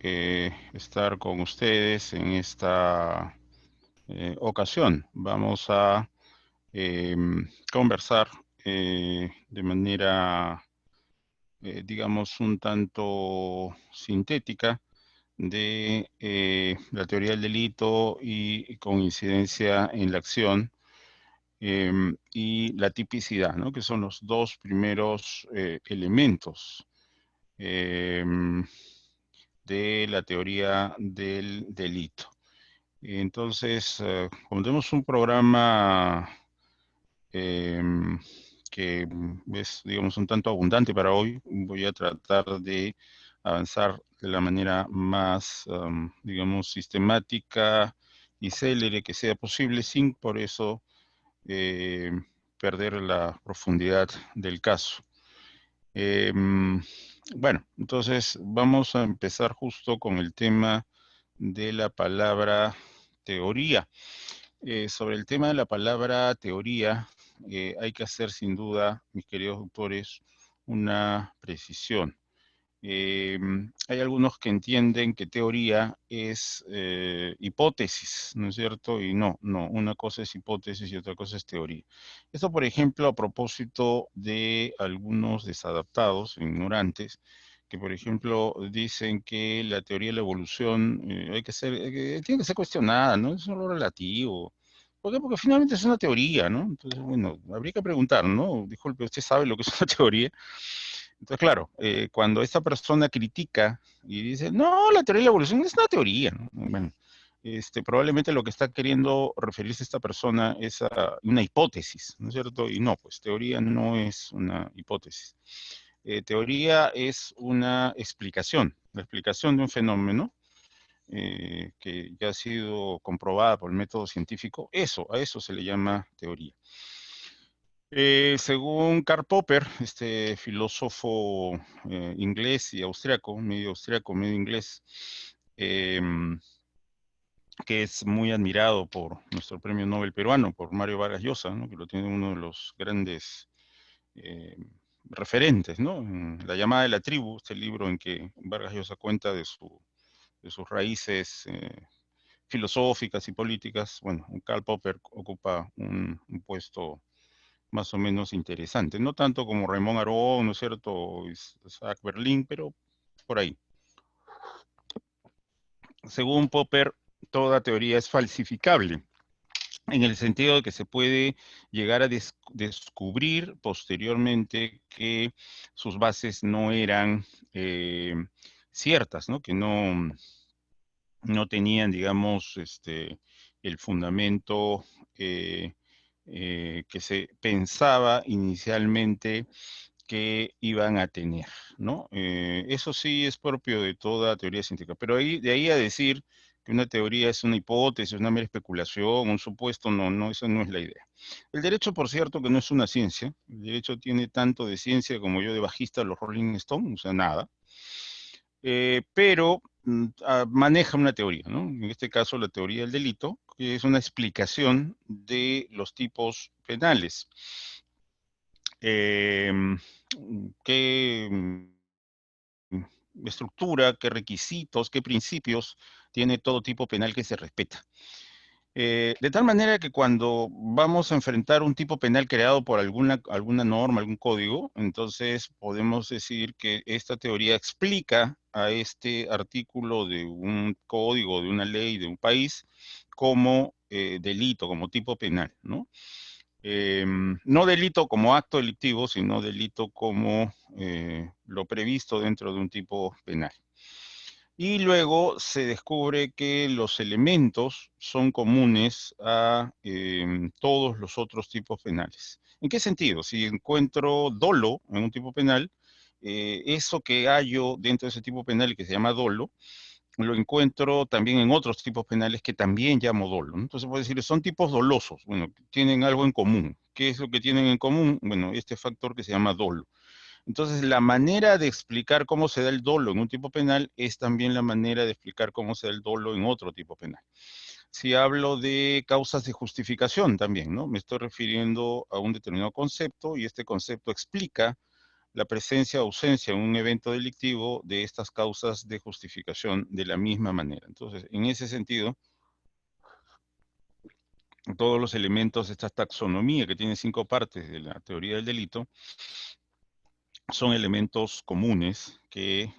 estar con ustedes en esta ocasión. Vamos a conversar de manera, digamos, un tanto sintética de la teoría del delito y con incidencia en la acción y la tipicidad, ¿no? Que son los dos primeros elementos de la teoría del delito. Entonces, como tenemos un programa que es, digamos, un tanto abundante para hoy, voy a tratar de avanzar de la manera más, digamos, sistemática y célere que sea posible, sin por eso eh, perder la profundidad del caso. Bueno, entonces vamos a empezar justo con el tema de la palabra teoría. Sobre el tema de la palabra teoría, hay que hacer sin duda, mis queridos doctores, una precisión. Hay algunos que entienden que teoría es hipótesis, ¿no es cierto? Y no, una cosa es hipótesis y otra cosa es teoría. Esto, por ejemplo, a propósito de algunos desadaptados, ignorantes, que, por ejemplo, dicen que la teoría de la evolución tiene que ser cuestionada, ¿no? Es algo relativo. ¿Por qué? Porque finalmente es una teoría, ¿no? Entonces, bueno, habría que preguntar, ¿no? Disculpe, ¿usted sabe lo que es una teoría? Entonces, claro, cuando esta persona critica y dice, no, la teoría de la evolución es una teoría, ¿no? Bueno, probablemente lo que está queriendo referirse esta persona es a una hipótesis, ¿no es cierto? Y no, pues teoría no es una hipótesis. Teoría es una explicación, la explicación de un fenómeno que ya ha sido comprobada por el método científico. A eso se le llama teoría. Según Karl Popper, este filósofo inglés y austriaco, medio inglés, que es muy admirado por nuestro premio Nobel peruano, por Mario Vargas Llosa, ¿no? Que lo tiene uno de los grandes eh, referentes, ¿no? En La llamada de la tribu, este libro en que Vargas Llosa cuenta de sus raíces filosóficas y políticas. Bueno, Karl Popper ocupa un puesto más o menos interesante. No tanto como Raymond Aron, ¿no es cierto? O Isaac Berlin, pero por ahí. Según Popper, toda teoría es falsificable, en el sentido de que se puede llegar a descubrir posteriormente que sus bases no eran ciertas, ¿no? Que no tenían, digamos, el fundamento que se pensaba inicialmente que iban a tener, ¿no? Eso sí es propio de toda teoría científica, pero de ahí a decir que una teoría es una hipótesis, una mera especulación, un supuesto, no, esa no es la idea. El derecho, por cierto, que no es una ciencia, el derecho tiene tanto de ciencia como yo de bajista de los Rolling Stones, o sea, nada, pero maneja una teoría, ¿no? En este caso la teoría del delito, que es una explicación de los tipos penales. Eh, ¿Qué estructura, qué requisitos, qué principios tiene todo tipo penal que se respeta? De tal manera que cuando vamos a enfrentar un tipo penal creado por alguna norma, algún código, entonces podemos decir que esta teoría explica a este artículo de un código, de una ley, de un país, como delito, como tipo penal, ¿no? No delito como acto delictivo, sino delito como lo previsto dentro de un tipo penal. Y luego se descubre que los elementos son comunes a todos los otros tipos penales. ¿En qué sentido? Si encuentro dolo en un tipo penal, eso que hallo dentro de ese tipo penal que se llama dolo, lo encuentro también en otros tipos penales que también llamo dolo, ¿no? Entonces puedo decir, son tipos dolosos, bueno, tienen algo en común. ¿Qué es lo que tienen en común? Bueno, este factor que se llama dolo. Entonces, la manera de explicar cómo se da el dolo en un tipo penal es también la manera de explicar cómo se da el dolo en otro tipo penal. Si hablo de causas de justificación también, ¿no? Me estoy refiriendo a un determinado concepto y este concepto explica la presencia o ausencia en un evento delictivo de estas causas de justificación de la misma manera. Entonces, en ese sentido, todos los elementos de esta taxonomía que tiene 5 partes de la teoría del delito son elementos comunes que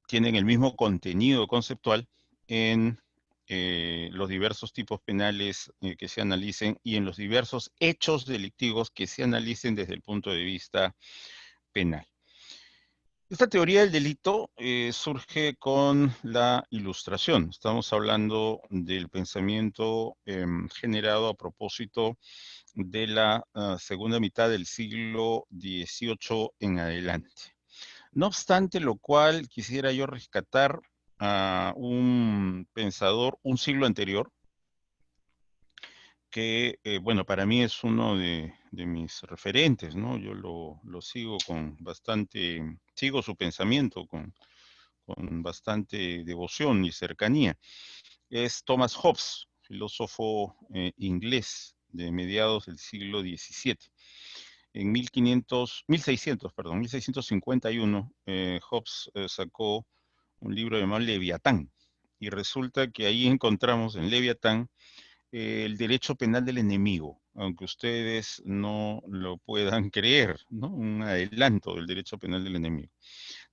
tienen el mismo contenido conceptual en los diversos tipos penales que se analicen y en los diversos hechos delictivos que se analicen desde el punto de vista penal. Esta teoría del delito surge con la Ilustración. Estamos hablando del pensamiento generado a propósito de la segunda mitad del siglo XVIII en adelante. No obstante lo cual, quisiera yo rescatar a un pensador un siglo anterior, que, bueno, para mí es uno de mis referentes, ¿no? Yo lo sigo con bastante, sigo su pensamiento con bastante devoción y cercanía. Es Thomas Hobbes, filósofo inglés de mediados del siglo XVII. En 1651, Hobbes sacó un libro llamado Leviatán, y resulta que ahí encontramos en Leviatán el derecho penal del enemigo, aunque ustedes no lo puedan creer, ¿no? Un adelanto del derecho penal del enemigo.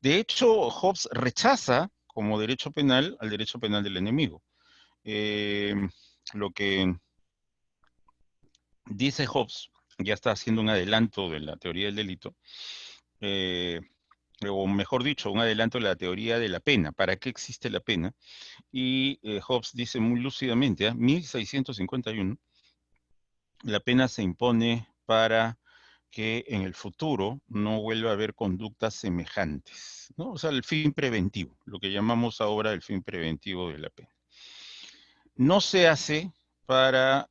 De hecho, Hobbes rechaza como derecho penal al derecho penal del enemigo. Eh, lo que dice Hobbes, ya está haciendo un adelanto de la teoría del delito, eh, o mejor dicho, un adelanto de la teoría de la pena. ¿Para qué existe la pena? Y Hobbes dice muy lúcidamente, 1651, la pena se impone para que en el futuro no vuelva a haber conductas semejantes, ¿no? O sea, el fin preventivo, lo que llamamos ahora el fin preventivo de la pena. No se hace para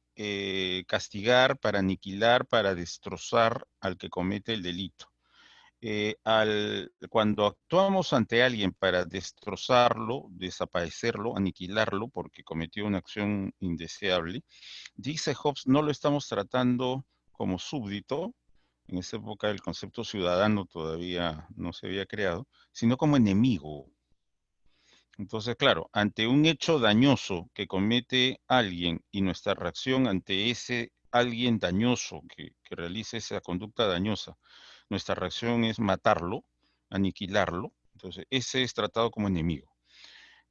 castigar, para aniquilar, para destrozar al que comete el delito. Cuando actuamos ante alguien para destrozarlo, desaparecerlo, aniquilarlo, porque cometió una acción indeseable, dice Hobbes, no lo estamos tratando como súbdito, en esa época el concepto ciudadano todavía no se había creado, sino como enemigo. Entonces, claro, ante un hecho dañoso que comete alguien y nuestra reacción ante ese alguien dañoso que realice esa conducta dañosa, nuestra reacción es matarlo, aniquilarlo, entonces ese es tratado como enemigo.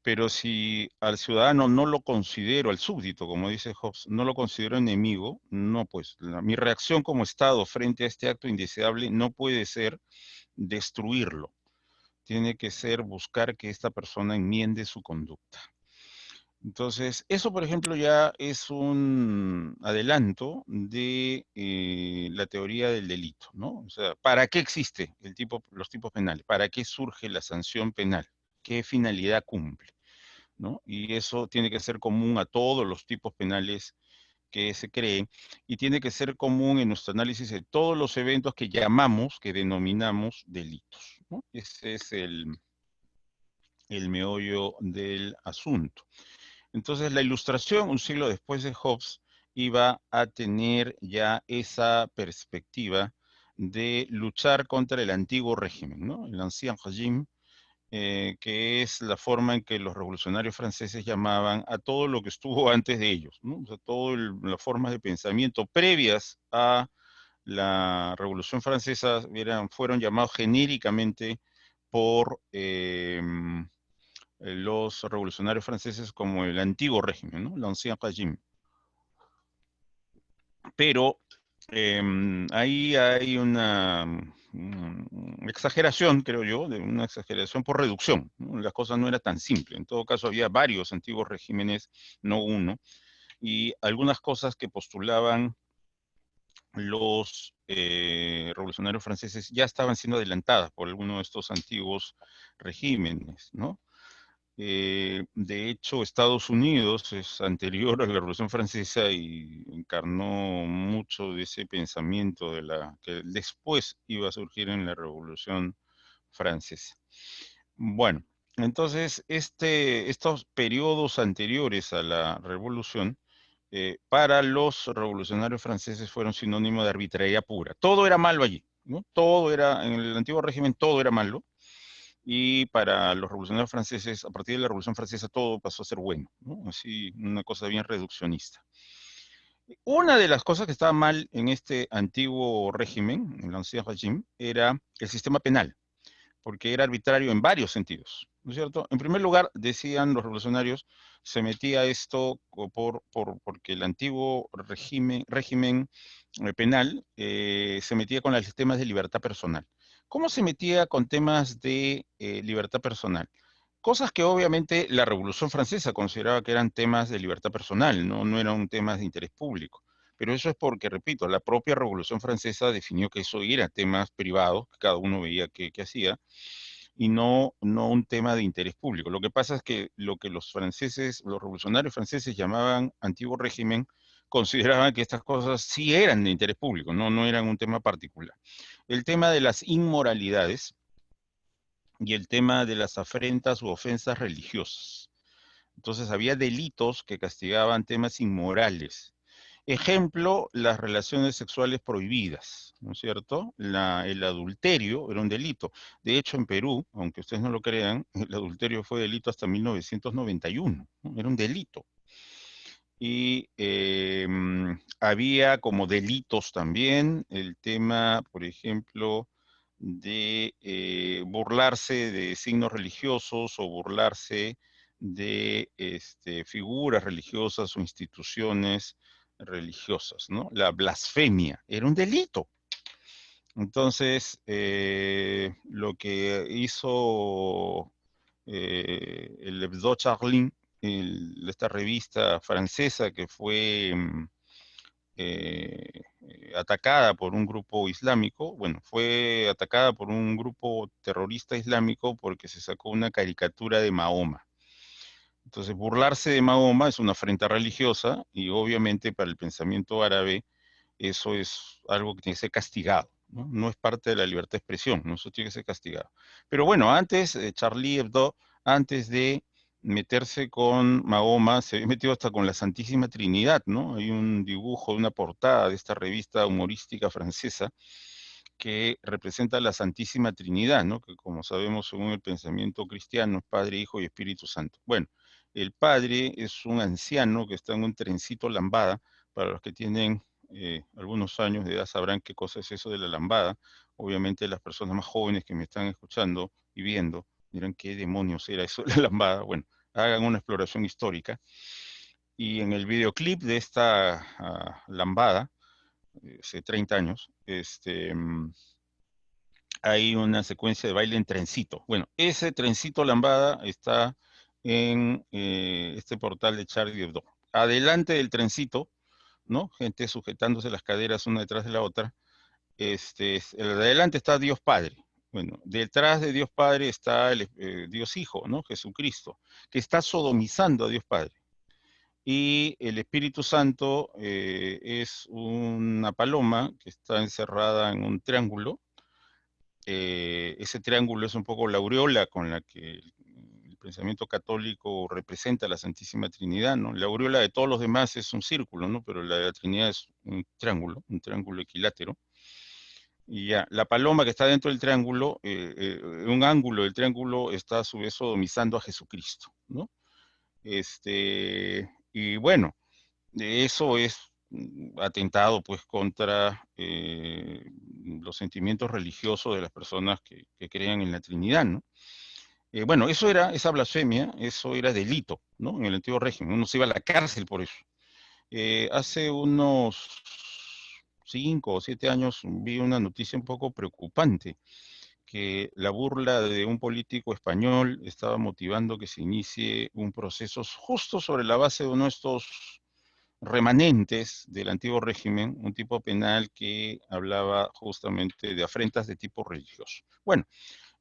Pero si al ciudadano no lo considero, al súbdito, como dice Hobbes, no lo considero enemigo, no, pues mi reacción como Estado frente a este acto indeseable no puede ser destruirlo. Tiene que ser buscar que esta persona enmiende su conducta. Entonces, eso, por ejemplo, ya es un adelanto de la teoría del delito, ¿no? O sea, ¿para qué existe los tipos penales? ¿Para qué surge la sanción penal? ¿Qué finalidad cumple? ¿No? Y eso tiene que ser común a todos los tipos penales que se creen y tiene que ser común en nuestro análisis de todos los eventos que llamamos, que denominamos delitos, ¿no? Ese es el meollo del asunto. Entonces, la Ilustración, un siglo después de Hobbes, iba a tener ya esa perspectiva de luchar contra el antiguo régimen, ¿no? El ancien régime, que es la forma en que los revolucionarios franceses llamaban a todo lo que estuvo antes de ellos, ¿no? O sea, todas las formas de pensamiento previas a la Revolución Francesa fueron llamados genéricamente por los revolucionarios franceses como el antiguo régimen, ¿no? L'Ancien Régime. Pero ahí hay una exageración, creo yo, de una exageración por reducción, ¿no? La cosa no era tan simple. En todo caso, había varios antiguos regímenes, no uno, y algunas cosas que postulaban los revolucionarios franceses ya estaban siendo adelantadas por alguno de estos antiguos regímenes, ¿no? De hecho, Estados Unidos es anterior a la Revolución Francesa y encarnó mucho de ese pensamiento que después iba a surgir en la Revolución Francesa. Bueno, entonces estos periodos anteriores a la Revolución, para los revolucionarios franceses fueron sinónimo de arbitrariedad pura. Todo era malo allí. ¿no? Todo era, en el antiguo régimen todo era malo, y para los revolucionarios franceses, a partir de la Revolución Francesa, todo pasó a ser bueno, ¿no? Así, una cosa bien reduccionista. Una de las cosas que estaba mal en este antiguo régimen, en el ancien régime, era el sistema penal, porque era arbitrario en varios sentidos, ¿no es cierto? En primer lugar, decían los revolucionarios, se metía esto porque el antiguo régimen penal se metía con los temas de libertad personal. ¿Cómo se metía con temas de libertad personal? Cosas que obviamente la Revolución Francesa consideraba que eran temas de libertad personal, no eran temas de interés público. Pero eso es porque, repito, la propia Revolución Francesa definió que eso era temas privados, que cada uno veía qué hacía, y no un tema de interés público. Lo que pasa es que lo que los franceses, los revolucionarios franceses llamaban antiguo régimen, consideraban que estas cosas sí eran de interés público, no eran un tema particular. El tema de las inmoralidades y el tema de las afrentas u ofensas religiosas. Entonces había delitos que castigaban temas inmorales. Ejemplo, las relaciones sexuales prohibidas, ¿no es cierto? El adulterio era un delito. De hecho, en Perú, aunque ustedes no lo crean, el adulterio fue delito hasta 1991, ¿no? Era un delito. Y había como delitos también el tema, por ejemplo, de burlarse de signos religiosos o burlarse de figuras religiosas o instituciones religiosas, ¿no? La blasfemia era un delito. Entonces, lo que hizo el Hebdo Charlie, esta revista francesa que fue atacada por un grupo islámico, bueno, fue atacada por un grupo terrorista islámico porque se sacó una caricatura de Mahoma. Entonces, burlarse de Mahoma es una afrenta religiosa y obviamente para el pensamiento árabe eso es algo que tiene que ser castigado, ¿no? No es parte de la libertad de expresión, ¿no? Eso tiene que ser castigado. Pero bueno, antes, Charlie Hebdo, antes de meterse con Mahoma, se había metido hasta con la Santísima Trinidad, ¿no? Hay un dibujo, una portada de esta revista humorística francesa que representa la Santísima Trinidad, ¿no? Que como sabemos, según el pensamiento cristiano, es Padre, Hijo y Espíritu Santo. Bueno, el Padre es un anciano que está en un trencito lambada, para los que tienen algunos años de edad sabrán qué cosa es eso de la lambada. Obviamente las personas más jóvenes que me están escuchando y viendo dirán qué demonios era eso de la lambada. Bueno, hagan una exploración histórica. Y en el videoclip de esta lambada, hace 30 años, hay una secuencia de baile en trencito. Bueno, ese trencito lambada está en este portal de Charlie Hebdo. Adelante del trencito, ¿no? Gente sujetándose las caderas una detrás de la otra. El de adelante está Dios Padre. Bueno, detrás de Dios Padre está el Dios Hijo, ¿no? Jesucristo, que está sodomizando a Dios Padre. Y el Espíritu Santo es una paloma que está encerrada en un triángulo. Ese triángulo es un poco la aureola con la que el pensamiento católico representa a la Santísima Trinidad, ¿no? La aureola de todos los demás es un círculo, ¿no? Pero la de la Trinidad es un triángulo equilátero. Y ya, la paloma que está dentro del triángulo, un ángulo del triángulo está a su vez sodomizando a Jesucristo, ¿no? Y bueno, eso es atentado pues contra los sentimientos religiosos de las personas que crean en la Trinidad, ¿no? Bueno, esa blasfemia, eso era delito, ¿no? En el antiguo régimen, uno se iba a la cárcel por eso. Hace unos 5 o 7 años vi una noticia un poco preocupante, que la burla de un político español estaba motivando que se inicie un proceso justo sobre la base de uno de estos remanentes del antiguo régimen, un tipo penal que hablaba justamente de afrentas de tipo religioso. Bueno,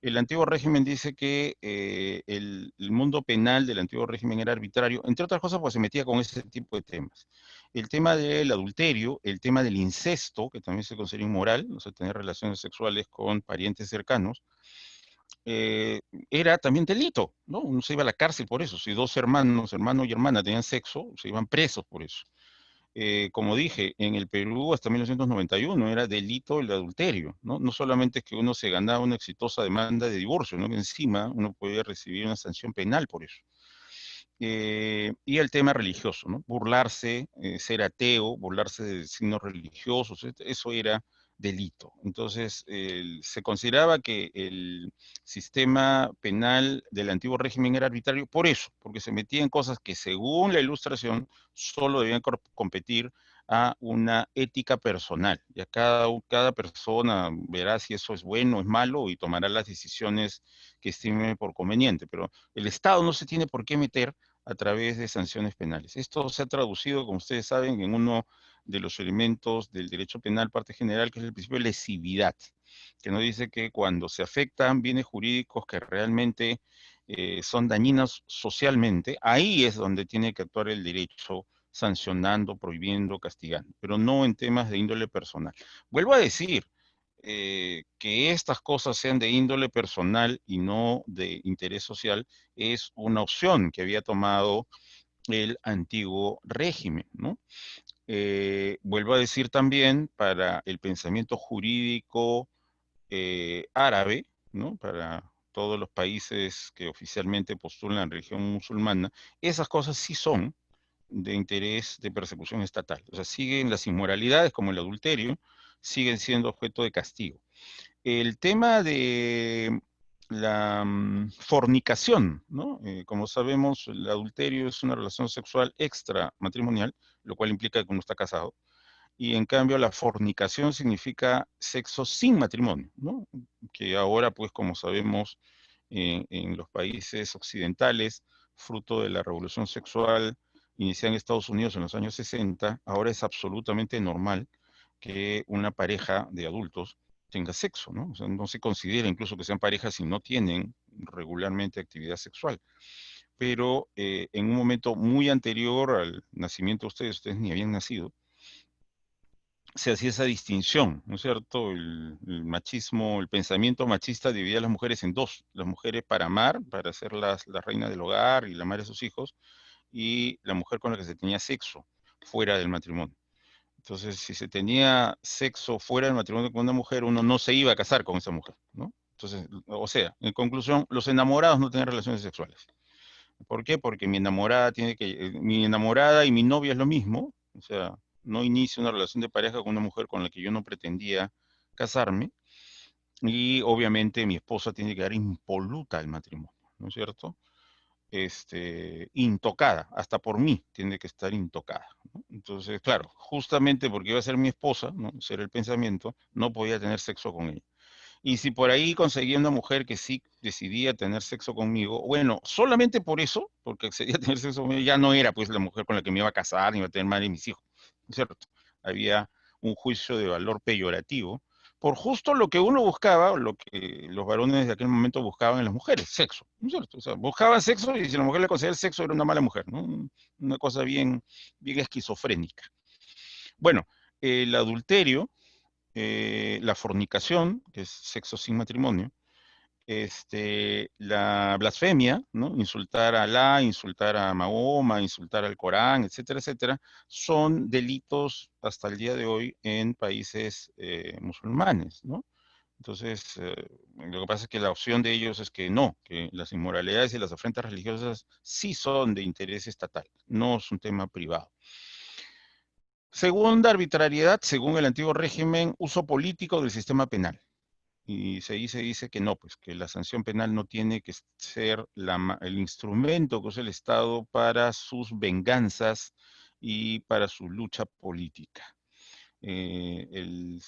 el antiguo régimen dice que el mundo penal del antiguo régimen era arbitrario, entre otras cosas, pues se metía con ese tipo de temas. El tema del adulterio, el tema del incesto, que también se considera inmoral, o sea, tener relaciones sexuales con parientes cercanos, eh, era también delito, ¿no? Uno se iba a la cárcel por eso. Si dos hermanos, hermano y hermana, tenían sexo, se iban presos por eso. Como dije, en el Perú hasta 1991 era delito el adulterio, ¿no? No solamente es que uno se ganaba una exitosa demanda de divorcio, ¿no? Que encima uno podía recibir una sanción penal por eso. Y el tema religioso, ¿no? Burlarse, ser ateo, burlarse de signos religiosos, eso era delito. Entonces, se consideraba que el sistema penal del antiguo régimen era arbitrario por eso, porque se metía en cosas que según la Ilustración solo debían competir a una ética personal. Ya cada persona verá si eso es bueno o es malo y tomará las decisiones que estime por conveniente, pero el Estado no se tiene por qué meter a través de sanciones penales. Esto se ha traducido, como ustedes saben, en uno de los elementos del derecho penal, parte general, que es el principio de lesividad, que nos dice que cuando se afectan bienes jurídicos que realmente son dañinos socialmente, ahí es donde tiene que actuar el derecho sancionando, prohibiendo, castigando, pero no en temas de índole personal. Vuelvo a decir, que estas cosas sean de índole personal y no de interés social es una opción que había tomado el antiguo régimen, ¿no? Vuelvo a decir también, para el pensamiento jurídico árabe, ¿no? Para todos los países que oficialmente postulan la religión musulmana, esas cosas sí son de interés de persecución estatal. O sea, siguen las inmoralidades como el adulterio, siguen siendo objeto de castigo. El tema de la fornicación, ¿no? Como sabemos, el adulterio es una relación sexual extramatrimonial, lo cual implica que uno está casado, y en cambio la fornicación significa sexo sin matrimonio, ¿no? Que ahora, pues, como sabemos, en los países occidentales, fruto de la revolución sexual iniciada en Estados Unidos en los años 60, ahora es absolutamente normal que una pareja de adultos tenga sexo, ¿no? O sea, no se considera incluso que sean parejas si no tienen regularmente actividad sexual. Pero en un momento muy anterior al nacimiento de ustedes ni habían nacido, se hacía esa distinción, ¿no es cierto? El machismo, el pensamiento machista dividía a las mujeres en dos: las mujeres para amar, para ser la reina del hogar y la madre de sus hijos, y la mujer con la que se tenía sexo fuera del matrimonio. Entonces, si se tenía sexo fuera del matrimonio con una mujer, uno no se iba a casar con esa mujer, ¿no? Entonces, o sea, en conclusión, los enamorados no tenían relaciones sexuales. ¿Por qué? Porque mi enamorada y mi novia es lo mismo, o sea, no inicio una relación de pareja con una mujer con la que yo no pretendía casarme, y obviamente mi esposa tiene que quedar impoluta al matrimonio, ¿no es cierto? Intocada, hasta por mí tiene que estar intocada, ¿no? Entonces, claro, justamente porque iba a ser mi esposa, ¿no? Ser el pensamiento, no podía tener sexo con ella. Y si por ahí conseguía una mujer que sí decidía tener sexo conmigo, bueno, solamente por eso, porque accedía a tener sexo conmigo, ya no era pues la mujer con la que me iba a casar, ni iba a tener madre y mis hijos, ¿no es cierto? Había un juicio de valor peyorativo por justo lo que uno buscaba, lo que los varones de aquel momento buscaban en las mujeres: sexo, ¿no es cierto? O sea, buscaban sexo, y si la mujer le conseguía el sexo era una mala mujer, ¿no? Una cosa bien esquizofrénica. Bueno, el adulterio, la fornicación, que es sexo sin matrimonio, la blasfemia, ¿no? Insultar a Alá, insultar a Mahoma, insultar al Corán, etcétera, etcétera, son delitos hasta el día de hoy en países musulmanes, ¿no? Entonces, lo que pasa es que la opción de ellos es que no, que las inmoralidades y las ofrendas religiosas sí son de interés estatal, no es un tema privado. Segunda arbitrariedad, según el antiguo régimen, uso político del sistema penal. Y se dice que no, pues que la sanción penal no tiene que ser el instrumento que usa el Estado para sus venganzas y para su lucha política. El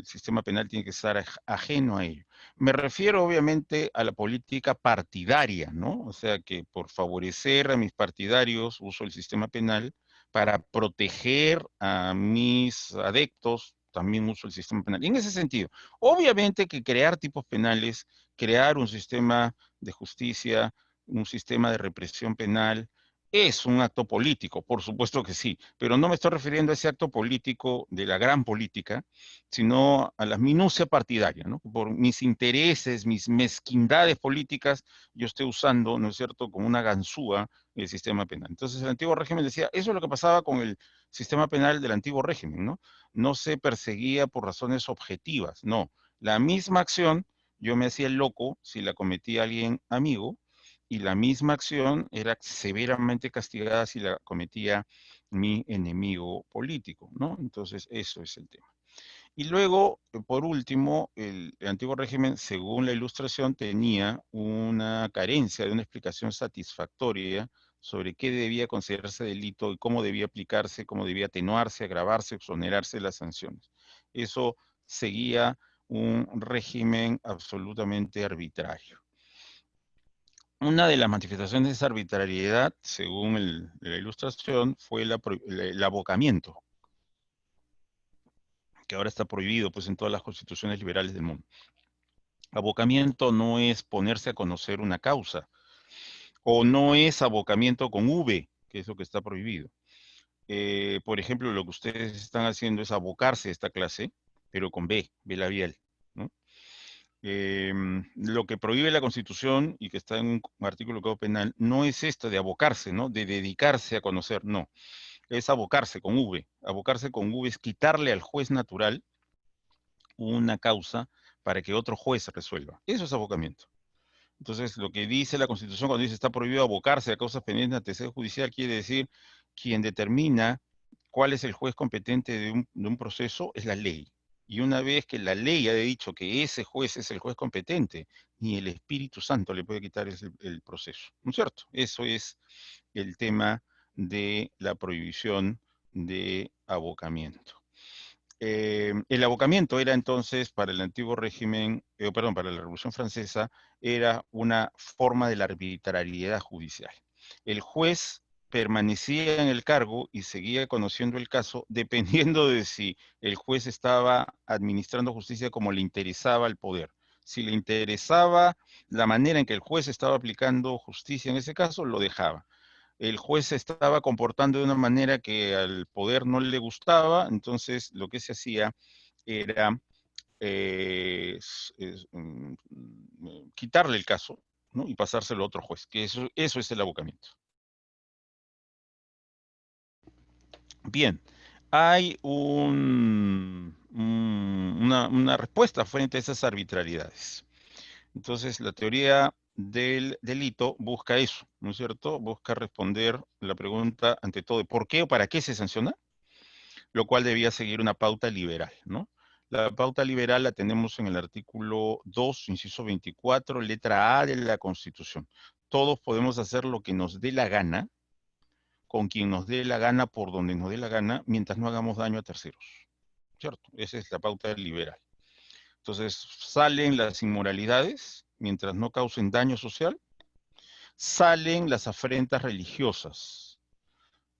sistema penal tiene que estar ajeno a ello. Me refiero obviamente a la política partidaria, ¿no? O sea, que por favorecer a mis partidarios uso el sistema penal, para proteger a mis adeptos también uso el sistema penal. Y en ese sentido, obviamente que crear tipos penales, crear un sistema de justicia, un sistema de represión penal, Es un acto político, por supuesto que sí, pero no me estoy refiriendo a ese acto político de la gran política, sino a la minucia partidaria, ¿no? Por mis intereses, mis mezquindades políticas, yo estoy usando, ¿no es cierto?, como una ganzúa el sistema penal. Entonces el antiguo régimen decía, eso es lo que pasaba con el sistema penal del antiguo régimen, ¿no? No se perseguía por razones objetivas, no. La misma acción, yo me hacía el loco si la cometía alguien amigo, y la misma acción era severamente castigada si la cometía mi enemigo político, ¿no? Entonces, eso es el tema. Y luego, por último, el antiguo régimen, según la Ilustración, tenía una carencia de una explicación satisfactoria sobre qué debía considerarse delito y cómo debía aplicarse, cómo debía atenuarse, agravarse, exonerarse las sanciones. Eso seguía un régimen absolutamente arbitrario. Una de las manifestaciones de esa arbitrariedad, según la Ilustración, fue el abocamiento, que ahora está prohibido pues, en todas las constituciones liberales del mundo. Abocamiento no es ponerse a conocer una causa, o no es abocamiento con V, que es lo que está prohibido. Por ejemplo, lo que ustedes están haciendo es abocarse a esta clase, pero con B labial, ¿no? Lo que prohíbe la Constitución y que está en un artículo del Código Penal no es esto de abocarse, ¿no? De dedicarse a conocer, no. Es abocarse con V. Abocarse con V es quitarle al juez natural una causa para que otro juez resuelva. Eso es abocamiento. Entonces, lo que dice la Constitución cuando dice está prohibido abocarse a causas pendientes ante sede judicial, quiere decir quien determina cuál es el juez competente de un proceso es la ley. Y una vez que la ley ha dicho que ese juez es el juez competente, ni el Espíritu Santo le puede quitar el proceso. ¿No es cierto? Eso es el tema de la prohibición de abocamiento. El abocamiento era entonces para el antiguo régimen, perdón, para la Revolución Francesa, era una forma de la arbitrariedad judicial. El juez permanecía en el cargo y seguía conociendo el caso dependiendo de si el juez estaba administrando justicia como le interesaba al poder. Si le interesaba la manera en que el juez estaba aplicando justicia en ese caso, lo dejaba. El juez se estaba comportando de una manera que al poder no le gustaba, entonces lo que se hacía era quitarle el caso, ¿no? Y pasárselo a otro juez, que eso es el abocamiento. Bien, hay una respuesta frente a esas arbitrariedades. Entonces, la teoría del delito busca eso, ¿no es cierto? Busca responder la pregunta, ante todo, de por qué o para qué se sanciona, lo cual debía seguir una pauta liberal, ¿no? La pauta liberal la tenemos en el artículo 2, inciso 24, letra A de la Constitución. Todos podemos hacer lo que nos dé la gana, con quien nos dé la gana, por donde nos dé la gana, mientras no hagamos daño a terceros, ¿cierto? Esa es la pauta liberal. Entonces, salen las inmoralidades, mientras no causen daño social, salen las afrentas religiosas.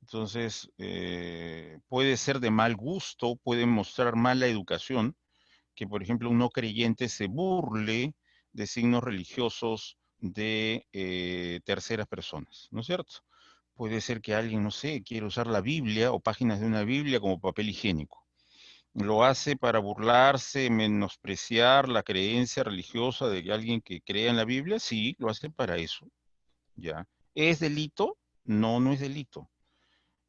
Entonces, puede ser de mal gusto, puede mostrar mala educación, que por ejemplo un no creyente se burle de signos religiosos de terceras personas, ¿no es cierto? Puede ser que alguien, no sé, quiera usar la Biblia o páginas de una Biblia como papel higiénico. Lo hace para burlarse, menospreciar la creencia religiosa de alguien que crea en la Biblia, sí, lo hace para eso, ¿ya? ¿Es delito? No, no es delito.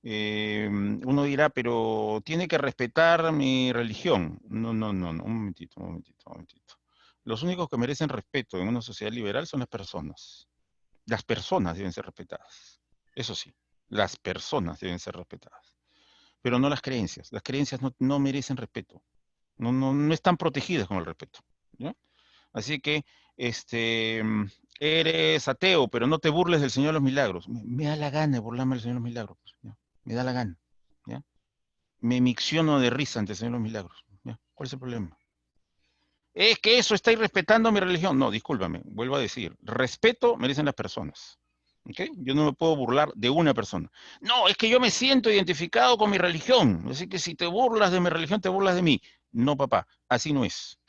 Uno dirá, pero tiene que respetar mi religión. No, no, no, no, un momentito, un momentito, un momentito. Los únicos que merecen respeto en una sociedad liberal son las personas. Las personas deben ser respetadas. Eso sí, las personas deben ser respetadas. Pero no las creencias. Las creencias no merecen respeto. No están protegidas con el respeto. ¿Ya? Así que, eres ateo, pero no te burles del Señor de los Milagros. Me da la gana de burlarme del Señor de los Milagros. Pues, ¿ya? Me da la gana. ¿Ya? Me micciono de risa ante el Señor de los Milagros. ¿Ya? ¿Cuál es el problema? Es que eso está irrespetando mi religión. No, discúlpame, vuelvo a decir, respeto merecen las personas. ¿Ok? Yo no me puedo burlar de una persona. No, es que yo me siento identificado con mi religión. Así que si te burlas de mi religión, te burlas de mí. No, papá, así no es.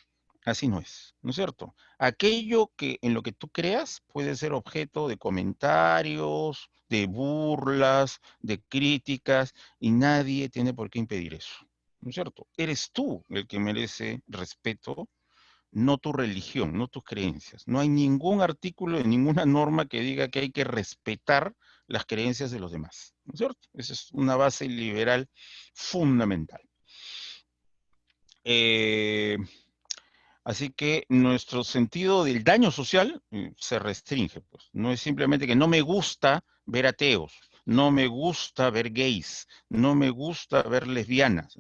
Así no es, ¿no es cierto? Aquello que en lo que tú creas puede ser objeto de comentarios, de burlas, de críticas, y nadie tiene por qué impedir eso, ¿no es cierto? Eres tú el que merece respeto, no tu religión, no tus creencias. No hay ningún artículo de ninguna norma que diga que hay que respetar las creencias de los demás, ¿no es cierto? Esa es una base liberal fundamental. Eh, Así que nuestro sentido del daño social se restringe, pues. No es simplemente que no me gusta ver ateos, no me gusta ver gays, no me gusta ver lesbianas.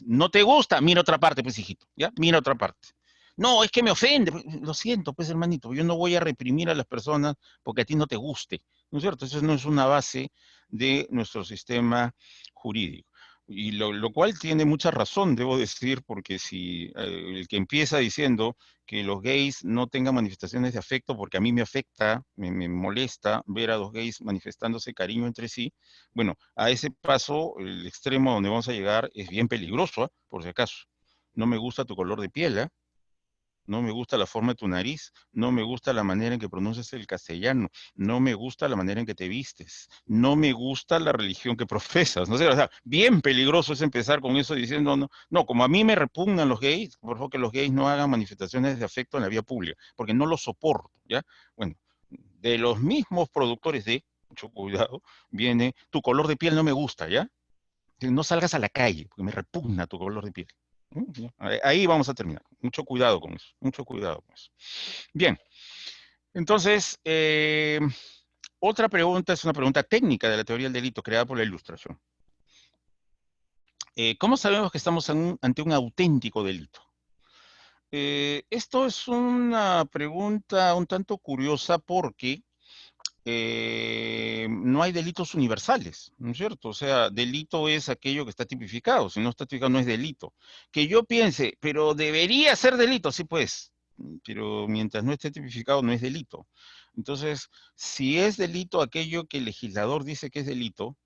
No te gusta, mira otra parte, pues, hijito, ¿ya? Mira otra parte. No, es que me ofende. Lo siento, pues, hermanito, yo no voy a reprimir a las personas porque a ti no te guste, ¿no es cierto? Eso no es una base de nuestro sistema jurídico. Y lo cual tiene mucha razón, debo decir, porque si el que empieza diciendo que los gays no tengan manifestaciones de afecto, porque a mí me afecta, me molesta ver a los gays manifestándose cariño entre sí, bueno, a ese paso, el extremo donde vamos a llegar es bien peligroso, por si acaso. No me gusta tu color de piel, ¿eh? No me gusta la forma de tu nariz, no me gusta la manera en que pronuncias el castellano, no me gusta la manera en que te vistes, no me gusta la religión que profesas. No sé, o sea, bien peligroso es empezar con eso diciendo, no, no, como a mí me repugnan los gays, por favor que los gays no hagan manifestaciones de afecto en la vía pública, porque no los soporto, ¿ya? Bueno, de los mismos productores de, mucho cuidado, viene, tu color de piel no me gusta, ¿ya? No salgas a la calle, porque me repugna tu color de piel. Ahí vamos a terminar. Mucho cuidado con eso. Mucho cuidado con eso. Bien. Entonces, otra pregunta es una pregunta técnica de la teoría del delito creada por la Ilustración. ¿Cómo sabemos que estamos ante un auténtico delito? Esto es una pregunta un tanto curiosa porque no hay delitos universales, ¿no es cierto? O sea, delito es aquello que está tipificado, si no está tipificado no es delito. Que yo piense, pero debería ser delito, sí pues, pero mientras no esté tipificado no es delito. Entonces, si es delito aquello que el legislador dice que es delito,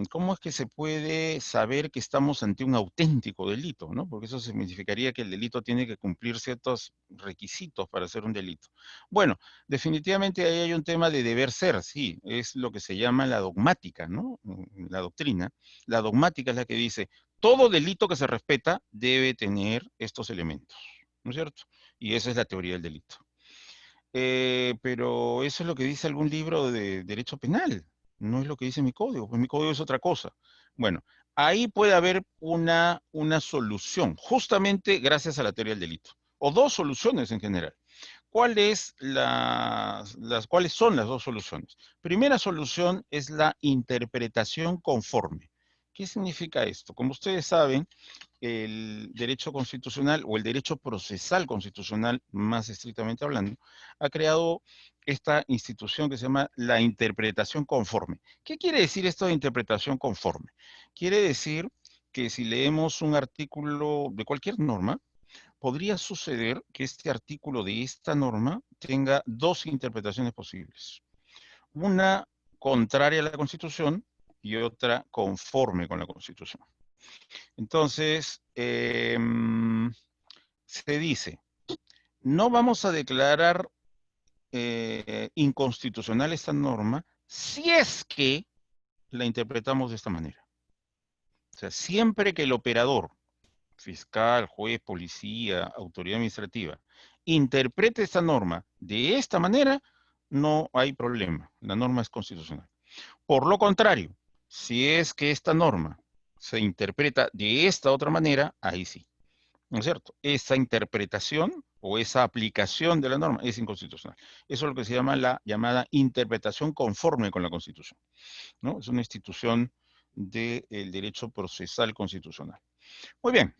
¿cómo es que se puede saber que estamos ante un auténtico delito, ¿no? Porque eso significaría que el delito tiene que cumplir ciertos requisitos para ser un delito. Bueno, definitivamente ahí hay un tema de deber ser, sí, es lo que se llama la dogmática, ¿no? La doctrina. La dogmática es la que dice, todo delito que se respeta debe tener estos elementos, ¿no es cierto? Y esa es la teoría del delito. Pero eso es lo que dice algún libro de derecho penal, no es lo que dice mi código, pues mi código es otra cosa. Bueno, ahí puede haber una solución, justamente gracias a la teoría del delito, o dos soluciones en general. ¿Cuáles son las dos soluciones? Primera solución es la interpretación conforme. ¿Qué significa esto? Como ustedes saben, el derecho constitucional o el derecho procesal constitucional, más estrictamente hablando, ha creado esta institución que se llama la interpretación conforme. ¿Qué quiere decir esto de interpretación conforme? Quiere decir que si leemos un artículo de cualquier norma, podría suceder que este artículo de esta norma tenga dos interpretaciones posibles. Una contraria a la Constitución y otra conforme con la Constitución. Entonces, se dice, no vamos a declarar inconstitucional esta norma si es que la interpretamos de esta manera. O sea, siempre que el operador, fiscal, juez, policía, autoridad administrativa, interprete esta norma de esta manera, no hay problema. La norma es constitucional. Por lo contrario, si es que esta norma se interpreta de esta otra manera, ahí sí. ¿No es cierto? Esa interpretación o esa aplicación de la norma es inconstitucional. Eso es lo que se llama la llamada interpretación conforme con la Constitución, ¿no? Es una institución del derecho procesal constitucional. Muy bien.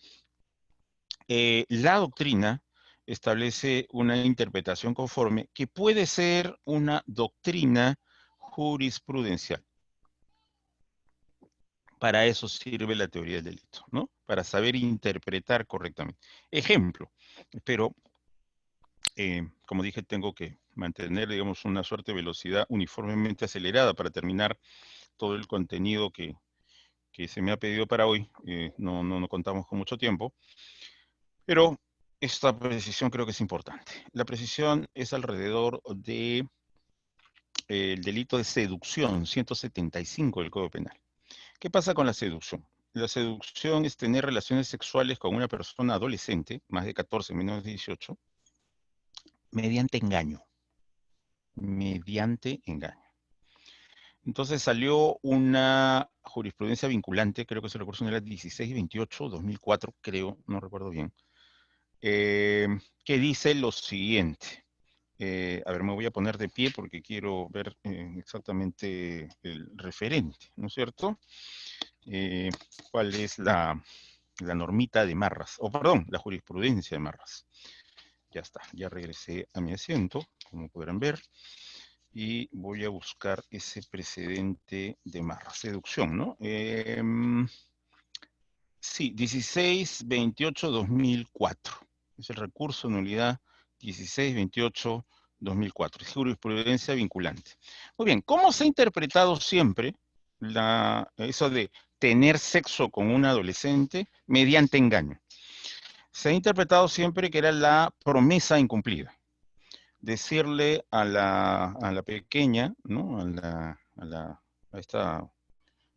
La doctrina establece una interpretación conforme que puede ser una doctrina jurisprudencial. Para eso sirve la teoría del delito, ¿no? Para saber interpretar correctamente. Ejemplo, pero como dije, tengo que mantener, digamos, una suerte de velocidad uniformemente acelerada para terminar todo el contenido que se me ha pedido para hoy. No contamos con mucho tiempo, pero Esta precisión creo que es importante. La precisión es alrededor de el delito de seducción, 175 del Código Penal. ¿Qué pasa con la seducción? La seducción es tener relaciones sexuales con una persona adolescente, más de 14, menos de 18, mediante engaño. Mediante engaño. Entonces salió una jurisprudencia vinculante, creo que se recurso en el 1628, 2004, creo, no recuerdo bien, eh, que dice lo siguiente. A ver, me voy a poner de pie porque quiero ver exactamente el referente, ¿no es cierto? Eh, ¿Cuál es la normita de Marras? O perdón, la jurisprudencia de Marras. Ya está, ya regresé a mi asiento, como podrán ver, y voy a buscar ese precedente de Marras. Seducción, ¿no? Sí, 1628-2004. Es el recurso nulidad 1628-2004. Es jurisprudencia vinculante. Muy bien, ¿cómo se ha interpretado siempre eso de tener sexo con un adolescente mediante engaño? Se ha interpretado siempre que era la promesa incumplida. Decirle a la pequeña, ¿no? A esta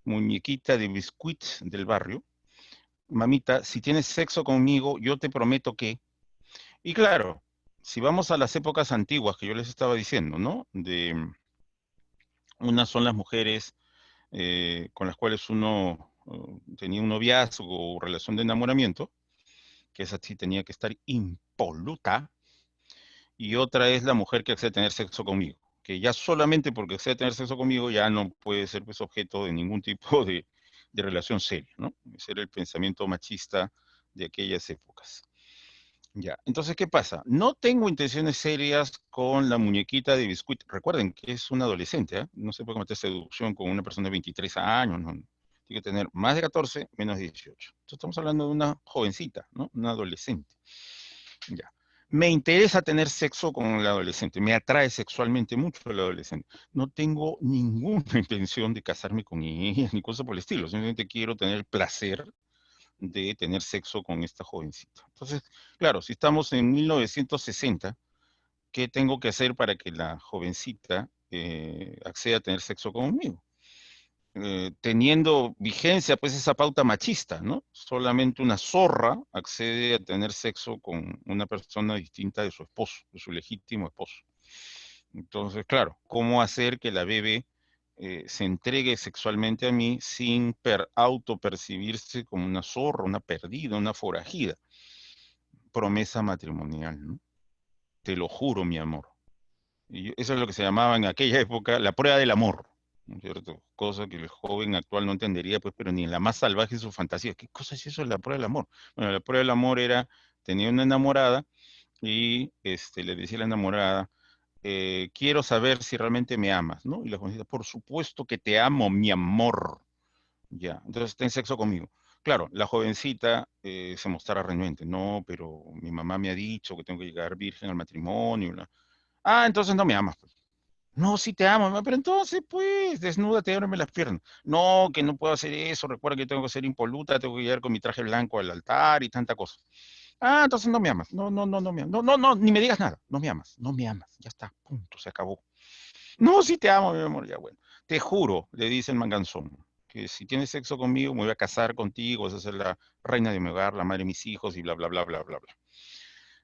muñequita de biscuit del barrio, mamita, si tienes sexo conmigo, yo te prometo que... Y claro, si vamos a las épocas antiguas que yo les estaba diciendo, ¿no? Unas son las mujeres con las cuales uno tenía un noviazgo o relación de enamoramiento, que esa sí tenía que estar impoluta, y otra es la mujer que accede a tener sexo conmigo, que ya solamente porque accede a tener sexo conmigo ya no puede ser pues, objeto de ningún tipo de relación seria, ¿no? Ese era el pensamiento machista de aquellas épocas. Ya, entonces, ¿qué pasa? No tengo intenciones serias con la muñequita de biscuit. Recuerden que es una adolescente, ¿eh? No se puede cometer seducción con una persona de 23 años, no. Tiene que tener más de 14, menos de 18. Entonces, estamos hablando de una jovencita, ¿no? Una adolescente. Ya. Me interesa tener sexo con el adolescente, me atrae sexualmente mucho el adolescente. No tengo ninguna intención de casarme con ella, ni cosa por el estilo. Simplemente quiero tener el placer de tener sexo con esta jovencita. Entonces, claro, si estamos en 1960, ¿qué tengo que hacer para que la jovencita acceda a tener sexo conmigo? Teniendo vigencia, pues, esa pauta machista, ¿no? Solamente una zorra accede a tener sexo con una persona distinta de su esposo, de su legítimo esposo. Entonces, claro, ¿cómo hacer que la bebé se entregue sexualmente a mí sin autopercibirse como una zorra, una perdida, una forajida? Promesa matrimonial, ¿no? Te lo juro, mi amor. Eso es lo que se llamaba en aquella época la prueba del amor, ¿no es cierto? Cosa que el joven actual no entendería, pues, pero ni en la más salvaje de sus fantasías. ¿Qué cosa es eso de la prueba del amor? Bueno, la prueba del amor era, tenía una enamorada y le decía a la enamorada, quiero saber si realmente me amas, ¿no? Y la jovencita, por supuesto que te amo, mi amor. Ya, entonces ten sexo conmigo. Claro, la jovencita se mostrara renuente. No, pero mi mamá me ha dicho que tengo que llegar virgen al matrimonio. Ah, entonces no me amas, pues. No, sí te amo, mamá, pero entonces, pues, desnúdate y ábreme las piernas. No, que no puedo hacer eso. Recuerda que tengo que ser impoluta, tengo que llegar con mi traje blanco al altar y tanta cosa. Ah, entonces no me amas. No, no, no, no me amas. No, no, no, ni me digas nada. No me amas, no me amas. Ya está, punto, se acabó. No, sí te amo, mi amor, ya bueno. Te juro, le dice el manganzón, que si tienes sexo conmigo me voy a casar contigo, vas a ser la reina de mi hogar, la madre de mis hijos y bla, bla, bla, bla, bla, bla.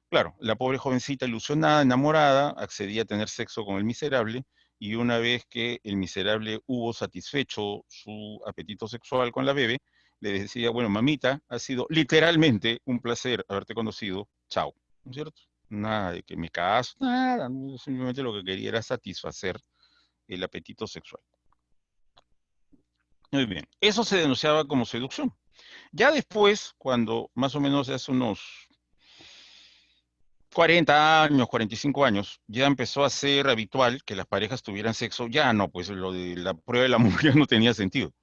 Claro, la pobre jovencita ilusionada, enamorada, accedía a tener sexo con el miserable y una vez que el miserable hubo satisfecho su apetito sexual con la bebé, le decía, bueno, mamita, ha sido literalmente un placer haberte conocido, chao, ¿no es cierto? Nada de que me caso, nada, no, simplemente lo que quería era satisfacer el apetito sexual. Muy bien, eso se denunciaba como seducción. Ya después, cuando más o menos hace unos 40 años, 45 años, ya empezó a ser habitual que las parejas tuvieran sexo, ya no, pues lo de la prueba del amor ya no tenía sentido.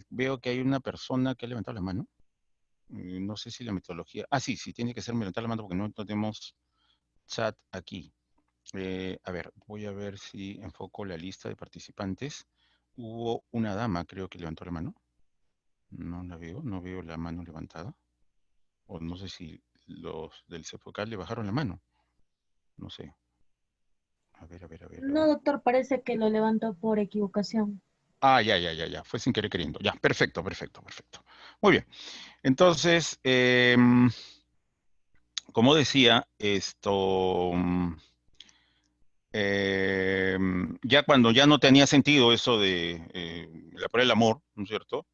Veo que hay una persona que ha levantado la mano. No sé si la metodología... Ah, sí, sí, tiene que ser levantar la mano porque no tenemos chat aquí. A ver, voy a ver si enfoco la lista de participantes. Hubo una dama, creo que levantó la mano. No la veo, no veo la mano levantada. O no sé si los del CEPOCAL le bajaron la mano. No sé. A No, ver. doctor, parece que lo levantó por equivocación. Ah, ya. Fue sin querer queriendo. Ya, perfecto. Muy bien. Entonces, como decía, ya cuando ya no tenía sentido eso de la prueba del amor, ¿no es cierto?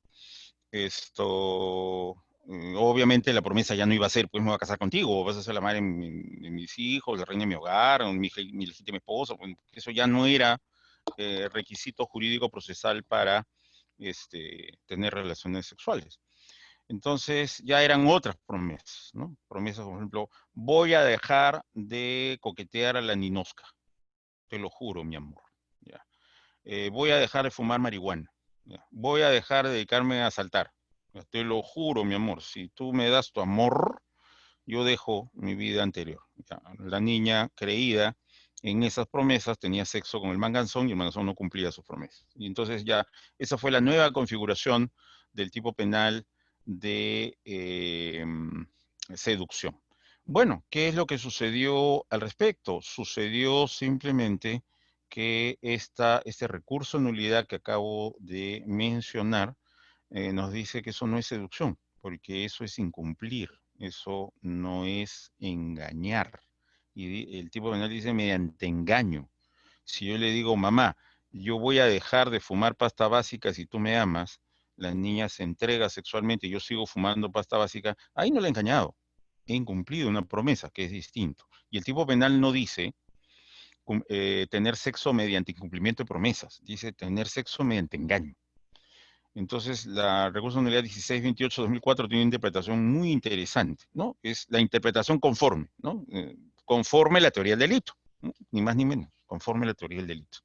Obviamente la promesa ya no iba a ser, pues me voy a casar contigo, vas a ser la madre de mis hijos, la reina de mi hogar, mi legítima esposa, pues, eso ya no era requisito jurídico procesal para tener relaciones sexuales. Entonces ya eran otras promesas, ¿no? Promesas, por ejemplo, voy a dejar de coquetear a la ninosca, te lo juro, mi amor. ¿Ya? Voy a dejar de fumar marihuana. ¿Ya? Voy a dejar de dedicarme a saltar. ¿Ya? Te lo juro, mi amor, si tú me das tu amor, yo dejo mi vida anterior. ¿Ya? La niña creída en esas promesas tenía sexo con el manganzón y el manganzón no cumplía sus promesas. Y entonces ya esa fue la nueva configuración del tipo penal de seducción. Bueno, ¿qué es lo que sucedió al respecto? Sucedió simplemente que este recurso de nulidad que acabo de mencionar nos dice que eso no es seducción, porque eso es incumplir, eso no es engañar. Y el tipo penal dice mediante engaño. Si yo le digo, mamá, yo voy a dejar de fumar pasta básica si tú me amas, la niña se entrega sexualmente y yo sigo fumando pasta básica, ahí no le he engañado, he incumplido una promesa, que es distinto. Y el tipo penal no dice tener sexo mediante incumplimiento de promesas, dice tener sexo mediante engaño. Entonces, la recurso de nulidad 1628-2004 tiene una interpretación muy interesante, ¿no? Es la interpretación conforme, ¿no? Conforme a la teoría del delito, ¿no? Ni más ni menos, conforme a la teoría del delito.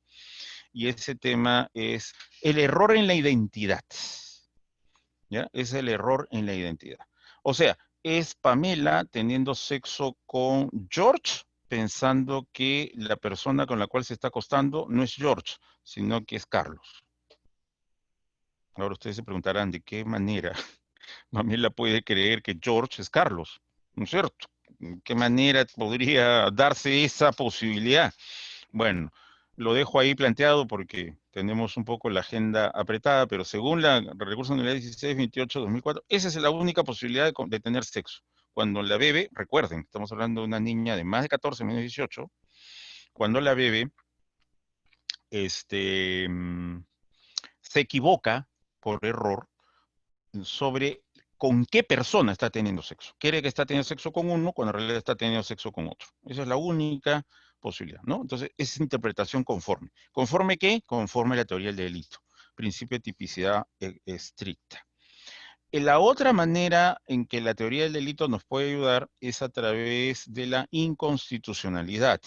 Y ese tema es el error en la identidad, ¿ya? Es el error en la identidad. O sea, es Pamela teniendo sexo con George, pensando que la persona con la cual se está acostando no es George, sino que es Carlos. Ahora ustedes se preguntarán de qué manera Pamela puede creer que George es Carlos, ¿no es cierto? ¿De qué manera podría darse esa posibilidad? Bueno, lo dejo ahí planteado porque tenemos un poco la agenda apretada, pero según la recurso de nulidad 1628-2004, esa es la única posibilidad de tener sexo. Cuando la bebe, recuerden, estamos hablando de una niña de más de 14, menos 18, cuando la bebe, se equivoca por error sobre con qué persona está teniendo sexo. Quiere que está teniendo sexo con uno, cuando en realidad está teniendo sexo con otro. Esa es la única posibilidad, ¿no? Entonces, esa es interpretación conforme. ¿Conforme qué? Conforme a la teoría del delito. Principio de tipicidad estricta. La otra manera en que la teoría del delito nos puede ayudar es a través de la inconstitucionalidad.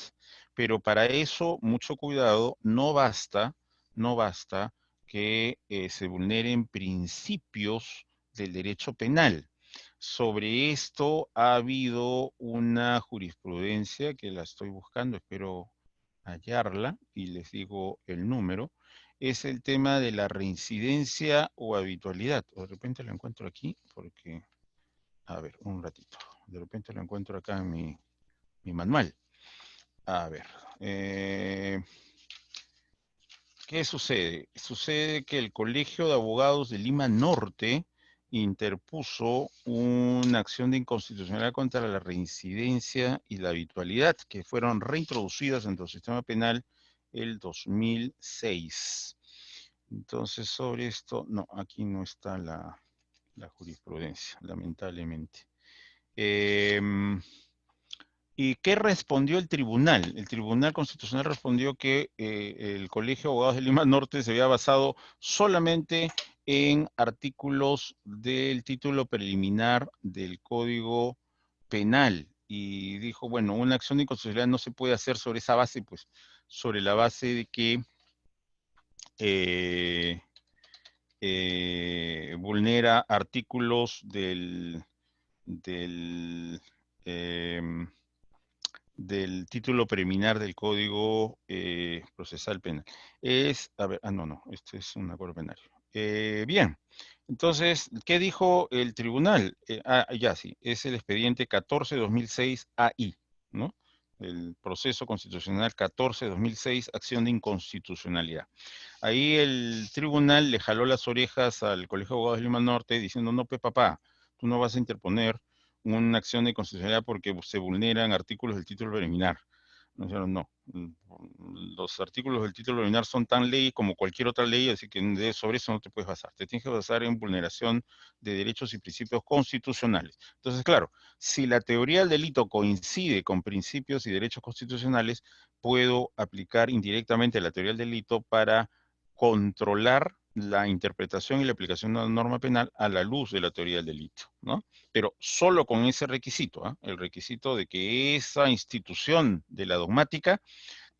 Pero para eso, mucho cuidado, no basta que se vulneren principios del derecho penal. Sobre esto ha habido una jurisprudencia que la estoy buscando, espero hallarla y les digo el número, es el tema de la reincidencia o habitualidad. O de repente lo encuentro aquí porque, a ver, un ratito. De repente lo encuentro acá en mi manual. A ver, ¿qué sucede? Sucede que el Colegio de Abogados de Lima Norte interpuso una acción de inconstitucionalidad contra la reincidencia y la habitualidad, que fueron reintroducidas en el sistema penal el 2006. Entonces, sobre esto, no, aquí no está la jurisprudencia, lamentablemente. Eh, ¿Y qué respondió el tribunal? El Tribunal Constitucional respondió que el Colegio de Abogados de Lima Norte se había basado solamente en artículos del título preliminar del Código Penal. Y dijo, bueno, una acción de inconstitucionalidad no se puede hacer sobre esa base, pues sobre la base de que eh, vulnera artículos del, em, del título preliminar del Código Procesal Penal. A ver, no, este es un acuerdo penario. Bien, entonces, ¿qué dijo el tribunal? Ya sí, es el expediente 14-2006 AI, ¿no? El proceso constitucional 14-2006, acción de inconstitucionalidad. Ahí el tribunal le jaló las orejas al Colegio de Abogados de Lima Norte diciendo, no, pe papá, tú no vas a interponer una acción de constitucionalidad porque se vulneran artículos del título preliminar. No, dijeron, no, los artículos del título preliminar son tan ley como cualquier otra ley, así que sobre eso no te puedes basar. Te tienes que basar en vulneración de derechos y principios constitucionales. Entonces, claro, si la teoría del delito coincide con principios y derechos constitucionales, puedo aplicar indirectamente la teoría del delito para controlar la interpretación y la aplicación de la norma penal a la luz de la teoría del delito, ¿no? Pero solo con ese requisito, ¿eh? El requisito de que esa institución de la dogmática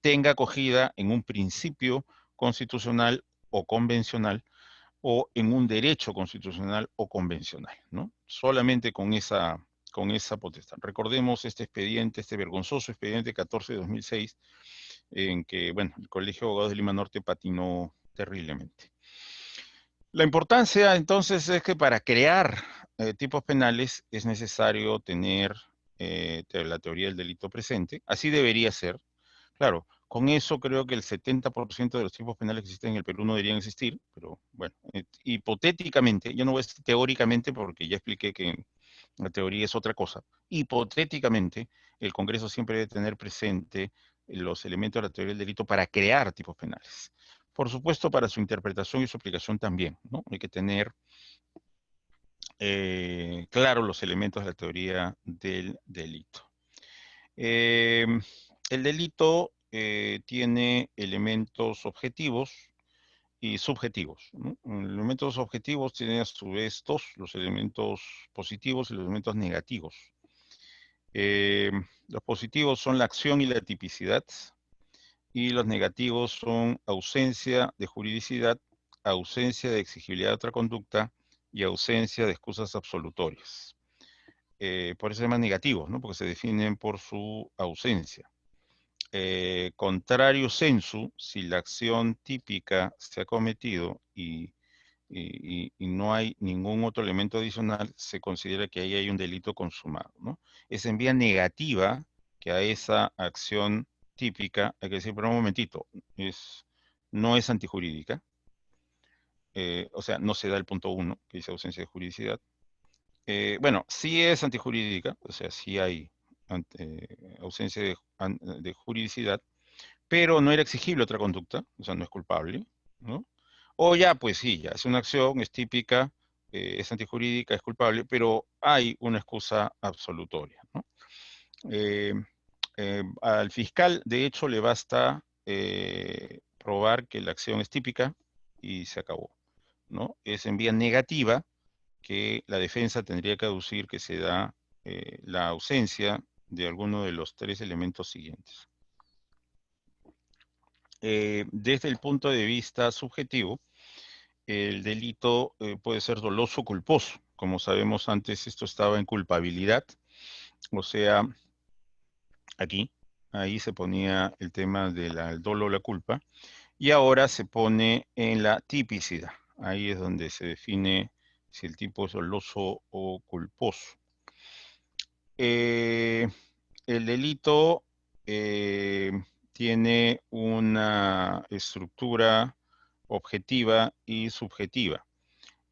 tenga acogida en un principio constitucional o convencional o en un derecho constitucional o convencional, ¿no? Solamente con esa potestad. Recordemos este expediente, este vergonzoso expediente 14 de 2006, en que, bueno, el Colegio de Abogados de Lima Norte patinó terriblemente. La importancia entonces es que para crear tipos penales es necesario tener la teoría del delito presente, así debería ser. Claro, con eso creo que el 70% de los tipos penales que existen en el Perú no deberían existir, pero bueno, hipotéticamente, yo no voy a decir teóricamente porque ya expliqué que la teoría es otra cosa. Hipotéticamente, el Congreso siempre debe tener presente los elementos de la teoría del delito para crear tipos penales. Por supuesto, para su interpretación y su aplicación también, ¿no? Hay que tener claro los elementos de la teoría del delito. El delito tiene elementos objetivos y subjetivos, ¿no? Elementos objetivos tienen a su vez dos, los elementos positivos y los elementos negativos. Los positivos son la acción y la tipicidad, y los negativos son ausencia de juridicidad, ausencia de exigibilidad de otra conducta y ausencia de excusas absolutorias. Por eso se llaman negativos, ¿no? Porque se definen por su ausencia. Contrario sensu, si la acción típica se ha cometido y no hay ningún otro elemento adicional, se considera que ahí hay un delito consumado, ¿no? Es en vía negativa que a esa acción típica, hay que decir, pero un momentito, no es antijurídica, o sea, no se da el punto 1, que dice ausencia de juridicidad. Bueno, sí es antijurídica, o sea, sí hay ausencia de juridicidad, pero no era exigible otra conducta, o sea, no es culpable, ¿no? O ya, pues sí, ya es una acción, es típica, es antijurídica, es culpable, pero hay una excusa absolutoria, ¿no? Eh, Al fiscal, de hecho, le basta probar que la acción es típica y se acabó, ¿no? Es en vía negativa que la defensa tendría que aducir que se da la ausencia de alguno de los tres elementos siguientes. Desde el punto de vista subjetivo, el delito puede ser doloso o culposo. Como sabemos antes, esto estaba en culpabilidad, o sea, aquí, ahí se ponía el tema del dolo o la culpa, y ahora se pone en la tipicidad. Ahí es donde se define si el tipo es doloso o culposo. El delito tiene una estructura objetiva y subjetiva.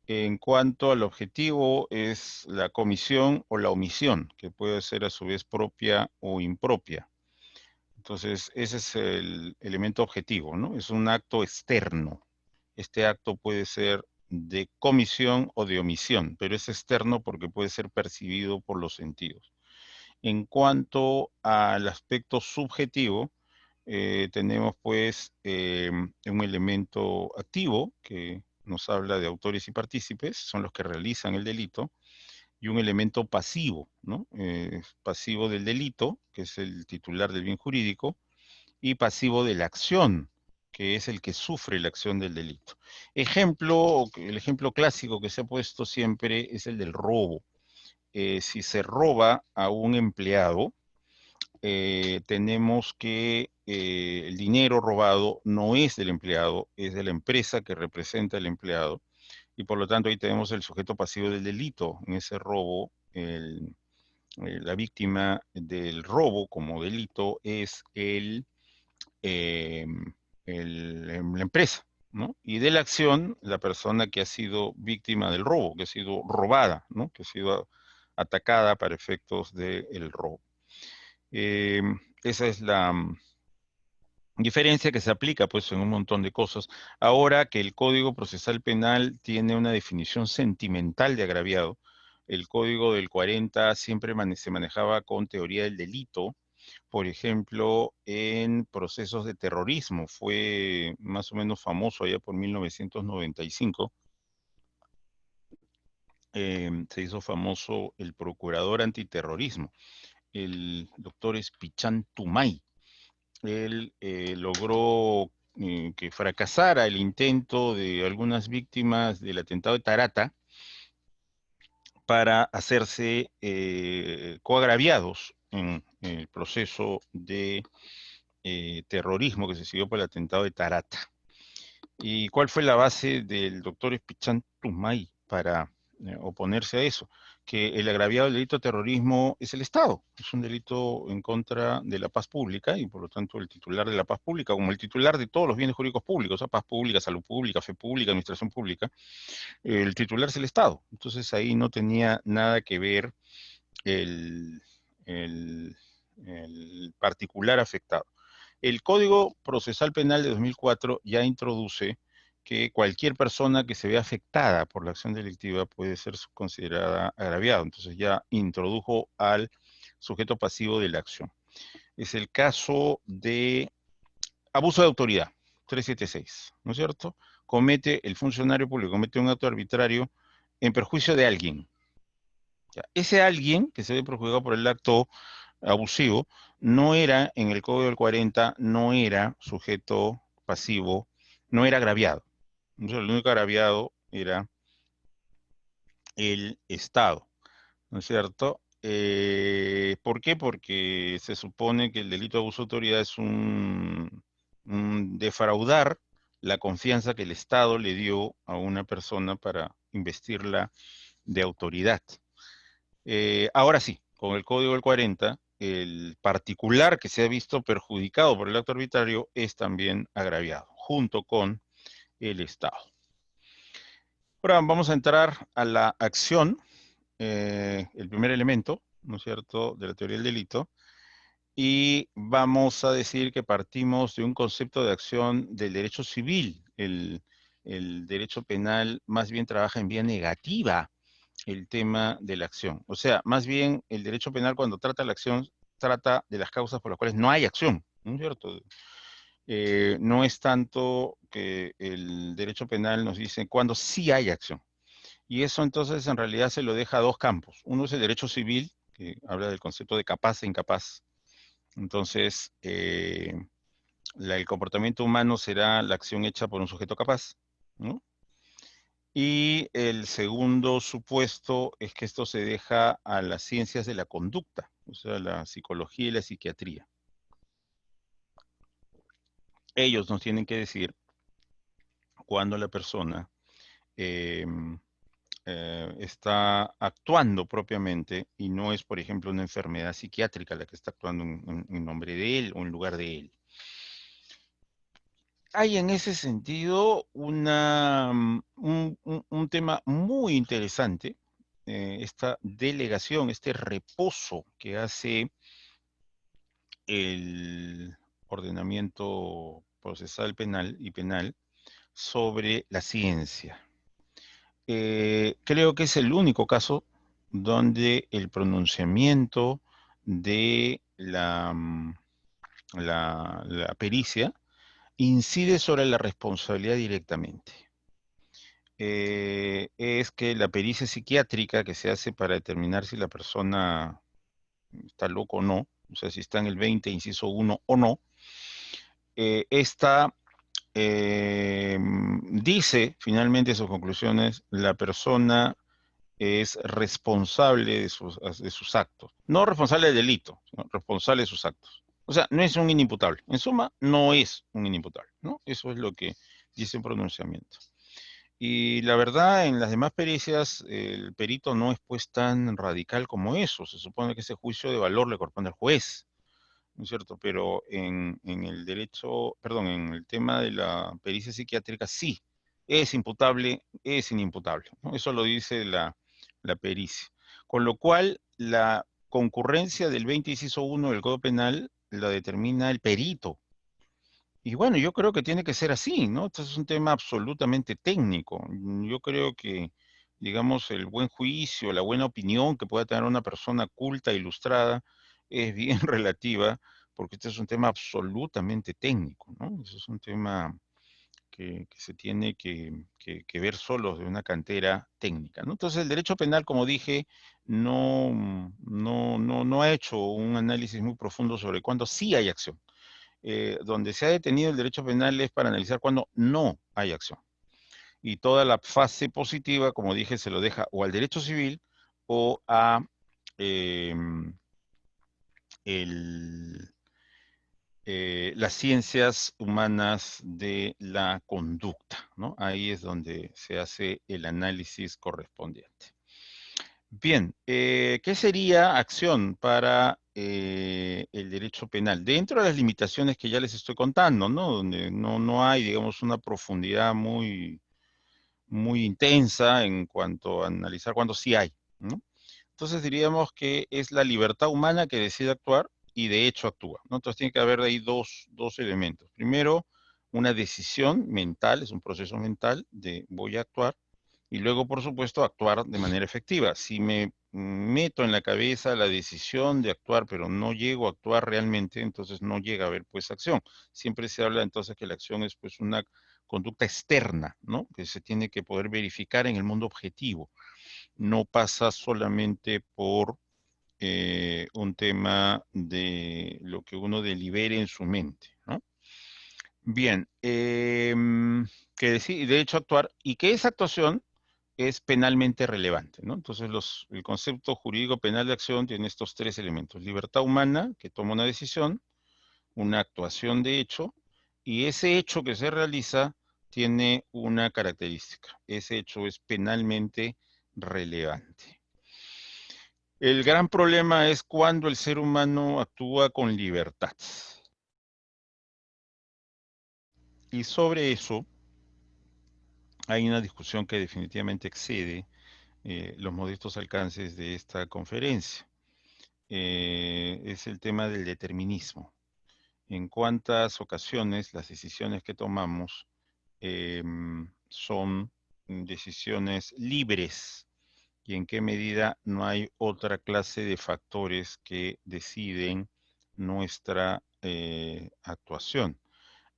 En cuanto al objetivo, es la comisión o la omisión, que puede ser a su vez propia o impropia. Entonces, ese es el elemento objetivo, ¿no? Es un acto externo. Este acto puede ser de comisión o de omisión, pero es externo porque puede ser percibido por los sentidos. En cuanto al aspecto subjetivo, tenemos pues un elemento activo que nos habla de autores y partícipes, son los que realizan el delito, y un elemento pasivo, ¿no? Pasivo del delito, que es el titular del bien jurídico, y pasivo de la acción, que es el que sufre la acción del delito. El ejemplo clásico que se ha puesto siempre es el del robo. Si se roba a un empleado, tenemos que el dinero robado no es del empleado, es de la empresa que representa al empleado, y por lo tanto ahí tenemos el sujeto pasivo del delito. En ese robo, la víctima del robo como delito es eh, la empresa, ¿no? Y de la acción, la persona que ha sido víctima del robo, que ha sido robada, ¿no? Que ha sido atacada para efectos del robo. Eh, Esa es la diferencia que se aplica pues en un montón de cosas. Ahora que el Código Procesal Penal tiene una definición sentimental de agraviado, el Código del 40 siempre se manejaba con teoría del delito, por ejemplo, en procesos de terrorismo. Fue más o menos famoso allá por 1995. Se hizo famoso el procurador antiterrorismo, el doctor Espichán Tumay. Él logró que fracasara el intento de algunas víctimas del atentado de Tarata para hacerse coagraviados en el proceso de terrorismo que se siguió por el atentado de Tarata. ¿Y cuál fue la base del doctor Espichán Tumay para oponerse a eso? Que el agraviado del delito de terrorismo es el Estado, es un delito en contra de la paz pública y por lo tanto el titular de la paz pública, como el titular de todos los bienes jurídicos públicos, paz pública, salud pública, fe pública, administración pública, el titular es el Estado. Entonces ahí no tenía nada que ver el, el, el particular afectado. El Código Procesal Penal de 2004 ya introduce que cualquier persona que se vea afectada por la acción delictiva puede ser considerada agraviado. Entonces ya introdujo al sujeto pasivo de la acción. Es el caso de abuso de autoridad, 376, ¿no es cierto? Comete el funcionario público, comete un acto arbitrario en perjuicio de alguien. Ya, ese alguien que se ve perjudicado por el acto abusivo no era, en el Código del 40, no era sujeto pasivo, no era agraviado. Entonces, el único agraviado era el Estado, ¿no es cierto? ¿Por qué? Porque se supone que el delito de abuso de autoridad es un defraudar la confianza que el Estado le dio a una persona para investirla de autoridad. Ahora sí, con el Código del 40, el particular que se ha visto perjudicado por el acto arbitrario es también agraviado, junto con el Estado. Ahora vamos a entrar a la acción, el primer elemento, ¿no es cierto?, de la teoría del delito, y vamos a decir que partimos de un concepto de acción del derecho civil. El derecho penal más bien trabaja en vía negativa el tema de la acción. O sea, más bien el derecho penal cuando trata la acción, trata de las causas por las cuales no hay acción, ¿no es cierto? No es tanto que el derecho penal nos dice cuando sí hay acción. Y eso entonces en realidad se lo deja a dos campos. Uno es el derecho civil, que habla del concepto de capaz e incapaz. Entonces, el comportamiento humano será la acción hecha por un sujeto capaz, ¿no? Y el segundo supuesto es que esto se deja a las ciencias de la conducta, o sea, la psicología y la psiquiatría. Ellos nos tienen que decir cuando la persona eh, está actuando propiamente y no es, por ejemplo, una enfermedad psiquiátrica la que está actuando en nombre de él o en lugar de él. Hay en ese sentido un tema muy interesante, esta delegación, este reposo que hace el ordenamiento procesal penal y penal sobre la ciencia. Creo que es el único caso donde el pronunciamiento de la pericia incide sobre la responsabilidad directamente. Es que la pericia psiquiátrica que se hace para determinar si la persona está loco o no, o sea, si está en el 20, inciso 1 o no, esta dice finalmente sus conclusiones, la persona es responsable de sus actos. No responsable del delito, sino responsable de sus actos. O sea, no es un inimputable. En suma, no es un inimputable, ¿no? Eso es lo que dice el pronunciamiento. Y la verdad, en las demás pericias, el perito no es pues tan radical como eso. Se supone que ese juicio de valor le corresponde al juez, ¿no es cierto? Pero en el derecho, perdón, en el tema de la pericia psiquiátrica, sí, es imputable, es inimputable, ¿no? Eso lo dice la pericia. Con lo cual, la concurrencia del 20 inciso 1 del Código Penal la determina el perito. Y bueno, yo creo que tiene que ser así, ¿no? Esto es un tema absolutamente técnico. Yo creo que, digamos, el buen juicio, la buena opinión que pueda tener una persona culta, ilustrada, es bien relativa, porque este es un tema absolutamente técnico, ¿no? Eso es un tema que se tiene que ver solo de una cantera técnica, ¿no? Entonces, el derecho penal, como dije, no ha hecho un análisis muy profundo sobre cuándo sí hay acción. Donde se ha detenido el derecho penal es para analizar cuándo no hay acción. Y toda la fase positiva, como dije, se lo deja o al derecho civil o a eh, el, las ciencias humanas de la conducta, ¿no? Ahí es donde se hace el análisis correspondiente. Bien, ¿qué sería acción para el derecho penal? Dentro de las limitaciones que ya les estoy contando, ¿no? Donde no hay, digamos, una profundidad muy intensa en cuanto a analizar cuándo sí hay, ¿no? Entonces diríamos que es la libertad humana que decide actuar y de hecho actúa, ¿no? Entonces tiene que haber ahí dos elementos. Primero, una decisión mental, es un proceso mental de voy a actuar, y luego, por supuesto, actuar de manera efectiva. Si me meto en la cabeza la decisión de actuar, pero no llego a actuar realmente, entonces no llega a haber pues acción. Siempre se habla entonces que la acción es pues una conducta externa, ¿no? Que se tiene que poder verificar en el mundo objetivo. No pasa solamente por un tema de lo que uno delibere en su mente, ¿no? Bien, que de hecho actuar, y que esa actuación es penalmente relevante, ¿no? Entonces el concepto jurídico penal de acción tiene estos tres elementos: libertad humana, que toma una decisión, una actuación de hecho, y ese hecho que se realiza tiene una característica: ese hecho es penalmente relevante. El gran problema es cuando el ser humano actúa con libertad. Y sobre eso hay una discusión que definitivamente excede los modestos alcances de esta conferencia. Es el tema del determinismo. En cuántas ocasiones las decisiones que tomamos son decisiones libres y en qué medida no hay otra clase de factores que deciden nuestra actuación.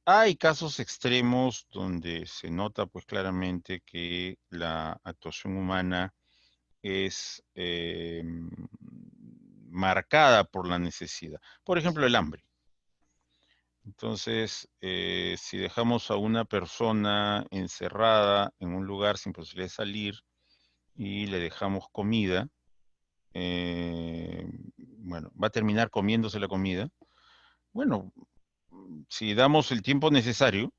Hay casos extremos donde se nota pues claramente que la actuación humana es marcada por la necesidad. Por ejemplo, el hambre. Entonces, si dejamos a una persona encerrada en un lugar sin posibilidad de salir y le dejamos comida, bueno, va a terminar comiéndose la comida. Bueno, si damos el tiempo necesario,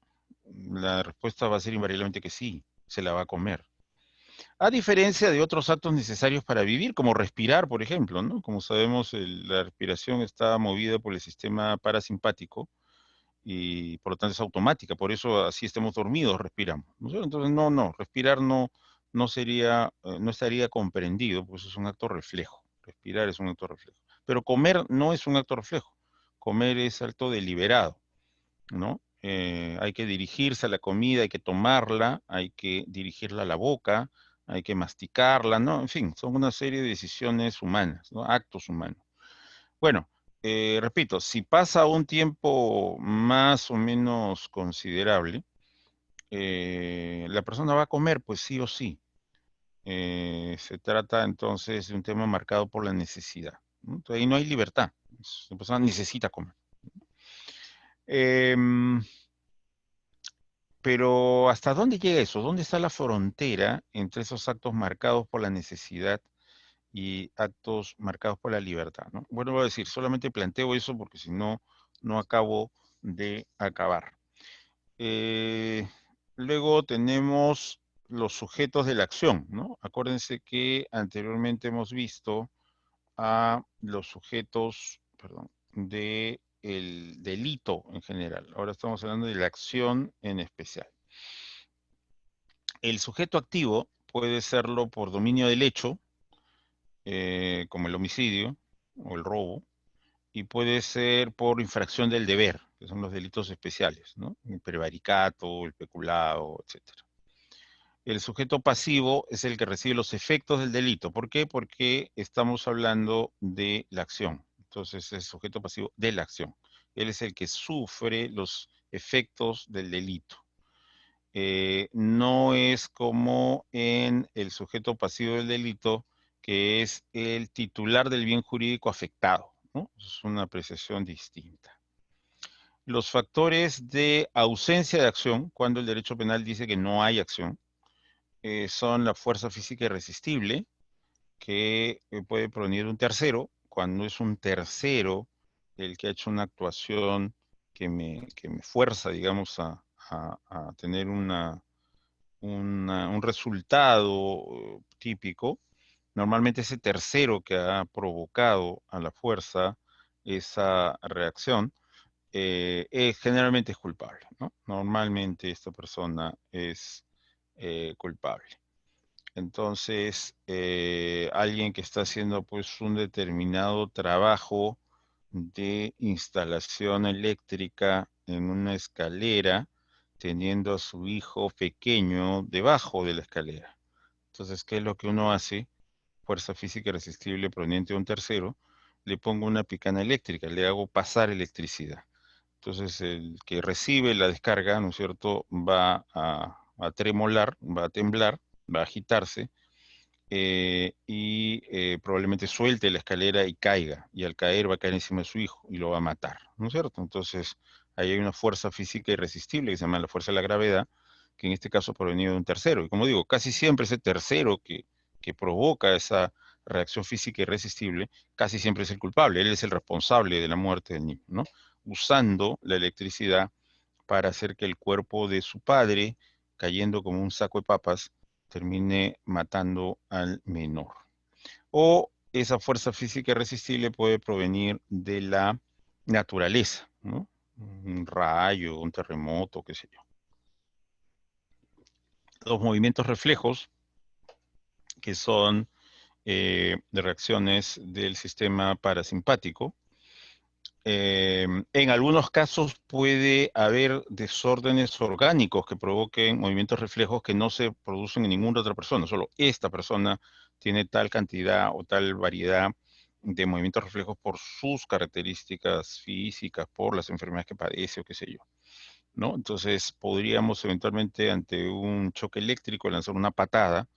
la respuesta va a ser invariablemente que sí, se la va a comer. A diferencia de otros actos necesarios para vivir, como respirar, por ejemplo, ¿no? Como sabemos, la respiración está movida por el sistema parasimpático y por lo tanto es automática, por eso así estemos dormidos, respiramos, ¿no? Entonces, respirar no sería, no estaría comprendido, pues es un acto reflejo. Respirar es un acto reflejo. Pero comer no es un acto reflejo. Comer es acto deliberado, ¿no? Hay que dirigirse a la comida, hay que tomarla, hay que dirigirla a la boca, hay que masticarla, ¿no? En fin, son una serie de decisiones humanas, ¿no? Actos humanos. Bueno, repito, si pasa un tiempo más o menos considerable, la persona va a comer, pues sí o sí. Se trata entonces de un tema marcado por la necesidad, ¿no? Entonces, ahí no hay libertad. La persona necesita comer. Em, Pero ¿hasta dónde llega eso? ¿Dónde está la frontera entre esos actos marcados por la necesidad y actos marcados por la libertad, ¿no? Bueno, voy a decir, solamente planteo eso porque si no, no acabo de acabar. Eh, Luego tenemos los sujetos de la acción, ¿no? Acuérdense que anteriormente hemos visto a los sujetos, perdón, del delito en general. Ahora estamos hablando de la acción en especial. El sujeto activo puede serlo por dominio del hecho, como el homicidio o el robo, y puede ser por infracción del deber, que son los delitos especiales, ¿no? El prevaricato, el peculado, etcétera. El sujeto pasivo es el que recibe los efectos del delito. ¿Por qué? Porque estamos hablando de la acción. Entonces es el sujeto pasivo de la acción. Él es el que sufre los efectos del delito. No es como en el sujeto pasivo del delito, que es el titular del bien jurídico afectado, ¿no? Es una apreciación distinta. Los factores de ausencia de acción, cuando el derecho penal dice que no hay acción, son la fuerza física irresistible, que puede provenir de un tercero, cuando es un tercero el que ha hecho una actuación que me fuerza, digamos, a tener un resultado típico. Normalmente ese tercero que ha provocado a la fuerza esa reacción, generalmente es culpable, ¿no? Normalmente esta persona es culpable. Entonces, alguien que está haciendo pues un determinado trabajo de instalación eléctrica en una escalera, teniendo a su hijo pequeño debajo de la escalera. Entonces, ¿qué es lo que uno hace? Fuerza física irresistible proveniente de un tercero, le pongo una picana eléctrica, le hago pasar electricidad. Entonces, el que recibe la descarga, ¿no es cierto?, va a tremolar, va a temblar, va a agitarse, y probablemente suelte la escalera y caiga, y al caer va a caer encima de su hijo y lo va a matar, ¿no es cierto? Entonces, ahí hay una fuerza física irresistible que se llama la fuerza de la gravedad, que en este caso ha provenido de un tercero. Y como digo, casi siempre ese tercero que provoca esa reacción física irresistible, casi siempre es el culpable, él es el responsable de la muerte del niño, ¿no? Usando la electricidad para hacer que el cuerpo de su padre, cayendo como un saco de papas, termine matando al menor. O esa fuerza física irresistible puede provenir de la naturaleza, ¿no? Un rayo, un terremoto, qué sé yo. Los movimientos reflejos, que son de reacciones del sistema parasimpático. En algunos casos puede haber desórdenes orgánicos que provoquen movimientos reflejos que no se producen en ninguna otra persona, solo esta persona tiene tal cantidad o tal variedad de movimientos reflejos por sus características físicas, por las enfermedades que padece o qué sé yo, ¿no? Entonces podríamos eventualmente ante un choque eléctrico lanzar una patada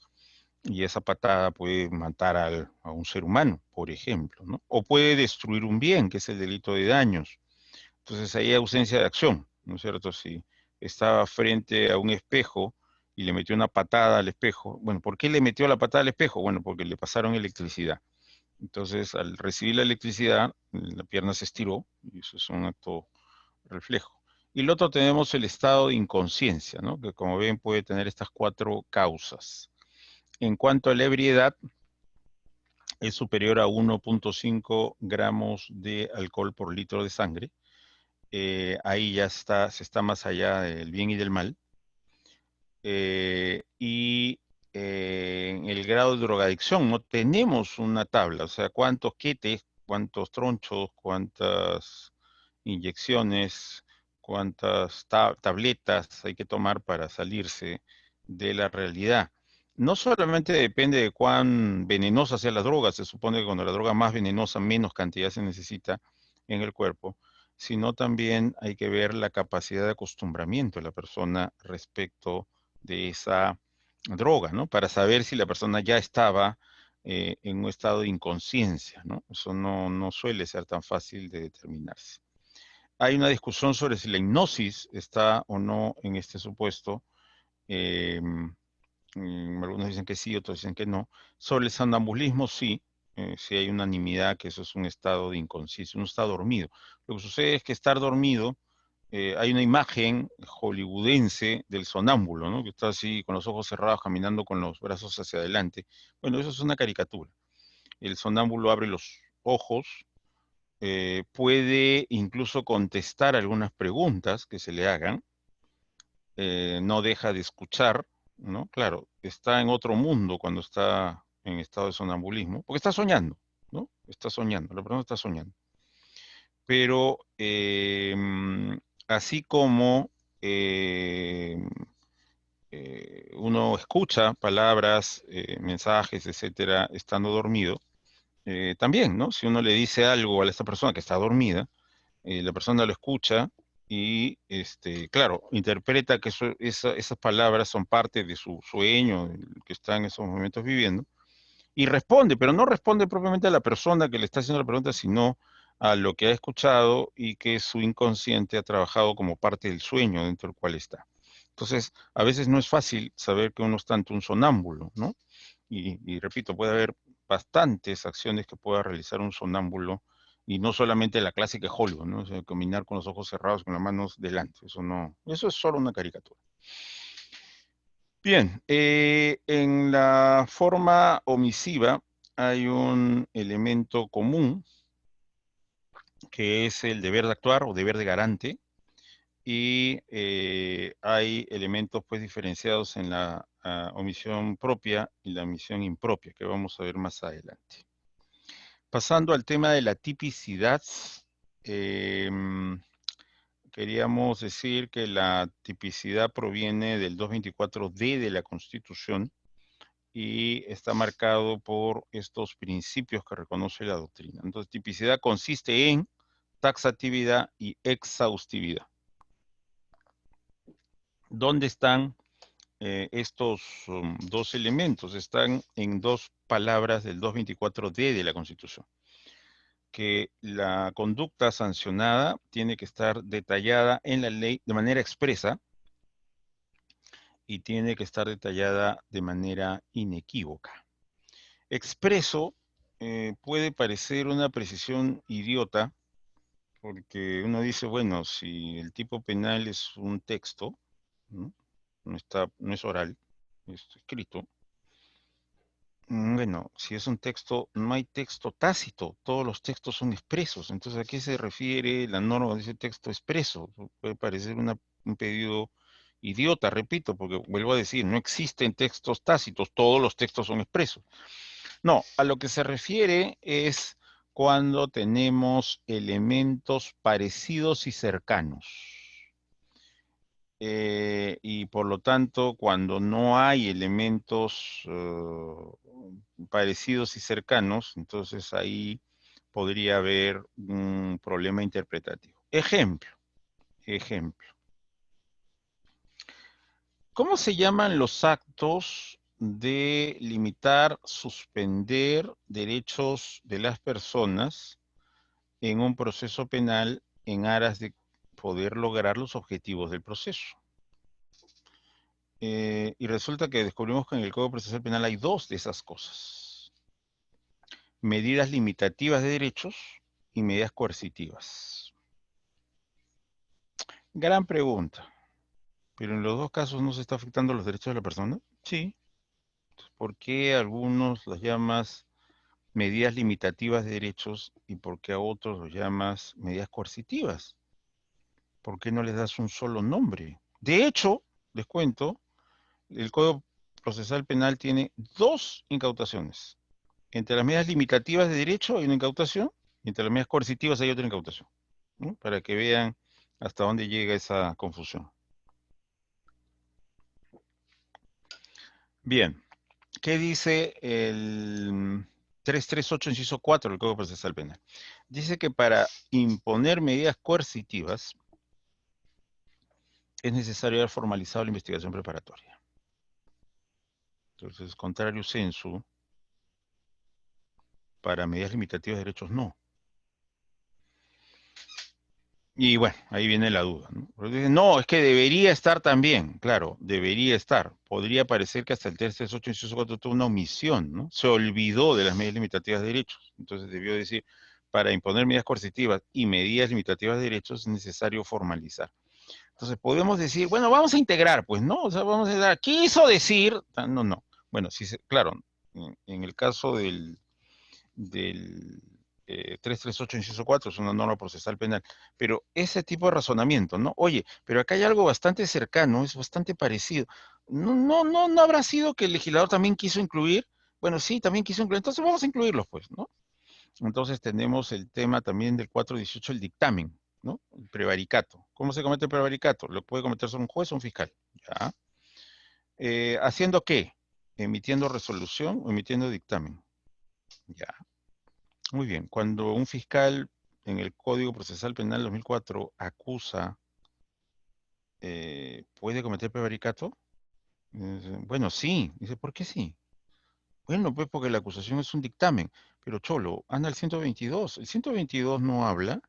y esa patada puede matar a un ser humano, por ejemplo, ¿no? O puede destruir un bien, que es el delito de daños. Entonces ahí hay ausencia de acción, ¿no es cierto? Si estaba frente a un espejo y le metió una patada al espejo, bueno, ¿por qué le metió la patada al espejo? Bueno, porque le pasaron electricidad. Entonces, al recibir la electricidad, la pierna se estiró, y eso es un acto reflejo. Y el otro tenemos el estado de inconsciencia, ¿no? Que como ven puede tener estas cuatro causas. En cuanto a la ebriedad, es superior a 1.5 gramos de alcohol por litro de sangre. Ahí ya se está más allá del bien y del mal. Y en el grado de drogadicción no tenemos una tabla, o sea, cuántos quetes, cuántos tronchos, cuántas inyecciones, cuántas tabletas hay que tomar para salirse de la realidad. No solamente depende de cuán venenosa sea la droga, se supone que cuando la droga más venenosa, menos cantidad se necesita en el cuerpo, sino también hay que ver la capacidad de acostumbramiento de la persona respecto de esa droga, ¿no? Para saber si la persona ya estaba en un estado de inconsciencia, ¿no? Eso no suele ser tan fácil de determinarse. Hay una discusión sobre si la hipnosis está o no en este supuesto. eh, Algunos dicen que sí, otros dicen que no. Sobre el sonambulismo, sí. Sí hay unanimidad que eso es un estado de inconsciencia, uno está dormido. Lo que sucede es que estar dormido hay una imagen hollywoodense del sonámbulo, ¿no? Que está así con los ojos cerrados caminando con los brazos hacia adelante. Bueno, eso es una caricatura. El sonámbulo abre los ojos, puede incluso contestar algunas preguntas que se le hagan, no deja de escuchar, ¿no? Claro, está en otro mundo cuando está en estado de sonambulismo, porque está soñando, ¿no? Está soñando, la persona está soñando. Pero así como uno escucha palabras, mensajes, etcétera, estando dormido, también, ¿no? Si uno le dice algo a esta persona que está dormida, la persona lo escucha y, claro, interpreta que esas palabras son parte de su sueño, que está en esos momentos viviendo, y responde, pero no responde propiamente a la persona que le está haciendo la pregunta, sino a lo que ha escuchado y que su inconsciente ha trabajado como parte del sueño dentro del cual está. Entonces, a veces no es fácil saber que uno está ante un sonámbulo, ¿no? Y repito, puede haber bastantes acciones que pueda realizar un sonámbulo y no solamente la clásica de Hollywood, ¿no? O sea, caminar con los ojos cerrados, con las manos delante. Eso no, eso es solo una caricatura. Bien, en la forma omisiva hay un elemento común que es el deber de actuar o deber de garante, y hay elementos pues diferenciados en la omisión propia y la omisión impropia, que vamos a ver más adelante. Pasando al tema de la tipicidad, queríamos decir que la tipicidad proviene del 224D de la Constitución y está marcado por estos principios que reconoce la doctrina. Entonces, tipicidad consiste en taxatividad y exhaustividad. ¿Dónde están estos dos elementos? Están en dos palabras del 224D de la Constitución. Que la conducta sancionada tiene que estar detallada en la ley de manera expresa y tiene que estar detallada de manera inequívoca. Expreso puede parecer una precisión idiota, porque uno dice, bueno, si el tipo penal es un texto, ¿no? No es oral, es escrito. Bueno, si es un texto, no hay texto tácito, todos los textos son expresos. Entonces, ¿a qué se refiere la norma de ese texto expreso? Puede parecer un pedido idiota, repito, porque vuelvo a decir, no existen textos tácitos, todos los textos son expresos. No, a lo que se refiere es cuando tenemos elementos parecidos y cercanos. Y por lo tanto, cuando no hay elementos parecidos y cercanos, entonces ahí podría haber un problema interpretativo. Ejemplo. ¿Cómo se llaman los actos de limitar, suspender derechos de las personas en un proceso penal en aras de poder lograr los objetivos del proceso? Y resulta que descubrimos que en el Código Procesal Penal hay dos de esas cosas. Medidas limitativas de derechos y medidas coercitivas. Gran pregunta. ¿Pero en los dos casos no se está afectando los derechos de la persona? Sí. ¿Por qué a algunos los llamas medidas limitativas de derechos y por qué a otros los llamas medidas coercitivas? ¿Por qué no les das un solo nombre? De hecho, les cuento, el Código Procesal Penal tiene dos incautaciones. Entre las medidas limitativas de derecho hay una incautación, y entre las medidas coercitivas hay otra incautación, ¿no? Para que vean hasta dónde llega esa confusión. Bien, ¿qué dice el 338, inciso 4 del Código Procesal Penal? Dice que para imponer medidas coercitivas es necesario haber formalizado la investigación preparatoria. Entonces, contrario sensu, para medidas limitativas de derechos no. Y bueno, ahí viene la duda, ¿no? Porque dicen, no, es que debería estar también. Claro, debería estar. Podría parecer que hasta el 338, inciso 4 tuvo una omisión, ¿no? Se olvidó de las medidas limitativas de derechos. Entonces debió decir, para imponer medidas coercitivas y medidas limitativas de derechos es necesario formalizar. Entonces podemos decir, bueno, vamos a integrar, pues, ¿no? O sea, vamos a dar, quiso decir, no, no. Bueno, sí, claro, en el caso del 338, inciso 4, es una norma procesal penal, pero ese tipo de razonamiento, ¿no? Oye, pero acá hay algo bastante cercano, es bastante parecido. No habrá sido que el legislador también quiso incluir, bueno, sí, también quiso incluir, entonces vamos a incluirlos, pues, ¿no? Entonces tenemos el tema también del 418, el dictamen, ¿no? El prevaricato. ¿Cómo se comete el prevaricato? Lo puede cometer solo un juez o un fiscal, ¿ya? ¿Haciendo qué? Emitiendo resolución o emitiendo dictamen, ¿ya? Muy bien. Cuando un fiscal en el Código Procesal Penal 2004 acusa, ¿puede cometer prevaricato? Bueno, sí. Dice, ¿por qué sí? Bueno, pues porque la acusación es un dictamen. Pero Cholo, anda el 122. El 122 no habla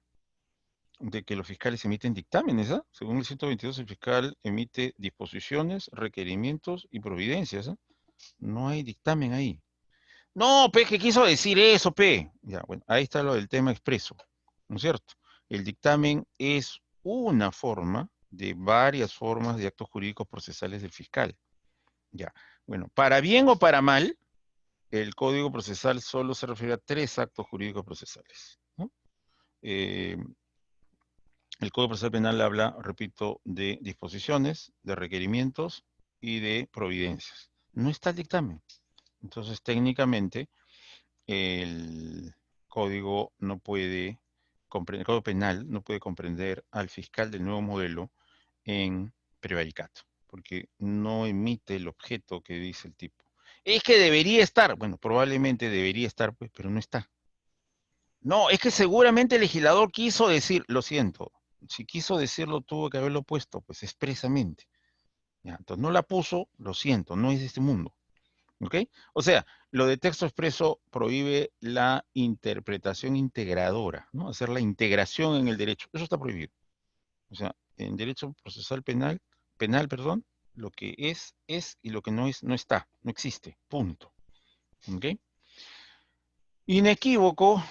de que los fiscales emiten dictámenes, ¿ah? Según el 122, el fiscal emite disposiciones, requerimientos y providencias, ¿ah? No hay dictamen ahí. No, P, ¿qué quiso decir eso, P? Ya, bueno, ahí está lo del tema expreso, ¿no es cierto? El dictamen es una forma de varias formas de actos jurídicos procesales del fiscal. Ya, bueno, para bien o para mal, el Código Procesal solo se refiere a 3 actos jurídicos procesales, ¿no? El Código Procesal Penal habla, repito, de disposiciones, de requerimientos y de providencias. No está el dictamen. Entonces, técnicamente, el código no puede comprender, el Código Penal no puede comprender al fiscal del nuevo modelo en prevaricato, porque no emite el objeto que dice el tipo. Es que debería estar, bueno, probablemente debería estar, pues, pero no está. No, es que seguramente el legislador quiso decir, lo siento, si quiso decirlo tuvo que haberlo puesto, pues expresamente. Ya, entonces no la puso, lo siento, no es de este mundo. ¿Ok? O sea, lo de texto expreso prohíbe la interpretación integradora, ¿no? Hacer la integración en el derecho. Eso está prohibido. O sea, en derecho procesal penal, perdón, lo que es, y lo que no es, no está, no existe. Punto. ¿Ok? Inequívoco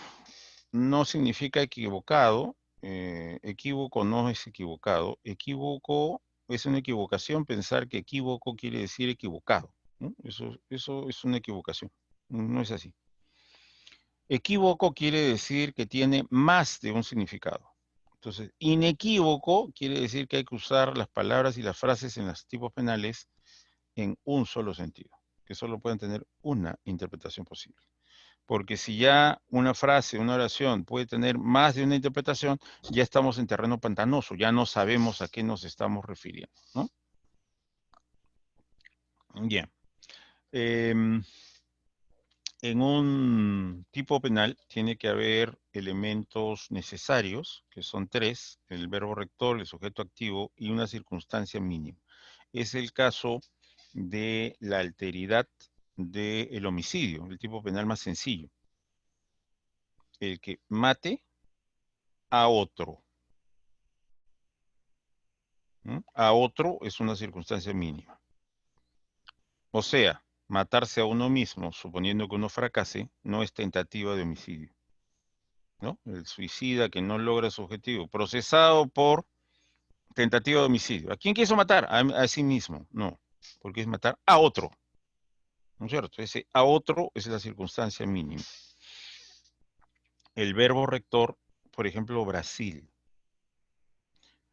no significa equivocado. Equívoco no es equivocado. Equívoco es una equivocación pensar que equívoco quiere decir equivocado, ¿no? Eso es una equivocación. No es así. Equívoco quiere decir que tiene más de un significado. Entonces, inequívoco quiere decir que hay que usar las palabras y las frases en los tipos penales en un solo sentido, que solo pueden tener una interpretación posible. Porque si ya una frase, una oración puede tener más de una interpretación, ya estamos en terreno pantanoso, ya no sabemos a qué nos estamos refiriendo, ¿no? Bien. En un tipo penal tiene que haber elementos necesarios, que son 3, el verbo rector, el sujeto activo y una circunstancia mínima. Es el caso de la alteridad del homicidio, el tipo penal más sencillo. El que mate a otro. ¿Mm? A otro es una circunstancia mínima. O sea, matarse a uno mismo, suponiendo que uno fracase, no es tentativa de homicidio, ¿no? El suicida que no logra su objetivo, procesado por tentativa de homicidio. ¿A quién quiso matar? A sí mismo. No, porque es matar a otro. ¿No es cierto? Ese a otro es la circunstancia mínima. El verbo rector, por ejemplo, Brasil.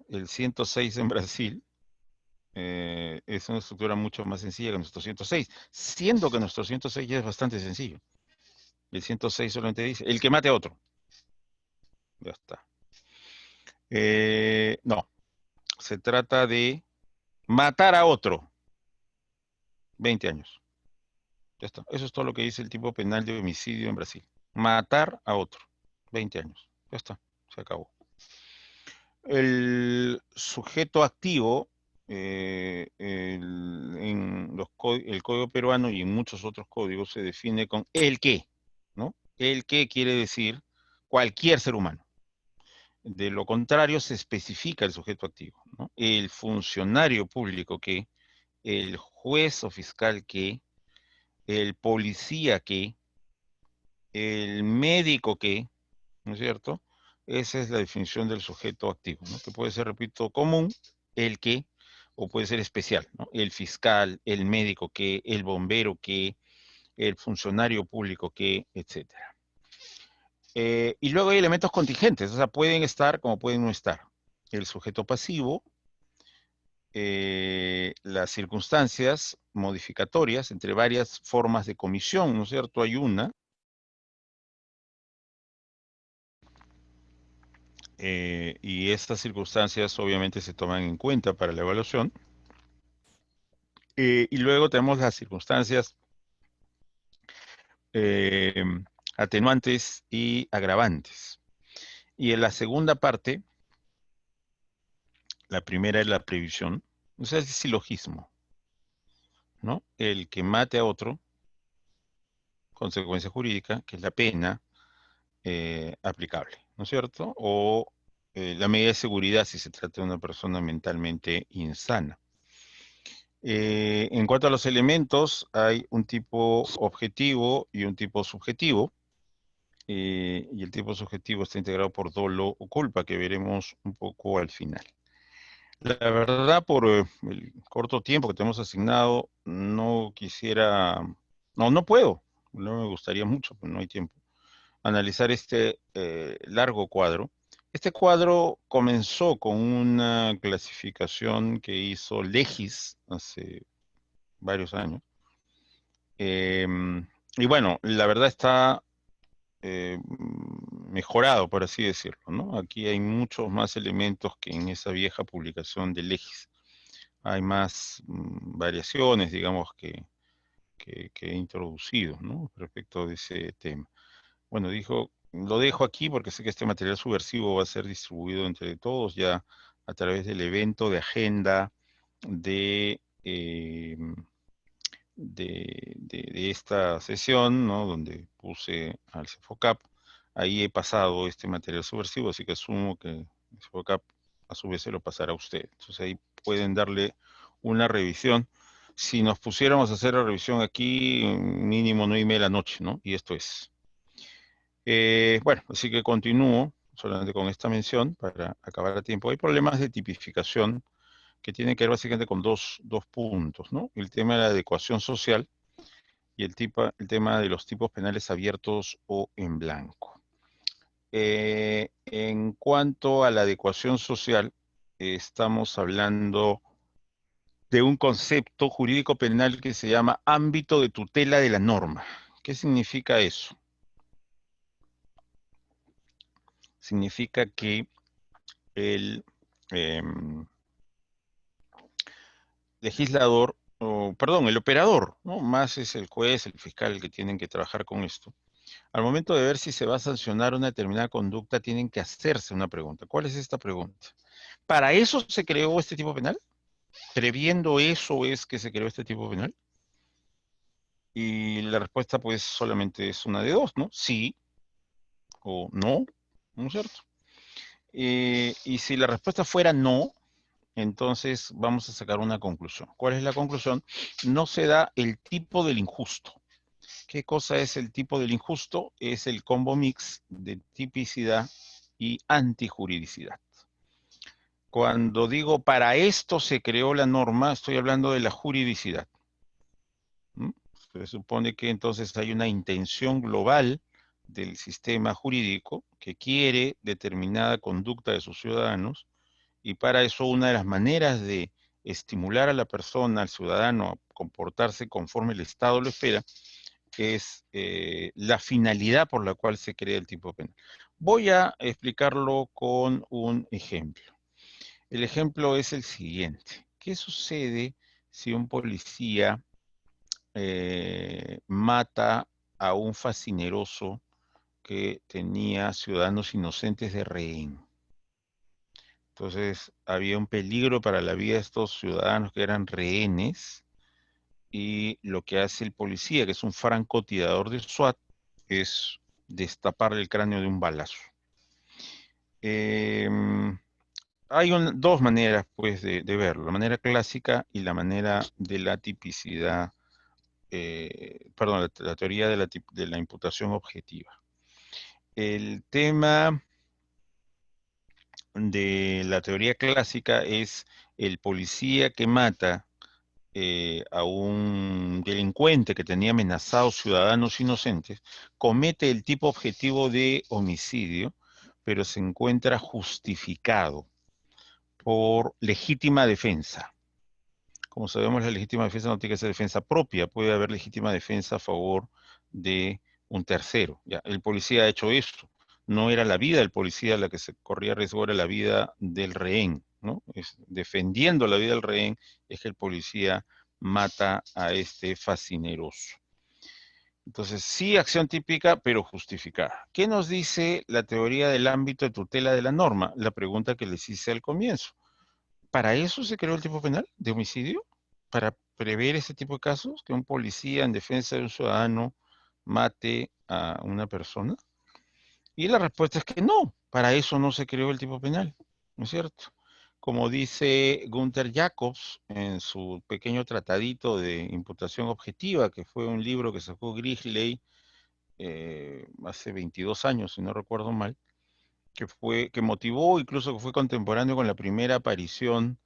El 106 en Brasil es una estructura mucho más sencilla que nuestro 106, siendo que nuestro 106 ya es bastante sencillo. El 106 solamente dice, el que mate a otro. Ya está. No, se trata de matar a otro. 20 años. Ya está. Eso es todo lo que dice el tipo penal de homicidio en Brasil. Matar a otro. 20 años. Ya está. Se acabó. El sujeto activo, en el código peruano y en muchos otros códigos se define con el que, ¿no? El que quiere decir cualquier ser humano. De lo contrario se especifica el sujeto activo, ¿no? El funcionario público que, el juez o fiscal que, el policía que, el médico que, ¿no es cierto? Esa es la definición del sujeto activo, ¿no? Que puede ser, repito, común, el que, o puede ser especial, ¿no? El fiscal, el médico que, el bombero que, el funcionario público que, etcétera. Y luego hay elementos contingentes, o sea, pueden estar como pueden no estar. El sujeto pasivo, las circunstancias modificatorias entre varias formas de comisión, ¿no es cierto? Hay una, y estas circunstancias obviamente se toman en cuenta para la evaluación. Y luego tenemos las circunstancias eh, atenuantes y agravantes. Y en la segunda parte, la primera es la previsión, o sea, es el silogismo, ¿no? El que mate a otro, consecuencia jurídica, que es la pena aplicable, ¿no es cierto? O la medida de seguridad si se trata de una persona mentalmente insana. En cuanto a los elementos, hay un tipo objetivo y un tipo subjetivo. Y el tipo subjetivo está integrado por dolo o culpa, que veremos un poco al final. La verdad, por el corto tiempo que tenemos asignado, no quisiera, no puedo, no me gustaría mucho, pero no hay tiempo, analizar este largo cuadro. Este cuadro comenzó con una clasificación que hizo Legis hace varios años. Y bueno, la verdad está mejorado, por así decirlo, ¿no? Aquí hay muchos más elementos que en esa vieja publicación de Legis. Hay más variaciones, digamos, que he introducido, ¿no? Respecto de ese tema. Bueno, lo dejo aquí porque sé que este material subversivo va a ser distribuido entre todos ya a través del evento de agenda de, de esta sesión, ¿no? Donde puse al CEFOCAP. Ahí he pasado este material subversivo, así que asumo que el CEFOCAP a su vez se lo pasará a usted. Entonces ahí pueden darle una revisión. Si nos pusiéramos a hacer la revisión aquí, mínimo 9:30 de la noche, ¿no? Y esto es. Bueno, así que continúo solamente con esta mención para acabar a tiempo. Hay problemas de tipificación que tienen que ver básicamente con dos puntos, ¿no? El tema de la adecuación social y el tema de los tipos penales abiertos o en blanco. En cuanto a la adecuación social, estamos hablando de un concepto jurídico penal que se llama ámbito de tutela de la norma. ¿Qué significa eso? Significa que el eh, legislador, o, perdón, el operador, ¿no? Más es el juez, el fiscal el que tienen que trabajar con esto. Al momento de ver si se va a sancionar una determinada conducta, tienen que hacerse una pregunta. ¿Cuál es esta pregunta? ¿Para eso se creó este tipo penal? ¿Previendo eso es que se creó este tipo penal? Y la respuesta pues solamente es una de dos, ¿no? Sí o no, ¿no es cierto? Y si la respuesta fuera no, entonces vamos a sacar una conclusión. ¿Cuál es la conclusión? No se da el tipo del injusto. ¿Qué cosa es el tipo del injusto? Es el combo mix de tipicidad y antijuridicidad. Cuando digo para esto se creó la norma, estoy hablando de la juridicidad. ¿Mm? Se supone que entonces hay una intención global del sistema jurídico que quiere determinada conducta de sus ciudadanos y para eso una de las maneras de estimular a la persona, al ciudadano, a comportarse conforme el Estado lo espera, es la finalidad por la cual se crea el tipo penal. Voy a explicarlo con un ejemplo. El ejemplo es el siguiente. ¿Qué sucede si un policía mata a un fascineroso que tenía ciudadanos inocentes de rehén? Entonces había un peligro para la vida de estos ciudadanos que eran rehenes y lo que hace el policía, que es un francotirador de SWAT, es destaparle el cráneo de un balazo. Hay dos maneras, pues, de verlo, la manera clásica y la manera de la tipicidad, perdón, la teoría de la imputación objetiva. El tema de la teoría clásica es el policía que mata a un delincuente que tenía amenazados ciudadanos inocentes, comete el tipo objetivo de homicidio, pero se encuentra justificado por legítima defensa. Como sabemos, la legítima defensa no tiene que ser defensa propia, puede haber legítima defensa a favor de un tercero. Ya, el policía ha hecho eso. No era la vida del policía la que se corría riesgo, era la vida del rehén, ¿no? Defendiendo la vida del rehén es que el policía mata a este fascineroso. Entonces, sí, acción típica, pero justificada. ¿Qué nos dice la teoría del ámbito de tutela de la norma? La pregunta que les hice al comienzo. ¿Para eso se creó el tipo penal de homicidio? ¿Para prever ese tipo de casos? ¿Que un policía en defensa de un ciudadano mate a una persona? Y la respuesta es que no, para eso no se creó el tipo penal, ¿no es cierto? Como dice Gunther Jacobs en su pequeño tratadito de imputación objetiva, que fue un libro que sacó Grigley hace 22 años, si no recuerdo mal, que motivó, incluso que fue contemporáneo con la primera aparición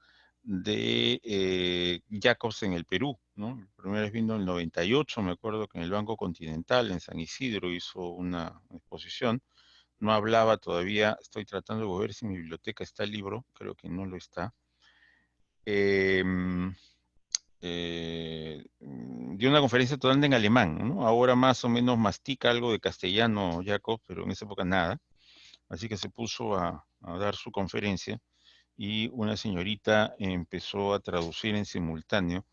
de Jacobs en el Perú, ¿no? La primera vez vino en el 98, me acuerdo que en el Banco Continental, en San Isidro, hizo una exposición. No hablaba todavía, estoy tratando de ver si en mi biblioteca está el libro, creo que no lo está. Em, dio una conferencia totalmente en alemán, ¿no? Ahora más o menos mastica algo de castellano, Jacobs, pero en esa época nada. Así que se puso a dar su conferencia y una señorita empezó a traducir en simultáneo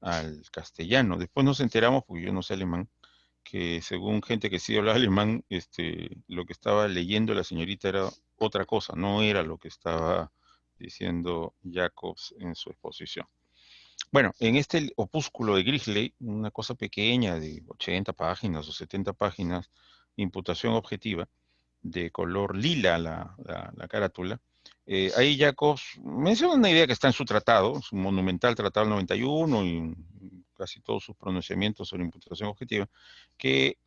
al castellano. Después nos enteramos, porque yo no sé alemán, que según gente que sí hablaba alemán, lo que estaba leyendo la señorita era otra cosa, no era lo que estaba diciendo Jacobs en su exposición. Bueno, en este opúsculo de Grisley, una cosa pequeña de 80 páginas o 70 páginas, imputación objetiva, de color lila la carátula, ahí Jacobs menciona una idea que está en su tratado, su monumental tratado del 91 y casi todos sus pronunciamientos sobre imputación objetiva, que